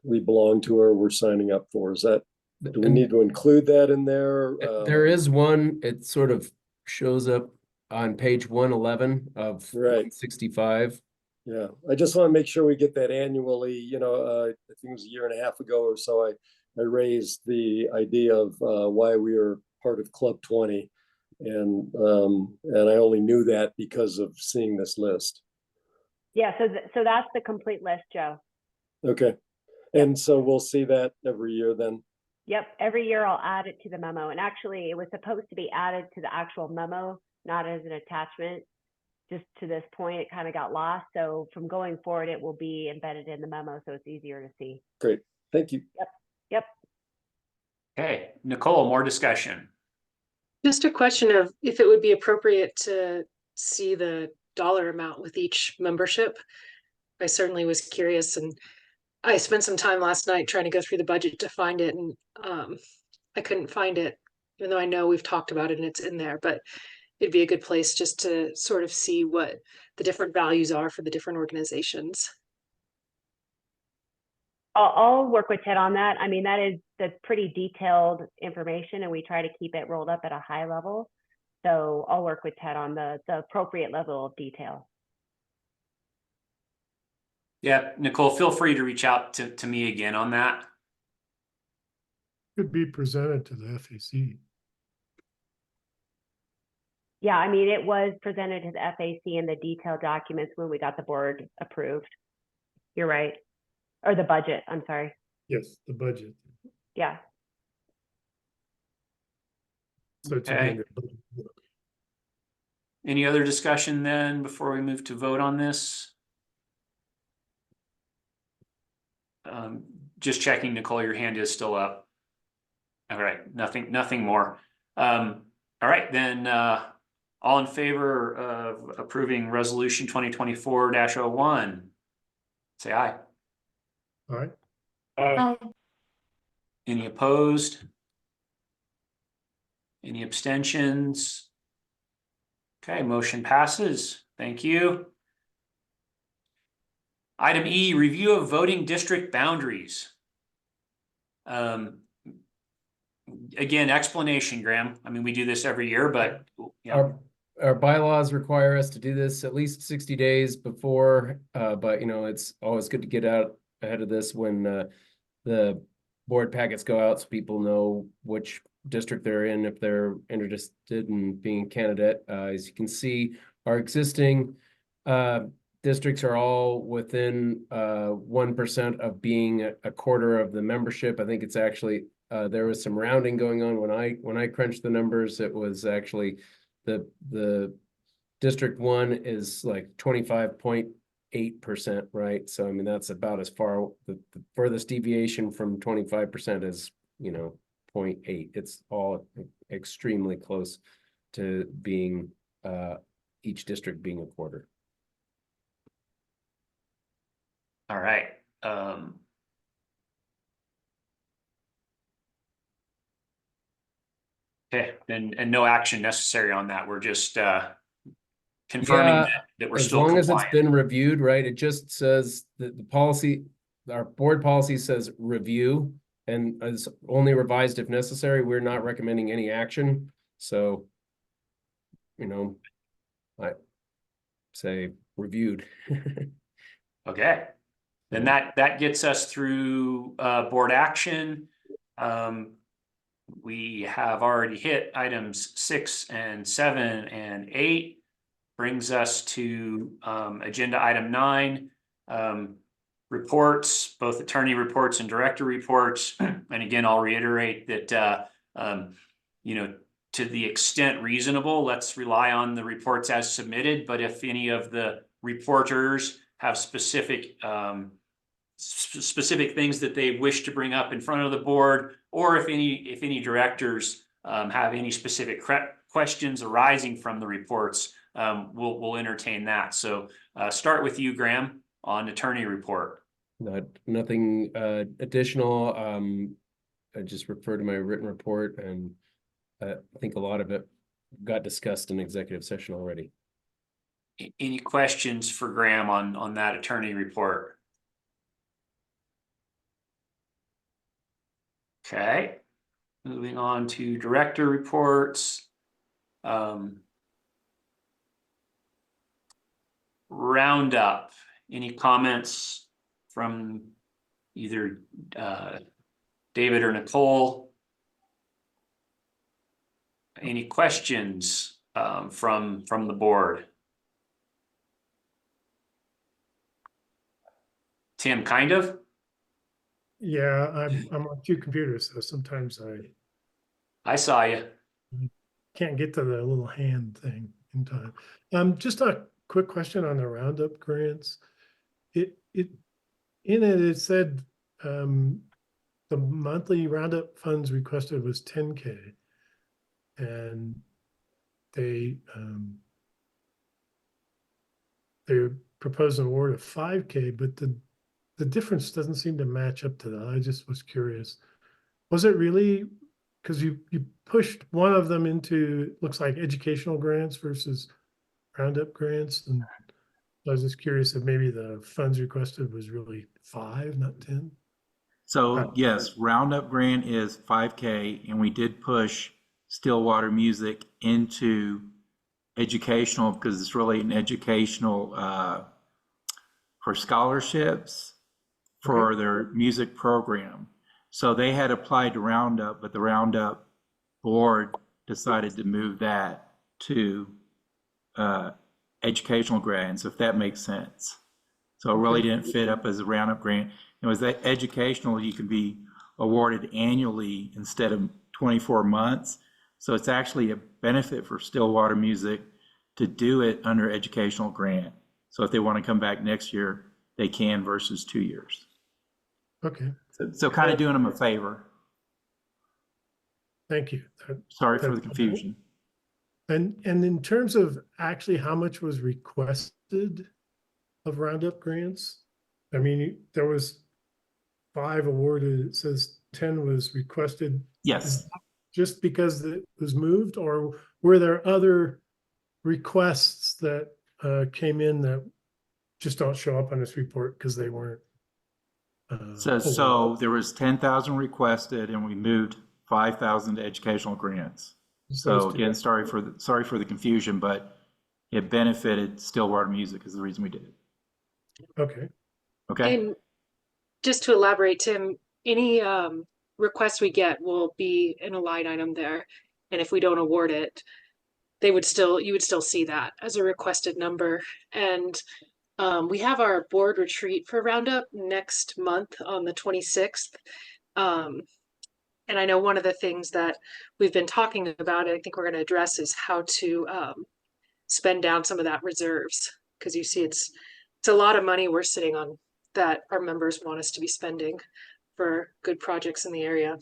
[SPEAKER 16] we belong to or we're signing up for. Is that, do we
[SPEAKER 8] And
[SPEAKER 16] need to include that in there?
[SPEAKER 8] there is one, it sort of shows up on page 111 of
[SPEAKER 16] Right.
[SPEAKER 8] 165.
[SPEAKER 16] Yeah, I just want to make sure we get that annually. You know, I think it was a year and a half ago or so, I raised the idea of why we are part of Club 20. And I only knew that because of seeing this list.
[SPEAKER 4] Yeah, so that's the complete list, Joe.
[SPEAKER 16] Okay. And so we'll see that every year then?
[SPEAKER 4] Yep, every year I'll add it to the memo. And actually, it was supposed to be added to the actual memo, not as an attachment. Just to this point, it kind of got lost. So from going forward, it will be embedded in the memo, so it's easier to see.
[SPEAKER 16] Great, thank you.
[SPEAKER 4] Yep.
[SPEAKER 1] Okay, Nicole, more discussion.
[SPEAKER 21] Just a question of if it would be appropriate to see the dollar amount with each membership. I certainly was curious, and I spent some time last night trying to go through the budget to find it, and I couldn't find it, even though I know we've talked about it and it's in there, but it'd be a good place just to sort of see what the different values are for the different organizations.
[SPEAKER 4] I'll work with Ted on that. I mean, that's pretty detailed information, and we try to keep it rolled up at a high level. So I'll work with Ted on the appropriate level of detail.
[SPEAKER 1] Yeah, Nicole, feel free to reach out to me again on that.
[SPEAKER 12] Could be presented to the FEC.
[SPEAKER 4] Yeah, I mean, it was presented to the FAC in the detailed documents when we got the board approved. You're right. Or the budget, I'm sorry.
[SPEAKER 12] Yes, the budget.
[SPEAKER 4] Yeah.
[SPEAKER 12] So it's
[SPEAKER 1] Okay.
[SPEAKER 12] again, the budget.
[SPEAKER 1] Any other discussion then before we move to vote on this? Just checking, Nicole, your hand is still up. All right, nothing more. All right, then all in favor of approving resolution 2024-01, say aye.
[SPEAKER 12] All right.
[SPEAKER 15] Aye.
[SPEAKER 1] Any opposed? Any abstentions? Okay, motion passes. Thank you. Item E, review of voting district boundaries. Again, explanation, Graham. I mean, we do this every year, but yeah.
[SPEAKER 8] Our bylaws require us to do this at least 60 days before, but you know, it's always good to get out ahead of this when the board packets go out so people know which district they're in if they're interested in being a candidate. As you can see, our existing districts are all within 1% of being a quarter of the membership. I think it's actually there was some rounding going on when I crunched the numbers. It was actually the District 1 is like 25.8%, right? So I mean that's about as far the furthest deviation from 25% is, you know, 0.8. It's all extremely close to being each district being a quarter.
[SPEAKER 1] All right. Okay, and no action necessary on that. We're just confirming that we're still compliant.
[SPEAKER 8] As long as it's been reviewed, right? It just says that the policy, our board policy says review and is only revised if necessary. We're not recommending any action. So, you know, I say reviewed.
[SPEAKER 1] Okay. Then that gets us through board action. We have already hit items 6 and 7 and 8. Brings us to agenda item 9, reports, both attorney reports and director reports. And again, I'll reiterate that, you know, to the extent reasonable, let's rely on the reports as submitted. But if any of the reporters have specific things that they wish to bring up in front of the board, or if any directors have any specific questions arising from the reports, we'll entertain that. So start with you, Graham, on attorney report.
[SPEAKER 8] Nothing additional. I just refer to my written report, and I think a lot of it got discussed in executive session already.
[SPEAKER 1] Any questions for Graham on that attorney report? Okay, moving on to director reports. Roundup, any comments from either David or Nicole? Any questions from the board? Tim, kind of?
[SPEAKER 12] Yeah, I'm on two computers, so sometimes
[SPEAKER 1] I saw you.
[SPEAKER 12] can't get to the little hand thing in time. Just a quick question on the Roundup grants. It said the monthly Roundup funds requested was 10K, and they proposed an award of 5K, but the difference doesn't seem to match up to that. I just was curious. Was it really, because you pushed one of them into, looks like educational grants versus Roundup grants, and I was just curious if maybe the funds requested was really 5, not 10.
[SPEAKER 13] So yes, Roundup grant is 5K, and we did push Stillwater Music into educational because it's really an educational for scholarships for their music program. So they had applied to Roundup, but the Roundup board decided to move that to educational grants, if that makes sense. So it really didn't fit up as a Roundup grant. It was that educational, you can be awarded annually instead of 24 months. So it's actually a benefit for Stillwater Music to do it under educational grant. So if they want to come back next year, they can versus 2 years.
[SPEAKER 12] Okay.
[SPEAKER 13] So kind of doing them a favor.
[SPEAKER 12] Thank you.
[SPEAKER 13] Sorry for the confusion.
[SPEAKER 12] And in terms of actually how much was requested of Roundup grants, I mean, there was 5 awarded. It says 10 was requested.
[SPEAKER 13] Yes.
[SPEAKER 12] Just because it was moved, or were there other requests that came in that just don't show up on this report because they weren't?
[SPEAKER 13] So there was 10,000 requested, and we moved 5,000 to educational grants. So again, sorry for the confusion, but it benefited Stillwater Music is the reason we did it.
[SPEAKER 12] Okay.
[SPEAKER 13] Okay.
[SPEAKER 21] And just to elaborate, Tim, any requests we get will be in a line item there. And if we don't award it, you would still see that as a requested number. And we have our board retreat for Roundup next month on the 26th. And I know one of the things that we've been talking about, and I think we're going to address, is how to spend down some of that reserves. Because you see, it's a lot of money we're sitting on that our members want us to be spending for good projects in the area.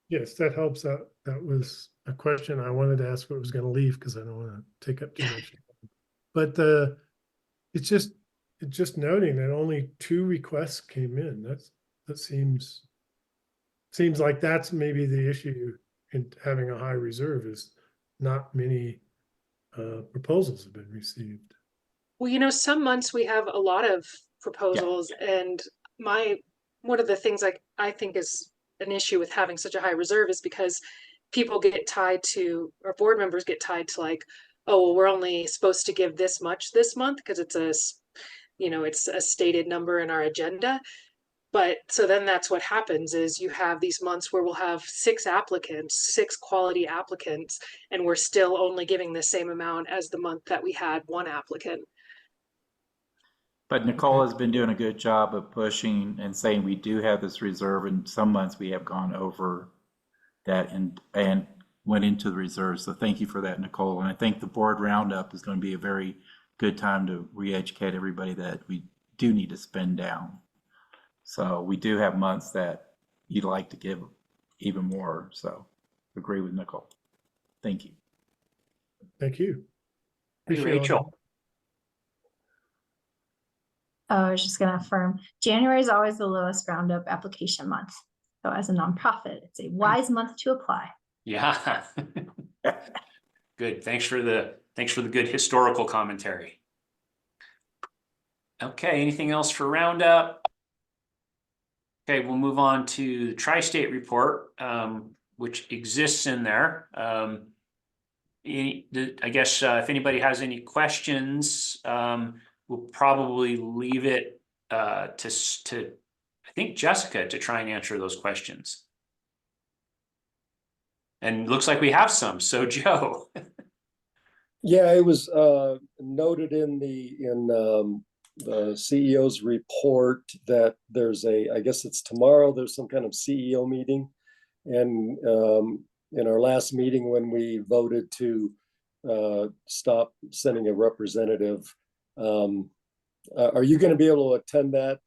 [SPEAKER 12] Yes, that helps out. That was a question I wanted to ask, but was going to leave because I don't want to take up too much time. But it's just noting that only 2 requests came in. That seems like that's maybe the issue in having a high reserve, is not many proposals have been received.
[SPEAKER 21] Well, some months we have a lot of proposals, and one of the things I think is an issue with having such a high reserve is because people get tied to, or board members get tied to, like, oh, well, we're only supposed to give this much this month because it's a stated number in our agenda. But so then that's what happens is you have these months where we'll have 6 quality applicants, and we're still only giving the same amount as the month that we had 1 applicant.
[SPEAKER 13] But Nicole has been doing a good job of pushing and saying we do have this reserve, and some months we have gone over that and went into the reserve. So thank you for that, Nicole. And I think the board roundup is going to be a very good time to re-educate everybody that we do need to spend down. So we do have months that you'd like to give even more. So agree with Nicole. Thank you.
[SPEAKER 12] Thank you.
[SPEAKER 1] Hey, Rachel.
[SPEAKER 15] I was just going to affirm January is always the lowest roundup application month. So as a nonprofit, it's a wise month to apply.
[SPEAKER 1] Yeah. Good. Thanks for the good historical commentary. Okay. Anything else for roundup? Okay, we'll move on to the tri-state report, which exists in there. I guess if anybody has any questions, we'll probably leave it to I think Jessica to try and answer those questions. And looks like we have some. So Joe.
[SPEAKER 16] Yeah, it was noted in the CEO's report that there's I guess it's tomorrow, there's some kind of CEO meeting. And in our last meeting, when we voted to stop sending a representative, are you going to be able to attend that?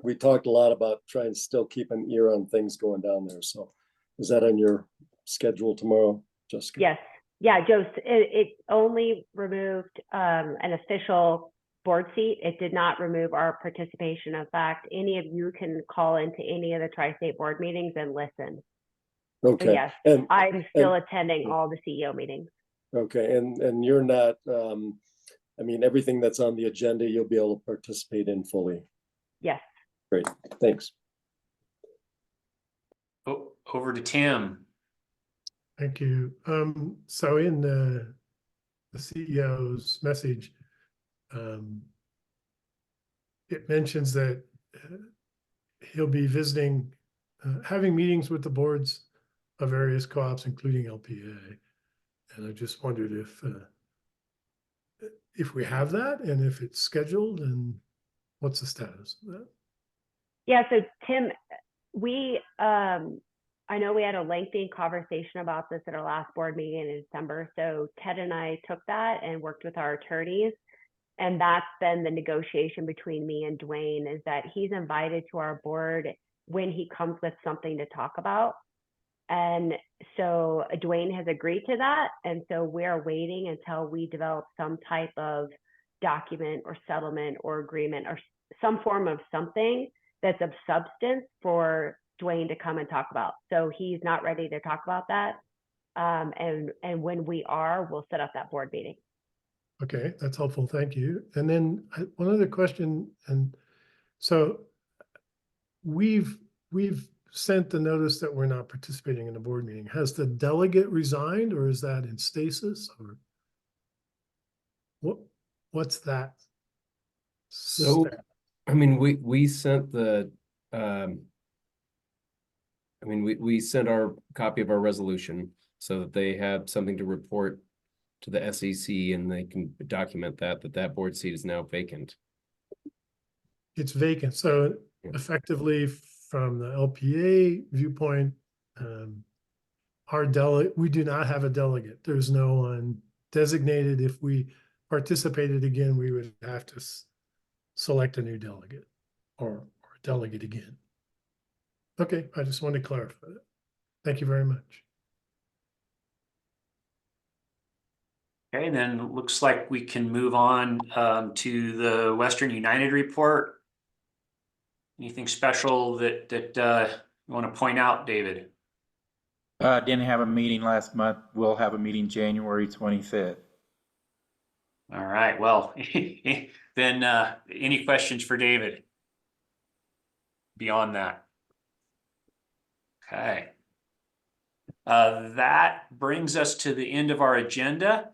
[SPEAKER 16] We talked a lot about trying to still keep an ear on things going down there. So is that on your schedule tomorrow, Jessica?
[SPEAKER 4] Yes. Yeah, Joe, it only removed an official board seat. It did not remove our participation. In fact, any of you can call into any of the tri-state board meetings and listen.
[SPEAKER 16] Okay.
[SPEAKER 4] So yes, I'm still attending all the CEO meetings.
[SPEAKER 16] Okay, and you're not, I mean, everything that's on the agenda, you'll be able to participate in fully.
[SPEAKER 4] Yes.
[SPEAKER 16] Great, thanks.
[SPEAKER 1] Oh, over to Tim.
[SPEAKER 12] Thank you. So in the CEO's message, it mentions that he'll be visiting, having meetings with the boards of various co-ops, including LPEA. And I just wondered if we have that and if it's scheduled and what's the status of that?
[SPEAKER 4] Yeah, so Tim, I know we had a lengthy conversation about this at our last board meeting in December. So Ted and I took that and worked with our attorneys. And that's been the negotiation between me and Dwayne, is that he's invited to our board when he comes with something to talk about. And so Dwayne has agreed to that. And so we're waiting until we develop some type of document or settlement or agreement or some form of something that's of substance for Dwayne to come and talk about. So he's not ready to talk about that. And when we are, we'll set up that board meeting.
[SPEAKER 12] Okay, that's helpful. Thank you. And then one other question. And so we've sent the notice that we're not participating in the board meeting. Has the delegate resigned, or is that in stasis, or what's that?
[SPEAKER 8] So, I mean, we sent the, we sent our copy of our resolution so that they have something to report to the SEC and they can document that board seat is now vacant.
[SPEAKER 12] It's vacant. So effectively, from the LPEA viewpoint, we do not have a delegate. There's no one designated. If we participated again, we would have to select a new delegate or delegate again. Okay, I just wanted to clarify that. Thank you very much.
[SPEAKER 1] Okay, then it looks like we can move on to the Western United report. Anything special that you want to point out, David?
[SPEAKER 13] Didn't have a meeting last month. We'll have a meeting January 25th.
[SPEAKER 1] All right, well, then any questions for David beyond that? Okay. That brings us to the end of our agenda.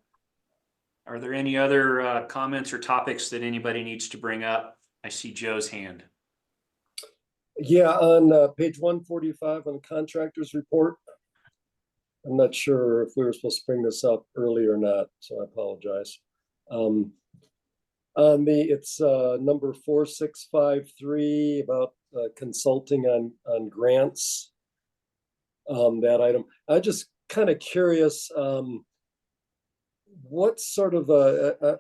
[SPEAKER 1] Are there any other comments or topics that anybody needs to bring up? I see Joe's hand.
[SPEAKER 16] Yeah, on page 145 on the contractors report. I'm not sure if we were supposed to bring this up early or not, so I apologize. It's number 4653 about consulting on grants. That item. I'm just kind of curious. What sort of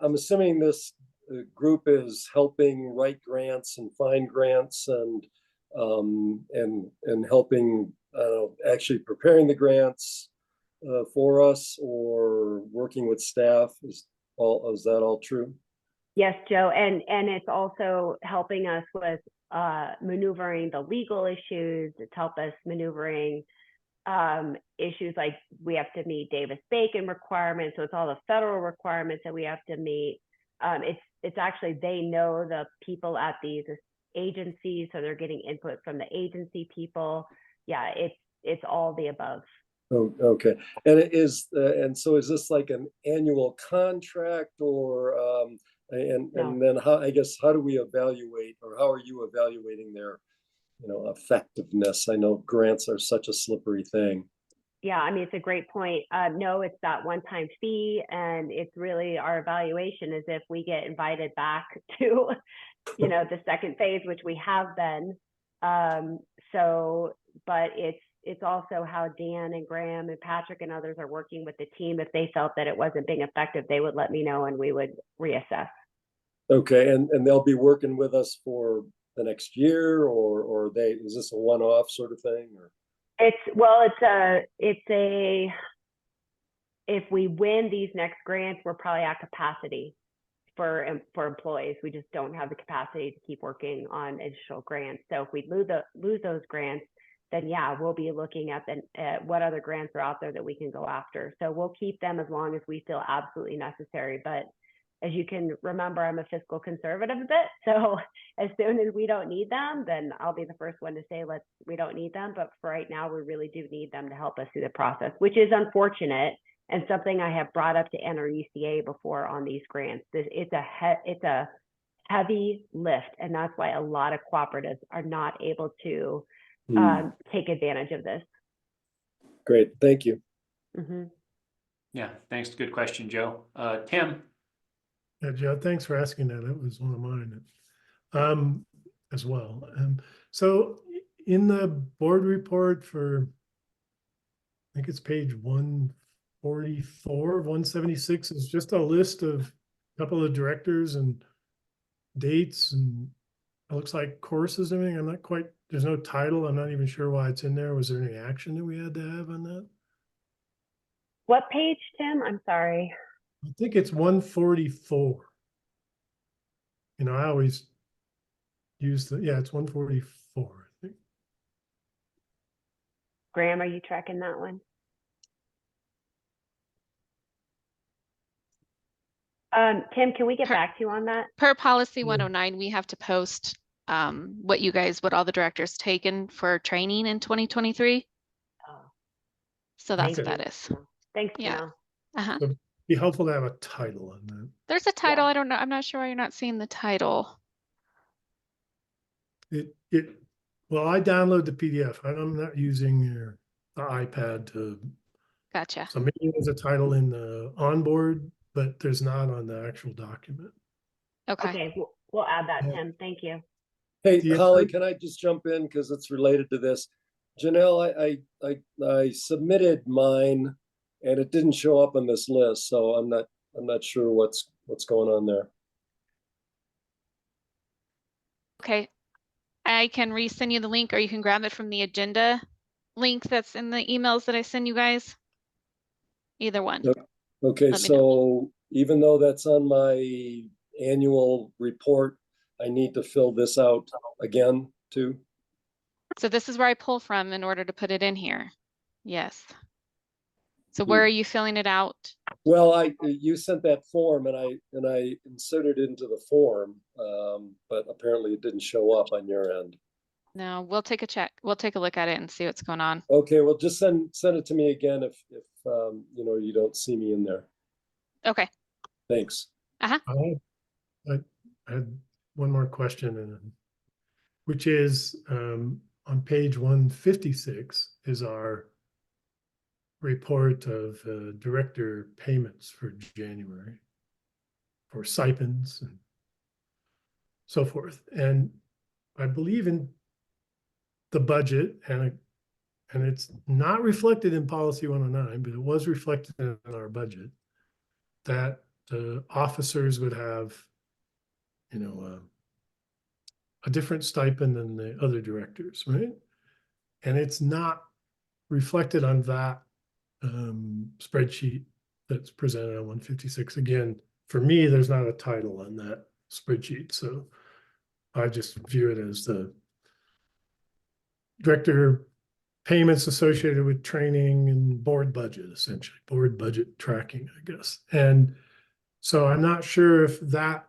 [SPEAKER 16] I'm assuming this group is helping write grants and find grants and helping actually preparing the grants for us, or working with staff. Is that all true?
[SPEAKER 4] Yes, Joe, and it's also helping us with maneuvering the legal issues. It's helped us maneuvering issues like we have to meet Davis-Bacon requirements. So it's all the federal requirements that we have to meet. It's actually, they know the people at these agencies, so they're getting input from the agency people. Yeah, it's all the above.
[SPEAKER 16] Oh, okay. And and so is this like an annual contract or, and then how, I guess, how do we evaluate, or how are you evaluating their, effectiveness? I know grants are such a slippery thing.
[SPEAKER 4] Yeah, I mean, it's a great point. No, it's that one-time fee, and it's really our evaluation is if we get invited back to, the second phase, which we have been. But it's also how Dan and Graham and Patrick and others are working with the team. If they felt that it wasn't being effective, they would let me know and we would reassess. Okay, and they'll be working with us for the next year, or is this a one-off sort of thing, or? If we win these next grants, we're probably at capacity for employees. We just don't have the capacity to keep working on additional grants. So if we lose those grants, then yeah, we'll be looking at what other grants are out there that we can go after. So we'll keep them as long as we feel absolutely necessary. But as you can remember, I'm a fiscal conservative a bit. So as soon as we don't need them, then I'll be the first one to say, we don't need them. But for right now, we really do need them to help us through the process, which is unfortunate and something I have brought up to NRECA before on these grants. It's a heavy lift, and that's why a lot of cooperatives are not able to take advantage of this.
[SPEAKER 16] Great, thank you.
[SPEAKER 4] Mm-hmm.
[SPEAKER 1] Yeah, thanks. Good question, Joe. Tim.
[SPEAKER 12] Yeah, Joe, thanks for asking that. That was one of mine as well. So in the board report for, I think it's page 144, 176 is just a list of a couple of directors and dates, and it looks like courses and everything. I'm not quite, there's no title. I'm not even sure why it's in there. Was there any action that we had to have on that?
[SPEAKER 4] What page, Tim? I'm sorry.
[SPEAKER 12] I think it's 144. I always use it's 144, I think.
[SPEAKER 4] Graham, are you tracking that one? Tim, can we get back to you on that?
[SPEAKER 5] Per policy 109, we have to post what all the directors taken for training in 2023. So that's what that is.
[SPEAKER 4] Thanks,
[SPEAKER 5] yeah.
[SPEAKER 12] So it'd be helpful to have a title on that.
[SPEAKER 5] There's a title. I don't know. I'm not sure why you're not seeing the title.
[SPEAKER 12] Well, I download the PDF. I'm not using the iPad to.
[SPEAKER 5] Gotcha.
[SPEAKER 12] So maybe there's a title in the onboard, but there's not on the actual document.
[SPEAKER 4] Okay, we'll add that, Tim. Thank you.
[SPEAKER 16] Hey, Holly, can I just jump in because it's related to this? Janelle, I submitted mine and it didn't show up on this list, so I'm not sure what's going on there.
[SPEAKER 5] Okay, I can resend you the link, or you can grab it from the agenda link that's in the emails that I send you guys. Either one.
[SPEAKER 16] Okay, so even though that's on my annual report, I need to fill this out again too?
[SPEAKER 5] So this is where I pull from in order to put it in here. Yes. So where are you filling it out?
[SPEAKER 16] Well, you sent that form and I inserted it into the form, but apparently it didn't show up on your end.
[SPEAKER 5] No, we'll take a check. We'll take a look at it and see what's going on.
[SPEAKER 16] Okay, well, just send it to me again if you don't see me in there.
[SPEAKER 5] Okay.
[SPEAKER 16] Thanks.
[SPEAKER 12] I had one more question, which is on page 156 is our report of director payments for January for stipends and so forth. And I believe in the budget, and it's not reflected in policy 109, but it was reflected in our budget, that the officers would have, a different stipend than the other directors, right? And it's not reflected on that spreadsheet that's presented on 156. Again, for me, there's not a title on that spreadsheet, so I just view it as the director payments associated with training and board budget, essentially board budget tracking, I guess. And so I'm not sure if that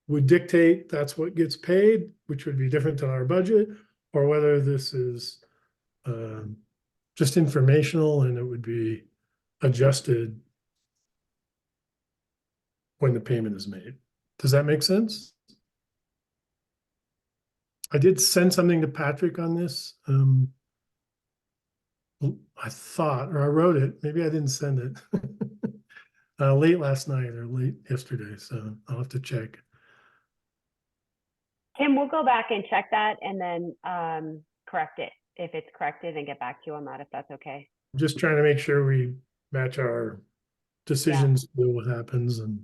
[SPEAKER 12] would dictate that's what gets paid, which would be different than our budget, or whether this is just informational and it would be adjusted when the payment is made. Does that make sense? I did send something to Patrick on this. I thought, or I wrote it, maybe I didn't send it late last night or late yesterday, so I'll have to check.
[SPEAKER 4] Tim, we'll go back and check that and then correct it if it's corrected and get back to you on that if that's okay.
[SPEAKER 12] Just trying to make sure we match our decisions to what happens, and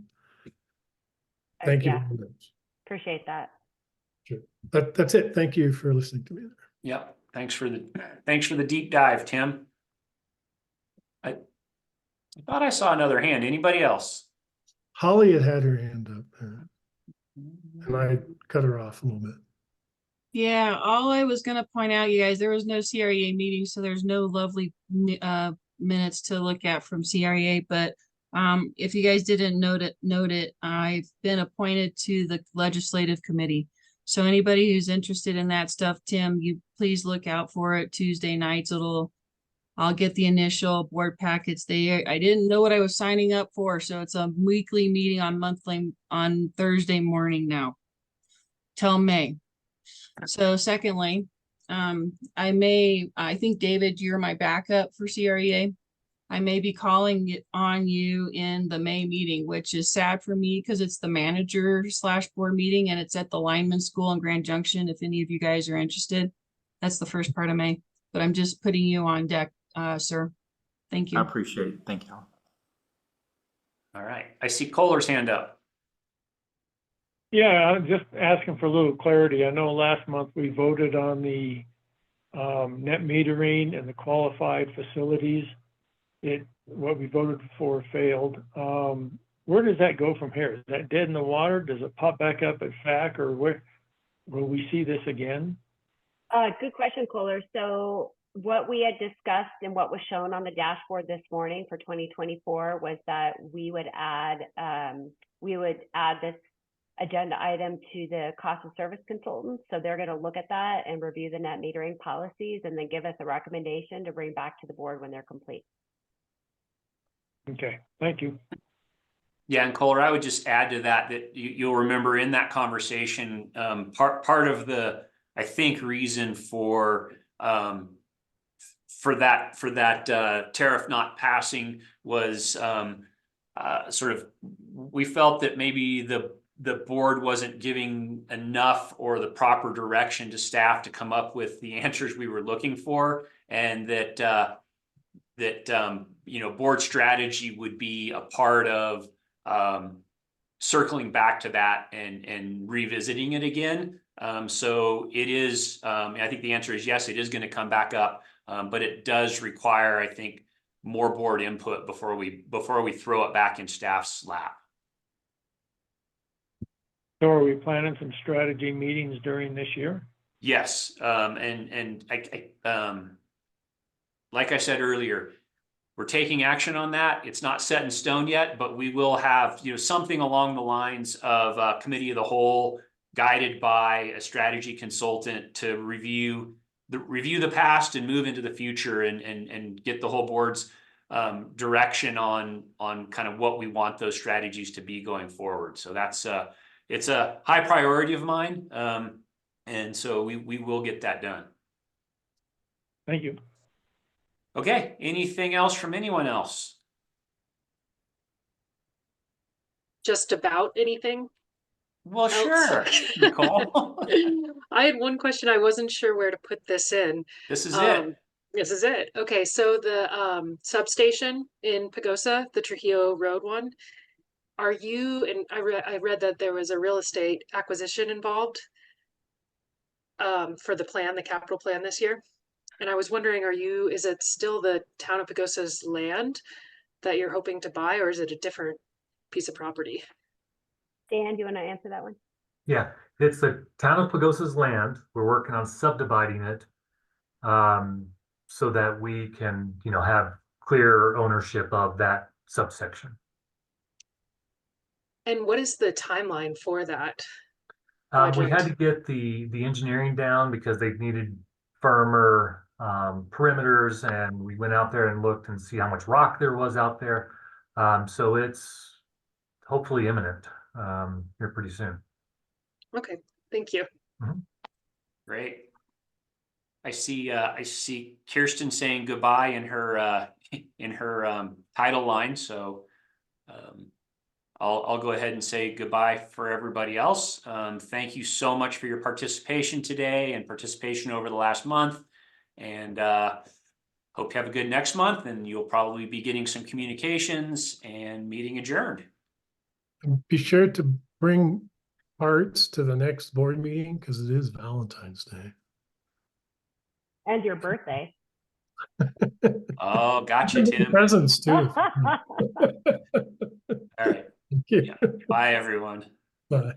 [SPEAKER 12] thank you very much.
[SPEAKER 4] Appreciate that.
[SPEAKER 12] Sure. That's it. Thank you for listening to me.
[SPEAKER 1] Yep. Thanks for the deep dive, Tim. I thought I saw another hand. Anybody else?
[SPEAKER 12] Holly had her hand up there, and I cut her off a little bit.
[SPEAKER 17] Yeah, all I was gonna point out, you guys, there was no CREA meeting, so there's no lovely minutes to look at from CREA. But if you guys didn't note it, I've been appointed to the legislative committee. So anybody who's interested in that stuff, Tim, you please look out for it Tuesday nights. I'll get the initial board packets there. I didn't know what I was signing up for, so it's a weekly meeting on Thursday morning now till May. So secondly, I think David, you're my backup for CREA. I may be calling on you in the May meeting, which is sad for me because it's the manager/board meeting and it's at the Lineman School in Grand Junction. If any of you guys are interested, that's the first part of May, but I'm just putting you on deck, sir. Thank you.
[SPEAKER 13] I appreciate it. Thank you.
[SPEAKER 1] All right. I see Kohler's hand up.
[SPEAKER 11] Yeah, I'm just asking for a little clarity. I know last month we voted on the net metering and the qualified facilities. What we voted for failed. Where does that go from here? Is that dead in the water? Does it pop back up at FAC, or where will we see this again?
[SPEAKER 4] Good question, Kohler. So what we had discussed and what was shown on the dashboard this morning for 2024 was that we would add this agenda item to the cost of service consultants. So they're going to look at that and review the net metering policies and then give us a recommendation to bring back to the board when they're complete.
[SPEAKER 11] Okay, thank you.
[SPEAKER 1] Yeah, and Kohler, I would just add to that you'll remember in that conversation, part of the, I think, reason for that tariff not passing was sort of, we felt that maybe the board wasn't giving enough or the proper direction to staff to come up with the answers we were looking for, and that board strategy would be a part of circling back to that and revisiting it again. So it is, I think the answer is yes, it is going to come back up, but it does require, I think, more board input before we throw it back in staff's lap.
[SPEAKER 11] So are we planning some strategy meetings during this year?
[SPEAKER 1] Yes, and like I said earlier, we're taking action on that. It's not set in stone yet, but we will have something along the lines of committee of the whole, guided by a strategy consultant to review the past and move into the future and get the whole board's direction on kind of what we want those strategies to be going forward. So that's it's a high priority of mine, and so we will get that done.
[SPEAKER 11] Thank you.
[SPEAKER 1] Okay, anything else from anyone else?
[SPEAKER 21] Just about anything?
[SPEAKER 1] Well, sure, Nicole.
[SPEAKER 21] I had one question. I wasn't sure where to put this in.
[SPEAKER 1] This is it.
[SPEAKER 21] This is it. Okay, so the substation in Pagosa, the Trujillo Road one, are you, and I read that there was a real estate acquisition involved for the capital plan this year. And I was wondering, is it still the town of Pagosa's land that you're hoping to buy, or is it a different piece of property?
[SPEAKER 4] Dan, do you want to answer that one?
[SPEAKER 3] Yeah, it's the town of Pagosa's land. We're working on subdividing it so that we can, have clear ownership of that subsection.
[SPEAKER 21] And what is the timeline for that
[SPEAKER 3] We had
[SPEAKER 21] project?
[SPEAKER 3] to get the engineering down because they needed firmer perimeters, and we went out there and looked and see how much rock there was out there. So it's hopefully imminent here pretty soon.
[SPEAKER 21] Okay, thank you.
[SPEAKER 1] Great. I see Kirsten saying goodbye in her title line, so I'll go ahead and say goodbye for everybody else. Thank you so much for your participation today and participation over the last month, and hope you have a good next month, and you'll probably be getting some communications and meeting adjourned.
[SPEAKER 12] Be sure to bring hearts to the next board meeting because it is Valentine's Day.
[SPEAKER 4] And your birthday.
[SPEAKER 1] Oh, gotcha, Tim.
[SPEAKER 12] Presents too.
[SPEAKER 1] All right.
[SPEAKER 12] Thank you.
[SPEAKER 1] Yeah. Bye, everyone.
[SPEAKER 12] Bye.